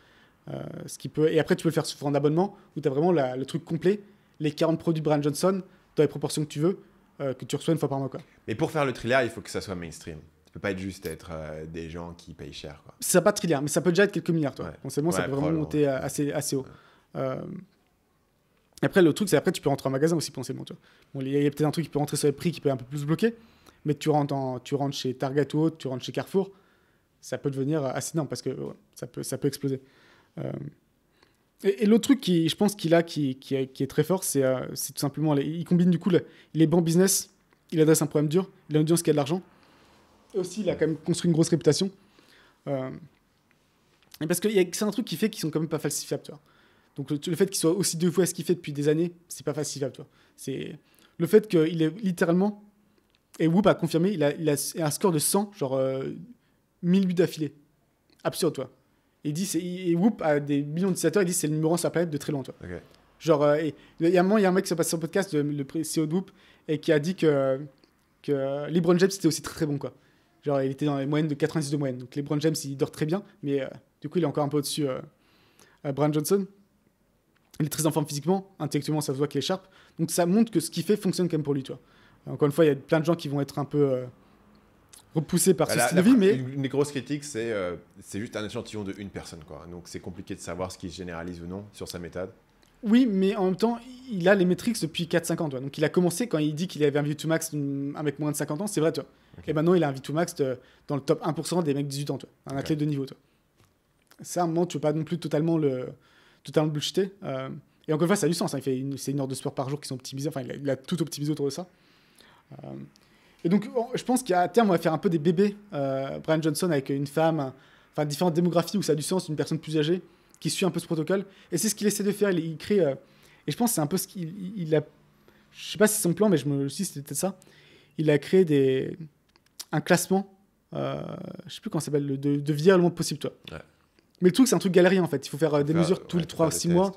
Et après, tu peux le faire en abonnement où tu as vraiment le truc complet, les 40 produits de Brian Johnson, dans les proportions que tu veux, que tu reçois une fois par mois, quoi. Mais pour faire le thriller, il faut que ça soit mainstream. Ça peut pas être juste être des gens qui payent cher, quoi. Ça pas de thriller, mais ça peut déjà être quelques milliards, toi. Potentiellement, ça peut vraiment monter assez haut. Après, le truc, c'est après tu peux rentrer en magasin aussi, potentiellement, tu vois. Bon, il y a peut-être un truc qui peut rentrer sur les prix qui peut un peu plus bloquer, mais tu rentres chez Target ou autre, tu rentres chez Carrefour, ça peut devenir assez énorme parce que ça peut exploser. Et l'autre truc je pense qu'il a qui est très fort, c'est tout simplement il combine du coup il est bon business, il adresse un problème dur, il a une audience qui a de l'argent, et aussi il a quand même construit une grosse réputation. Et parce que c'est un truc qui fait qu'ils sont quand même pas falsifiables, tu vois. Donc le fait qu'il soit aussi dévoué à ce qu'il fait depuis des années, c'est pas falsifiable, tu vois. C'est le fait qu'il est littéralement, et Whoop a confirmé, il a un score de 100, genre 1000 buts d'affilée. Absurde, toi. Et Whoop a des millions d'utilisateurs, il dit c'est le numéro 1 sur la planète de très loin, toi. Okay. Genre, il y a un mec qui s'est passé sur le podcast, le CEO de Whoop, et qui a dit que LeBron James c'était aussi très très bon, quoi. Genre, il était dans les moyennes de 90 de moyenne. Donc, LeBron James, il dort très bien, mais du coup, il est encore un peu au-dessus Brian Johnson. Il est très en forme physiquement, intellectuellement, ça se voit qu'il est sharp. Donc, ça montre que ce qu'il fait fonctionne quand même pour lui, toi. Encore une fois, il y a plein de gens qui vont être un peu repoussés par ce style de vie, mais... Une des grosses critiques, c'est juste un échantillon de une personne, quoi. Donc, c'est compliqué de savoir ce qui se généralise ou non sur sa méthode. Oui, mais en même temps, il a les métriques depuis 4-5 ans, toi. Donc, il a commencé quand il dit qu'il avait un VO2max, un mec moins de 50 ans, c'est vrai, toi. Okay. Et maintenant, il a un VO2max dans le top 1% des mecs de 18 ans, toi. Un athlète de niveau, toi. Ça, à un moment, tu ne veux pas non plus totalement bullshiter. Et encore une fois, ça a du sens. Hein. C'est 1 heure de sport par jour qui sont optimisés. Enfin, il a tout optimisé autour de ça. Et donc, je pense qu'à terme, on va faire un peu des bébés. Brian Johnson avec une femme, enfin, différentes démographies où ça a du sens, une personne plus âgée qui suit un peu ce protocole. Et c'est ce qu'il essaie de faire. Il crée. Et je pense que c'est un peu ce qu'il a. Je sais pas si c'est son plan, mais je me suis dit c'était ça. Il a créé un classement. Je sais plus comment ça s'appelle, de vieillir le moins possible, toi. Ouais. Mais le truc, c'est un truc galérien en fait. Il faut faire des mesures tous les 3-6 mois.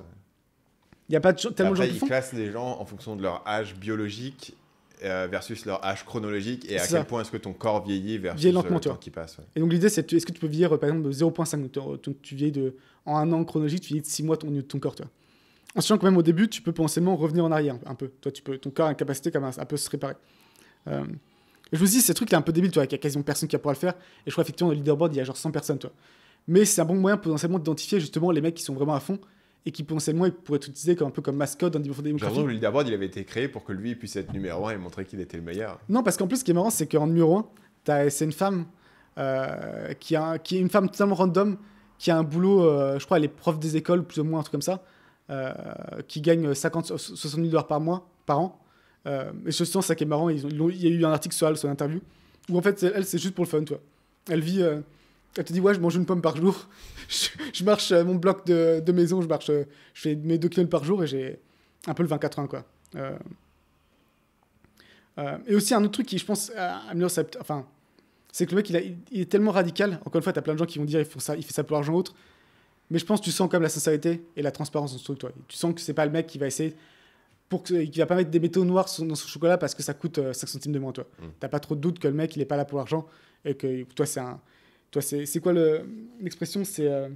Il n'y a pas tellement de gens qui font. Ils classent les gens en fonction de leur âge biologique versus leur âge chronologique et à quel point est-ce que ton corps vieillit versus le temps qui passe. Ouais. Et donc l'idée, c'est est-ce que tu peux vieillir par exemple de 0,5, donc tu vieillis en un an chronologique, tu vieillis de 6 mois ton corps, tu vois. En sachant que même au début, tu peux potentiellement revenir en arrière un peu. Toi, ton corps a une capacité quand même un peu se réparer. Et je vous dis, ces trucs, là un peu débile, tu vois, il y a quasiment personne qui pourra le faire. Et je crois effectivement, dans le leaderboard, il y a genre 100 personnes, toi. Mais c'est un bon moyen potentiellement d'identifier justement les mecs qui sont vraiment à fond et qui potentiellement pourraient être utilisés un peu comme mascotte dans des démographies. J'ai l'impression que le leaderboard, il avait été créé pour que lui puisse être numéro 1 et montrer qu'il était le meilleur. Non, parce qu'en plus, ce qui est marrant, c'est qu'en numéro 1, c'est une femme qui est une femme totalement random, qui a un boulot, je crois, elle est prof des écoles, plus ou moins, un truc comme ça, qui gagne 60 000 $ par an. Et je sens ça qui est marrant, il y a eu un article sur elle, sur l'interview, où en fait, elle, c'est juste pour le fun, toi. Elle vit... Elle te dit, ouais, je mange une pomme par jour. Je marche mon bloc de maison, je fais mes 2 km par jour et j'ai un peu le 20-80, quoi. Et aussi, un autre truc qui, je pense, enfin, c'est que le mec, il est tellement radical. Encore une fois, t'as plein de gens qui vont dire, il fait ça pour l'argent autre. Mais je pense que tu sens quand même la sincérité et la transparence dans ce truc, toi. Tu sens que c'est pas le mec qui va essayer qui va pas mettre des métaux noirs dans son chocolat parce que ça coûte 5 centimes de moins, toi. T'as pas trop de doute que le mec, il est pas là pour l'argent et que toi, c'est quoi l'expression? C'est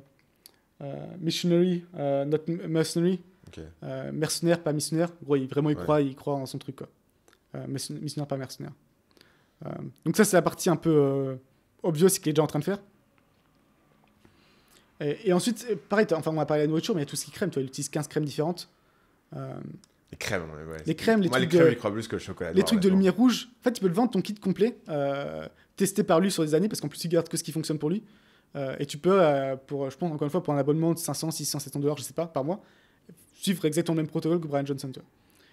missionary, not mercenary. Okay. Mercenaire, pas missionnaire. Gros, il croit en son truc, quoi. Missionnaire, pas mercenaire. Donc ça, c'est la partie un peu obvious qu'il est déjà en train de faire. Et ensuite, pareil, on va parler de la nourriture, mais il y a tout ce qui est crème. Il utilise 15 crèmes différentes. Les crèmes, ouais. Les crèmes, moi, les crèmes, je crois plus que le chocolat. Les trucs de lumière rouge. En fait, tu peux le vendre ton kit complet, testé par lui sur des années, parce qu'en plus, il garde que ce qui fonctionne pour lui. Et tu peux, je pense, encore une fois, pour un abonnement de 500, 600, 700 $, je sais pas, par mois, suivre exactement le même protocole que Brian Johnson. Tu vois.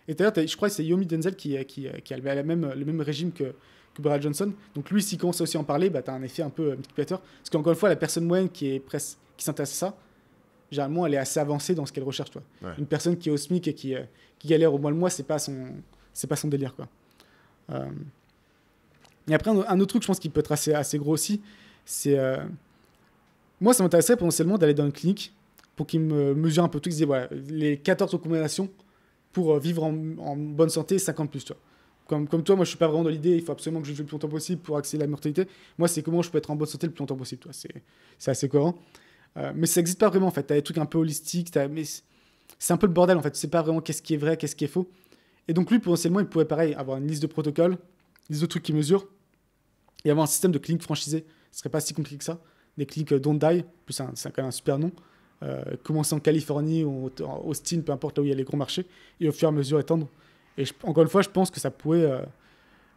Et d'ailleurs, je crois que c'est Yomi Denzel qui a le même régime que Brian Johnson. Donc lui, s'il commence aussi à en parler, tu as un effet un peu multiplicateur. Parce qu'encore une fois, la personne moyenne qui s'intéresse à ça, généralement, elle est assez avancée dans ce qu'elle recherche. Toi. Ouais. Une personne qui est au SMIC et qui galère au mois le mois, c'est pas son délire. Quoi. Et après, un autre truc, je pense, qui peut être assez gros aussi, c'est... moi, ça m'intéresserait potentiellement d'aller dans une clinique pour qu'ils me mesurent un peu tout. Ils disaient, voilà, les 14 recommandations pour vivre en bonne santé, 50 plus, tu vois. Comme toi, moi, je suis pas vraiment dans l'idée, il faut absolument que je vive le plus longtemps possible pour accéder à la mortalité. Moi, c'est comment je peux être en bonne santé le plus longtemps possible, tu vois. C'est assez cohérent. Mais ça n'existe pas vraiment, en fait. Tu as des trucs un peu holistiques, mais c'est un peu le bordel, en fait. Tu sais pas vraiment qu'est-ce qui est vrai, qu'est-ce qui est faux. Et donc, lui, potentiellement, il pourrait, pareil, avoir une liste de protocoles, une liste de trucs qu'il mesure, et avoir un système de cliniques franchisées. Ce serait pas si compliqué que ça. Des cliniques Don't Die, plus c'est quand même un super nom. Commencer en Californie ou en Austin, peu importe là où il y a les gros marchés, et au fur et à mesure étendre. Et encore une fois, je pense que ça pourrait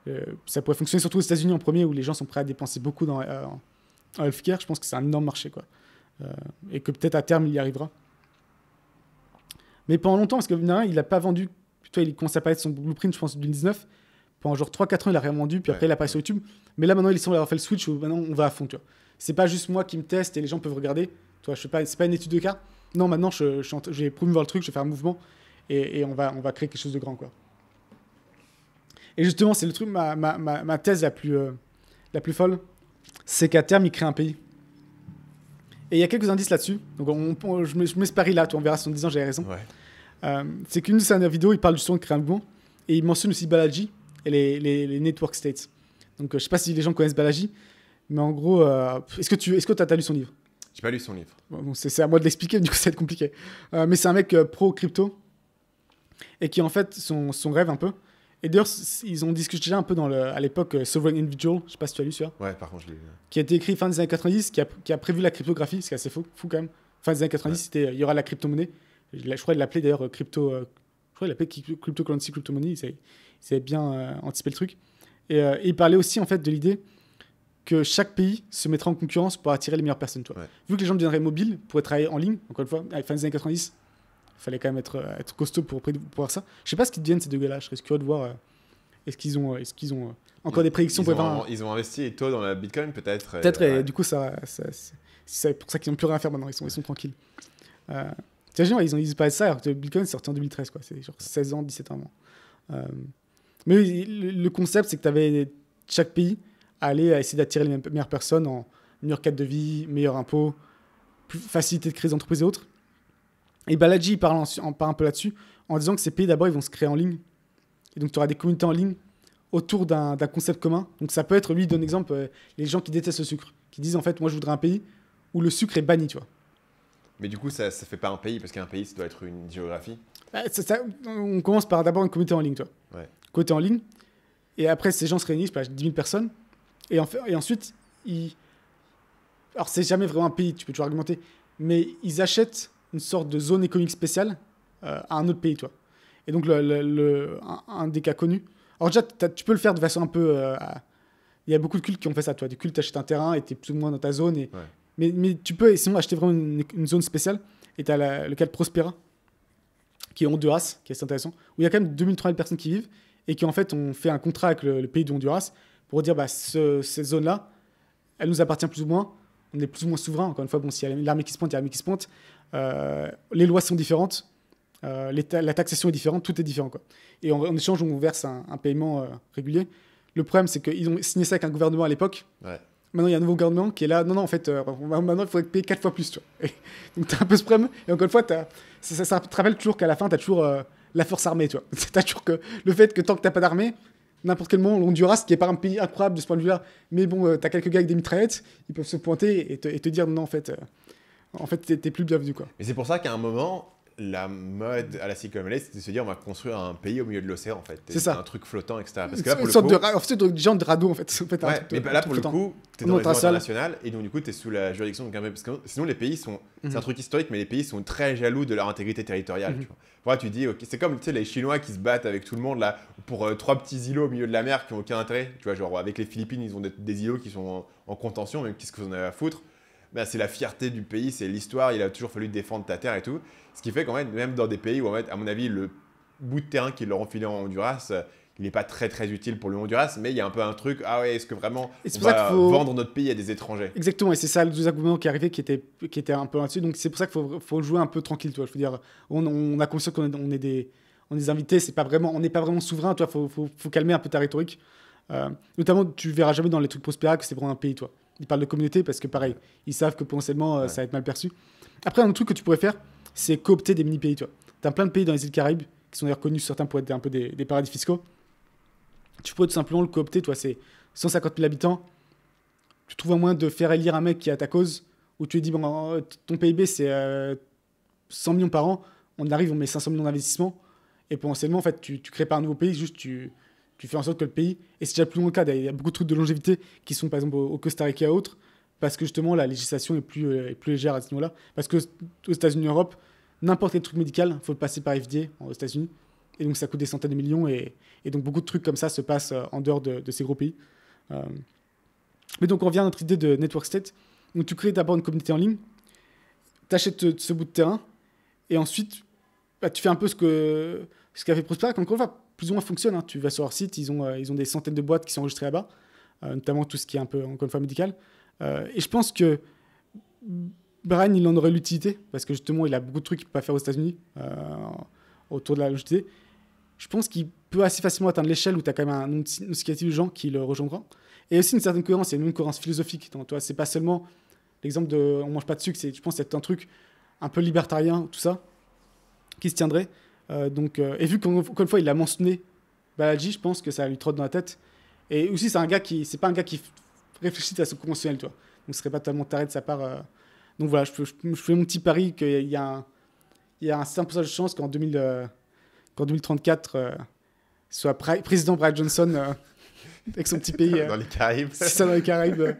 fonctionner surtout aux États-Unis en premier, où les gens sont prêts à dépenser beaucoup en healthcare. Je pense que c'est un énorme marché, quoi. Et que peut-être à terme, il y arrivera. Mais pendant longtemps, parce que il n'a pas vendu. Il commence à parler de son blueprint, je pense, en 2019. Pendant genre 3-4 ans, il a rien vendu, puis après, il apparaît sur YouTube. Mais là, maintenant, ils semblent avoir fait le switch où maintenant, on va à fond, tu vois. C'est pas juste moi qui me teste et les gens peuvent regarder. Tu vois, c'est pas une étude de cas. Non, maintenant, je vais promouvoir le truc, je vais faire un mouvement et on va créer quelque chose de grand, quoi. Et justement, c'est le truc, ma thèse la plus folle, c'est qu'à terme, il crée un pays. Et il y a quelques indices là-dessus. Donc, je mets ce pari là, on verra si en 10 ans j'avais raison. Ouais. C'est qu'une de ses dernières vidéos, il parle justement de créer un mouvement et il mentionne aussi Balaji et les network states. Donc, je sais pas si les gens connaissent Balaji, mais en gros, est-ce que tu as lu son livre? J'ai pas lu son livre. Bon, c'est à moi de l'expliquer, du coup, ça va être compliqué. Mais c'est un mec pro-crypto et qui, en fait, son rêve un peu. Et d'ailleurs, ils ont discuté déjà un peu à l'époque Sovereign Individual, je sais pas si tu as lu celui-là. Ouais, par contre, je l'ai lu. Qui a été écrit fin des années 90, qui a prévu la cryptographie, c'est assez fou quand même. Fin des années 90, c'était il y aura la crypto-monnaie. Je crois qu'il l'appelait d'ailleurs cryptocurrency, crypto-money. Ils avaient bien anticipé le truc. Et il parlait aussi en fait de l'idée que chaque pays se mettrait en concurrence pour attirer les meilleures personnes. Ouais. Vu que les gens deviendraient mobiles pour travailler en ligne, encore une fois, à la fin des années 90, il fallait quand même être costaud pour voir ça. Je sais pas ce qu'ils deviennent ces deux gars-là, je serais curieux de voir. Est-ce qu'ils ont, encore des prédictions pour ils ont investi tôt dans la Bitcoin, peut-être. Peut-être, et du coup, c'est pour ça qu'ils n'ont plus rien à faire maintenant. Ils sont tranquilles. T'imagines, ils parlaient de ça alors que le Bitcoin est sorti en 2013, quoi. C'est genre 16 ans, 17 ans avant. Mais le concept, c'est que tu avais chaque pays allait essayer d'attirer les meilleures personnes en meilleur cadre de vie, meilleur impôt, plus facilité de créer des entreprises et autres. Et Balaji parle un peu là-dessus en disant que ces pays, d'abord, ils vont se créer en ligne. Et donc, tu auras des communautés en ligne autour d'un concept commun. Donc, ça peut être, lui, il donne exemple, les gens qui détestent le sucre, qui disent, en fait, moi, je voudrais un pays où le sucre est banni, tu vois. Mais du coup, ça fait pas un pays, parce qu'un pays, ça doit être une géographie. On commence par d'abord une communauté en ligne, tu vois. Ouais. Communauté en ligne. Et après, ces gens se réunissent, je sais pas, 10 000 personnes. Et ensuite, alors, c'est jamais vraiment un pays, tu peux toujours argumenter, mais ils achètent une sorte de zone économique spéciale à un autre pays, toi. Et donc, un des cas connus. Alors, déjà, tu peux le faire de façon un peu. Il y a beaucoup de cultes qui ont fait ça, toi. Des cultes, tu achètes un terrain et tu es plus ou moins dans ta zone. Et, mais tu peux, sinon, acheter vraiment une zone spéciale. Et tu as le cas de Prospera, qui est Honduras, qui est assez intéressant, où il y a quand même 2000-3000 personnes qui vivent et qui, en fait, ont fait un contrat avec le pays de Honduras pour dire, bah, cette zone-là, elle nous appartient plus ou moins. On est plus ou moins souverain. Encore une fois, bon, s'il y a l'armée qui se pointe, il y a l'armée qui se pointe. Les lois sont différentes. La taxation est différente. Tout est différent, quoi. Et en échange, on verse un paiement régulier. Le problème, c'est qu'ils ont signé ça avec un gouvernement à l'époque. Ouais. Maintenant, il y a un nouveau gouvernement qui est là. Non, en fait, maintenant, il faudrait payer 4 fois plus. Tu vois. Donc, tu as un peu ce problème. Et encore une fois, ça te rappelle toujours qu'à la fin, tu as toujours la force armée. Tu as toujours le fait que tant que tu n'as pas d'armée, n'importe quel moment, l'Honduras, qui n'est pas un pays incroyable de ce point de vue-là, mais bon, tu as quelques gars avec des mitraillettes, ils peuvent se pointer et te dire non, en fait, t'es plus bienvenu, quoi. Mais c'est pour ça qu'à un moment, la mode à la Silicon Valley, c'était de se dire on va construire un pays au milieu de l'océan, en fait. C'est ça. Un truc flottant, etc. Parce que là, pour une sorte de genre de radeau, en fait. Mais là, pour le coup, tu es dans les eaux internationales et donc, du coup, tu es sous la juridiction. Parce que sinon, les pays sont. C'est un truc historique, mais les pays sont très jaloux de leur intégrité territoriale. Tu vois. Voilà, tu dis, okay, c'est comme les Chinois qui se battent avec tout le monde là pour 3 petits îlots au milieu de la mer qui n'ont aucun intérêt. Tu vois, genre avec les Philippines, ils ont des îlots qui sont en contention, même qu'est-ce que vous en avez à foutre. Ben, c'est la fierté du pays, c'est l'histoire, il a toujours fallu défendre ta terre et tout. Ce qui fait qu'en fait, même dans des pays où, en fait, à mon avis, le bout de terrain qu'ils leur ont filé en Honduras, il n'est pas très très utile pour le Honduras, mais il y a un peu un truc, ah ouais, est-ce que vraiment on va vendre notre pays à des étrangers? Exactement, et c'est ça le deuxième gouvernement qui est arrivé qui était un peu là-dessus, donc c'est pour ça qu'il faut jouer un peu tranquille, toi. Je veux dire, on a conscience qu'on est des invités, on n'est pas vraiment souverain, toi, faut calmer un peu ta rhétorique. Notamment, tu verras jamais dans les trucs Prospera que c'est vraiment un pays, toi. Ils parlent de communauté parce que pareil, ils savent que potentiellement ça va être mal perçu. Après, un autre truc que tu pourrais faire, c'est coopter des mini-pays, tu vois. Tu as plein de pays dans les îles Caraïbes qui sont d'ailleurs connus, certains pour être un peu des paradis fiscaux. Tu pourrais tout simplement le coopter, toi, c'est 150 000 habitants. Tu trouves un moyen de faire élire un mec qui est à ta cause, où tu lui dis, bon, ton PIB c'est 100 millions par an, on arrive, on met 500 millions d'investissement, et potentiellement, en fait, tu crées pas un nouveau pays, juste tu fais en sorte que le pays, et c'est déjà plus loin le cas, il y a beaucoup de trucs de longévité qui sont par exemple au Costa Rica et autres, parce que justement la législation est plus légère à ce niveau-là. Parce que aux États-Unis et en Europe, n'importe quel truc médical, il faut le passer par FDA aux États-Unis, et donc ça coûte des centaines de millions, et donc beaucoup de trucs comme ça se passent en dehors de ces gros pays. Mais donc on revient à notre idée de Network State. Donc tu crées d'abord une communauté en ligne, tu achètes ce bout de terrain, et ensuite bah, tu fais un peu ce qu'a fait Prospera, encore une fois, plus ou moins fonctionne. Hein. Tu vas sur leur site, ils ont des centaines de boîtes qui sont enregistrées là-bas, notamment tout ce qui est un peu, encore une fois, médical. Et je pense que Brian, il en aurait l'utilité, parce que justement, il a beaucoup de trucs qu'il ne peut pas faire aux États-Unis autour de la longévité. Je pense qu'il peut assez facilement atteindre l'échelle où tu as quand même un nombre significatif de gens qui le rejoindront. Et aussi une certaine cohérence, il y a une cohérence philosophique. Donc, toi, c'est pas seulement l'exemple de on mange pas de sucre, je pense que c'est un truc un peu libertarien, tout ça, qui se tiendrait. Et vu qu'encore une fois, il l'a mentionné, Balaji, je pense que ça lui trotte dans la tête. Et aussi, c'est pas un gars qui réfléchit à ce conventionnel, toi. Donc, ce serait pas totalement taré de sa part. Donc voilà, je fais mon petit pari qu'il y a un certain pourcentage de chance qu'en 2034, soit président Brian Johnson avec son petit pays. Dans les Caraïbes. C'est ça, dans les Caraïbes.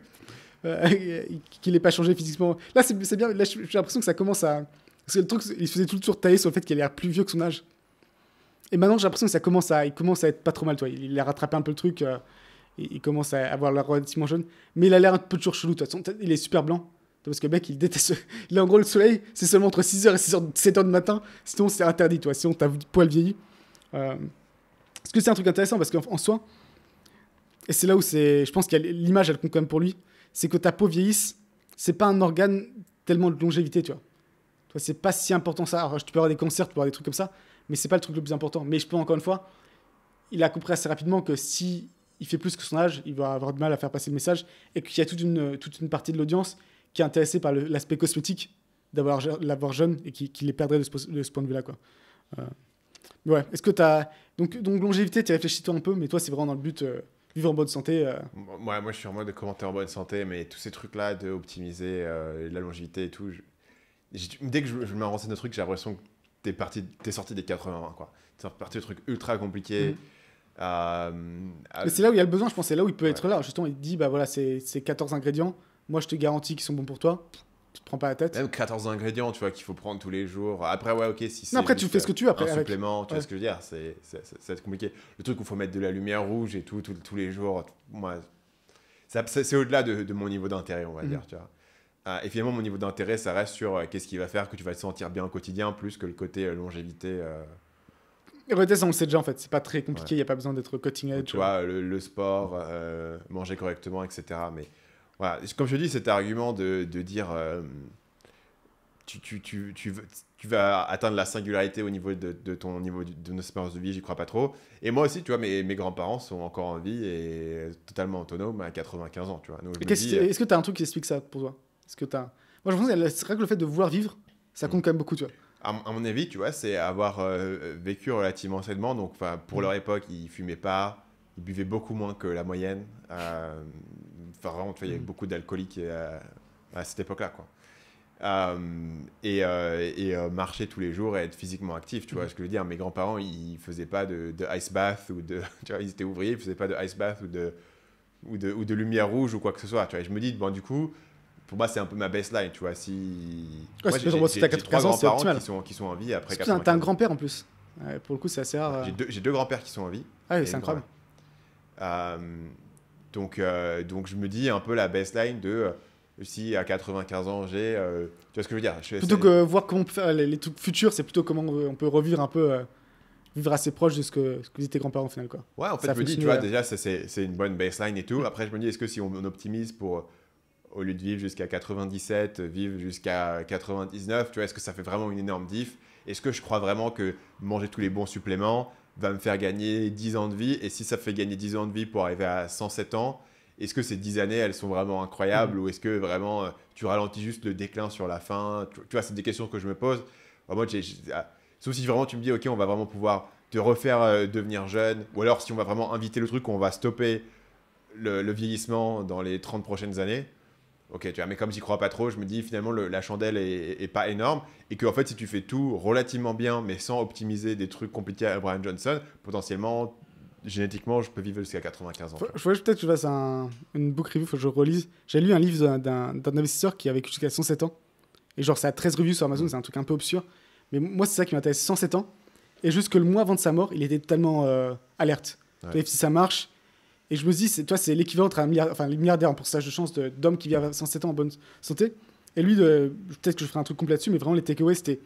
Qu'il n'ait pas changé physiquement. Là, c'est bien. Là, j'ai l'impression que ça commence à. Parce que le truc, il faisait tout le tour tailler sur le fait qu'il a l'air plus vieux que son âge. Et maintenant, j'ai l'impression que il commence à être pas trop mal, toi. Il a rattrapé un peu le truc. Il commence à avoir l'air relativement jeune. Mais il a l'air un peu toujours chelou, toi. Il est super blanc. Parce que le mec, il déteste. Il a en gros le soleil, c'est seulement entre 6h et 7h du matin. Sinon, c'est interdit, toi. Sinon, t'as poil vieilli. Parce que c'est un truc intéressant, parce qu'en soi, et c'est là où je pense que l'image, elle compte quand même pour lui, c'est que ta peau vieillisse, c'est pas un organe tellement de longévité, tu vois. Toi, c'est pas si important ça. Alors, tu peux avoir des cancers, tu peux avoir des trucs comme ça, mais c'est pas le truc le plus important. Mais je peux, encore une fois, il a compris assez rapidement que si il fait plus que son âge, il va avoir du mal à faire passer le message, et qu'il y a toute une partie de l'audience qui est intéressée par l'aspect cosmétique l'avoir jeune, et qui les perdrait de ce point de vue-là, quoi. Mais ouais, est-ce que t'as... Donc longévité, tu réfléchis toi un peu, mais toi, c'est vraiment dans le but vivre en bonne santé. Moi, je suis en mode de commenter en bonne santé, mais tous ces trucs-là d'optimiser la longévité et tout, dès que je me renseigne de trucs, j'ai l'impression que t'es sorti des 80, quoi. T'es parti de trucs ultra compliqués. Mais c'est là où il y a le besoin, je pense, c'est là où il peut être là. Justement, il dit, bah voilà, c'est 14 ingrédients, moi je te garantis qu'ils sont bons pour toi, tu te prends pas la tête. Même 14 ingrédients, tu vois, qu'il faut prendre tous les jours. Après, ouais, ok, si c'est. Non, après, tu fais ce que tu veux après. Un supplément, tu vois ce que je veux dire, ça va être compliqué. Le truc où il faut mettre de la lumière rouge et tout, tous les jours, moi, c'est au-delà de mon niveau d'intérêt, on va dire, tu vois. Et finalement, mon niveau d'intérêt, ça reste sur qu'est-ce qui va faire que tu vas te sentir bien au quotidien, plus que le côté longévité. Et réalité, ça, on le sait déjà, en fait. C'est pas très compliqué, il n'y a pas besoin d'être cutting edge. Tu vois, le sport, manger correctement, etc. Mais voilà, comme je te dis, cet argument de dire tu vas atteindre la singularité au niveau de ton niveau de espérance de vie, j'y crois pas trop. Et moi aussi, tu vois, mes grands-parents sont encore en vie et totalement autonomes à 95 ans, tu vois. Donc, est-ce que tu as un truc qui explique ça pour toi? Moi, je pense que c'est vrai que le fait de vouloir vivre, ça compte quand même beaucoup, tu vois. À mon avis, tu vois, c'est avoir vécu relativement sainement. Donc, pour leur époque, ils fumaient pas, ils buvaient beaucoup moins que la moyenne. Vraiment, tu vois, il y avait beaucoup d'alcooliques à cette époque-là, quoi. Et marcher tous les jours et être physiquement actif, tu vois ce que je veux dire. Mes grands-parents, ils faisaient pas de ice bath ou tu vois, ils étaient ouvriers, ils faisaient pas de ice bath ou de lumière rouge ou quoi que ce soit, tu vois. Et je me dis, bon, du coup, pour moi, c'est un peu ma baseline, tu vois. Moi, j'ai 3 grands-parents qui sont en vie après 80 ans. T'as un grand-père en plus. Pour le coup, c'est assez rare. J'ai deux grands-pères qui sont en vie. Ah oui, c'est incroyable. Donc, je me dis un peu la baseline de si à 95 ans j'ai. Tu vois ce que je veux dire? Plutôt que voir comment on peut faire les trucs futurs, c'est plutôt comment on peut revivre un peu, vivre assez proche de ce que disaient tes grands-parents au final, quoi. Ouais, en fait, je me dis, tu vois, déjà, c'est une bonne baseline et tout. Après, je me dis, est-ce que si on optimise pour. Au lieu de vivre jusqu'à 97, vivre jusqu'à 99, tu vois, est-ce que ça fait vraiment une énorme diff? Est-ce que je crois vraiment que manger tous les bons suppléments va me faire gagner 10 ans de vie? Et si ça fait gagner 10 ans de vie pour arriver à 107 ans, est-ce que ces 10 années, elles sont vraiment incroyables? Ou est-ce que vraiment tu ralentis juste le déclin sur la fin? Tu vois, c'est des questions que je me pose. En mode, sauf si vraiment tu me dis, ok, on va vraiment pouvoir te refaire devenir jeune. Ou alors si on va vraiment inviter le truc, on va stopper le vieillissement dans les 30 prochaines années. Ok, tu vois, mais comme j'y crois pas trop, je me dis finalement la chandelle est pas énorme et que en fait si tu fais tout relativement bien mais sans optimiser des trucs compliqués à Brian Johnson, potentiellement génétiquement je peux vivre jusqu'à 95 ans. Peut-être que je fasse une book review, faut que je relise. J'ai lu un livre d'un investisseur qui a vécu jusqu'à 107 ans et genre ça a 13 reviews sur Amazon, c'est un truc un peu obscur. Mais moi c'est ça qui m'intéresse, 107 ans et juste que le mois avant de sa mort, il était totalement alerte. Ouais. Et si ça marche. Et je me dis, c'est l'équivalent entre les milliardaires en pourcentage de chance d'hommes qui vivent à 107 ans en bonne santé. Et lui, peut-être que je ferai un truc complet là-dessus, mais vraiment les takeaways, c'était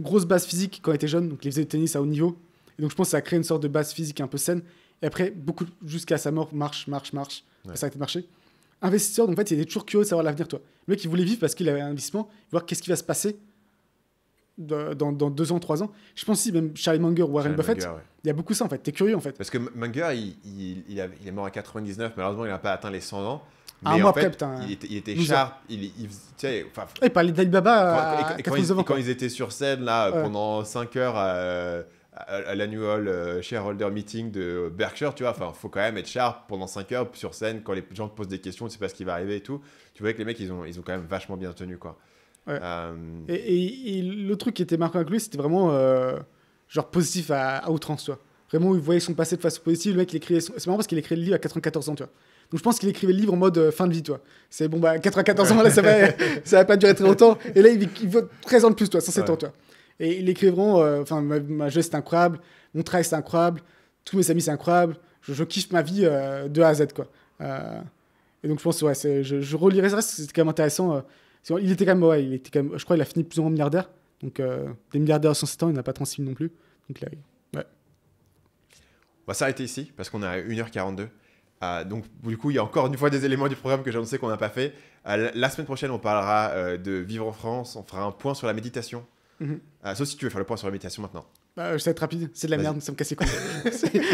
grosse base physique quand il était jeune, donc il faisait du tennis à haut niveau. Et donc je pense que ça a créé une sorte de base physique un peu saine. Et après, beaucoup jusqu'à sa mort, marche. Ouais. Ça a été marché. Investisseur, donc en fait, il était toujours curieux de savoir l'avenir, toi. Le mec, il voulait vivre parce qu'il avait un investissement, voir qu'est-ce qui va se passer dans 2 ans, 3 ans. Je pense aussi, même Charlie Munger ou Warren Buffett, il y a beaucoup ça en fait. T'es curieux en fait. Parce que Munger, il est mort à 99, malheureusement, il n'a pas atteint les 100 ans. Mais en fait, il était sharp. Il parlait d'Alibaba à 99 ans. Quand ils étaient sur scène là, pendant 5 heures à l'annual shareholder meeting de Berkshire, tu vois, faut quand même être sharp pendant 5 heures sur scène quand les gens te posent des questions, tu sais pas ce qui va arriver et tout. Tu vois que les mecs, ils ont quand même vachement bien tenu, quoi. Ouais. Et le truc qui était marquant avec lui, c'était vraiment genre positif à outrance, tu vois. Vraiment, il voyait son passé de façon positive. Le mec, il écrivait. C'est marrant parce qu'il écrit le livre à 94 ans, tu vois. Donc je pense qu'il écrivait le livre en mode fin de vie, tu vois. C'est bon, 94 ans, là, ça va pas durer très longtemps. Et là, il veut 13 ans de plus, tu vois, 107 ans, tu vois. Et il écrit vraiment, ma jeunesse, c'est incroyable, mon travail, c'est incroyable, tous mes amis, c'est incroyable, je kiffe ma vie de A à Z, quoi. Et donc je pense, je relirai ça, c'était quand même intéressant. Il était quand même, je crois qu'il a fini plus ou moins milliardaire. Donc, des milliardaires à 107 ans, il n'a pas 36 000 non plus. Donc là, ouais. On va s'arrêter ici parce qu'on est à 1h42. Donc, du coup, il y a encore une fois des éléments du programme que j'ai annoncé qu'on n'a pas fait. La semaine prochaine, on parlera de vivre en France. On fera un point sur la méditation. Sauf si tu veux faire le point sur la méditation maintenant. Bah, ça va être rapide. C'est de la merde, ça me casse les couilles.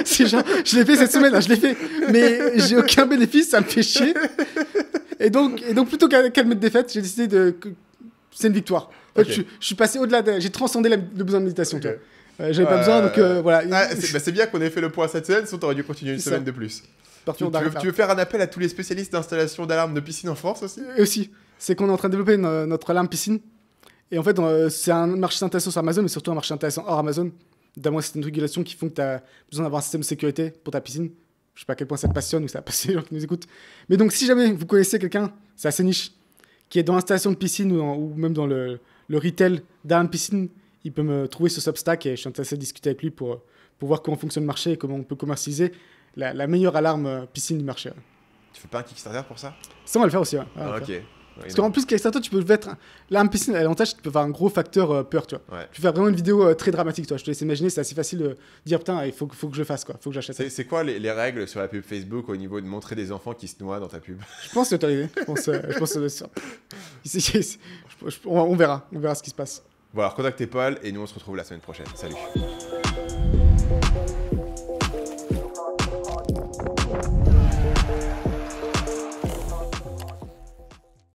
c'est genre, je l'ai fait cette semaine, là, je l'ai fait. Mais j'ai aucun bénéfice, ça me fait chier. Et donc plutôt qu'à le mettre défaite, j'ai décidé que c'est une victoire. Je suis passé au-delà, j'ai transcendé le besoin de méditation. Okay. J'avais pas besoin, donc voilà. C'est bien qu'on ait fait le point cette semaine, sinon t'aurais dû continuer une semaine de plus. Tu veux faire un appel à tous les spécialistes d'installation d'alarmes de piscine en France aussi ? Aussi. C'est qu'on est en train de développer notre alarme piscine. Et en fait, c'est un marché intéressant sur Amazon, mais surtout un marché intéressant hors Amazon. D'avoir certaines régulations qui font que tu as besoin d'avoir un système de sécurité pour ta piscine. Je sais pas à quel point ça te passionne ou ça passe les gens qui nous écoutent. Mais donc, si jamais vous connaissez quelqu'un, c'est assez niche, qui est dans l'installation de piscine ou même dans le retail d'alarme piscine, il peut me trouver sur Substack et je suis intéressé de discuter avec lui pour voir comment fonctionne le marché et comment on peut commercialiser la meilleure alarme piscine du marché. Tu fais pas un Kickstarter pour ça ? Ça, on va le faire aussi. Ouais. Ok. Parce qu'en plus, Kickstarter, tu peux mettre l'alarme piscine, l'avantage, tu peux faire un gros facteur peur, tu vois. Ouais. Tu peux faire vraiment une vidéo très dramatique, toi. Je te laisse imaginer, c'est assez facile de dire, putain, il faut que je le fasse, quoi. Faut que j'achète. C'est quoi les règles sur la pub Facebook au niveau de montrer des enfants qui se noient dans ta pub ? Je pense que c'est autorisé. Je pense que c'est ça. On verra ce qui se passe. Bon, alors contactez Paul et nous on se retrouve la semaine prochaine. Salut.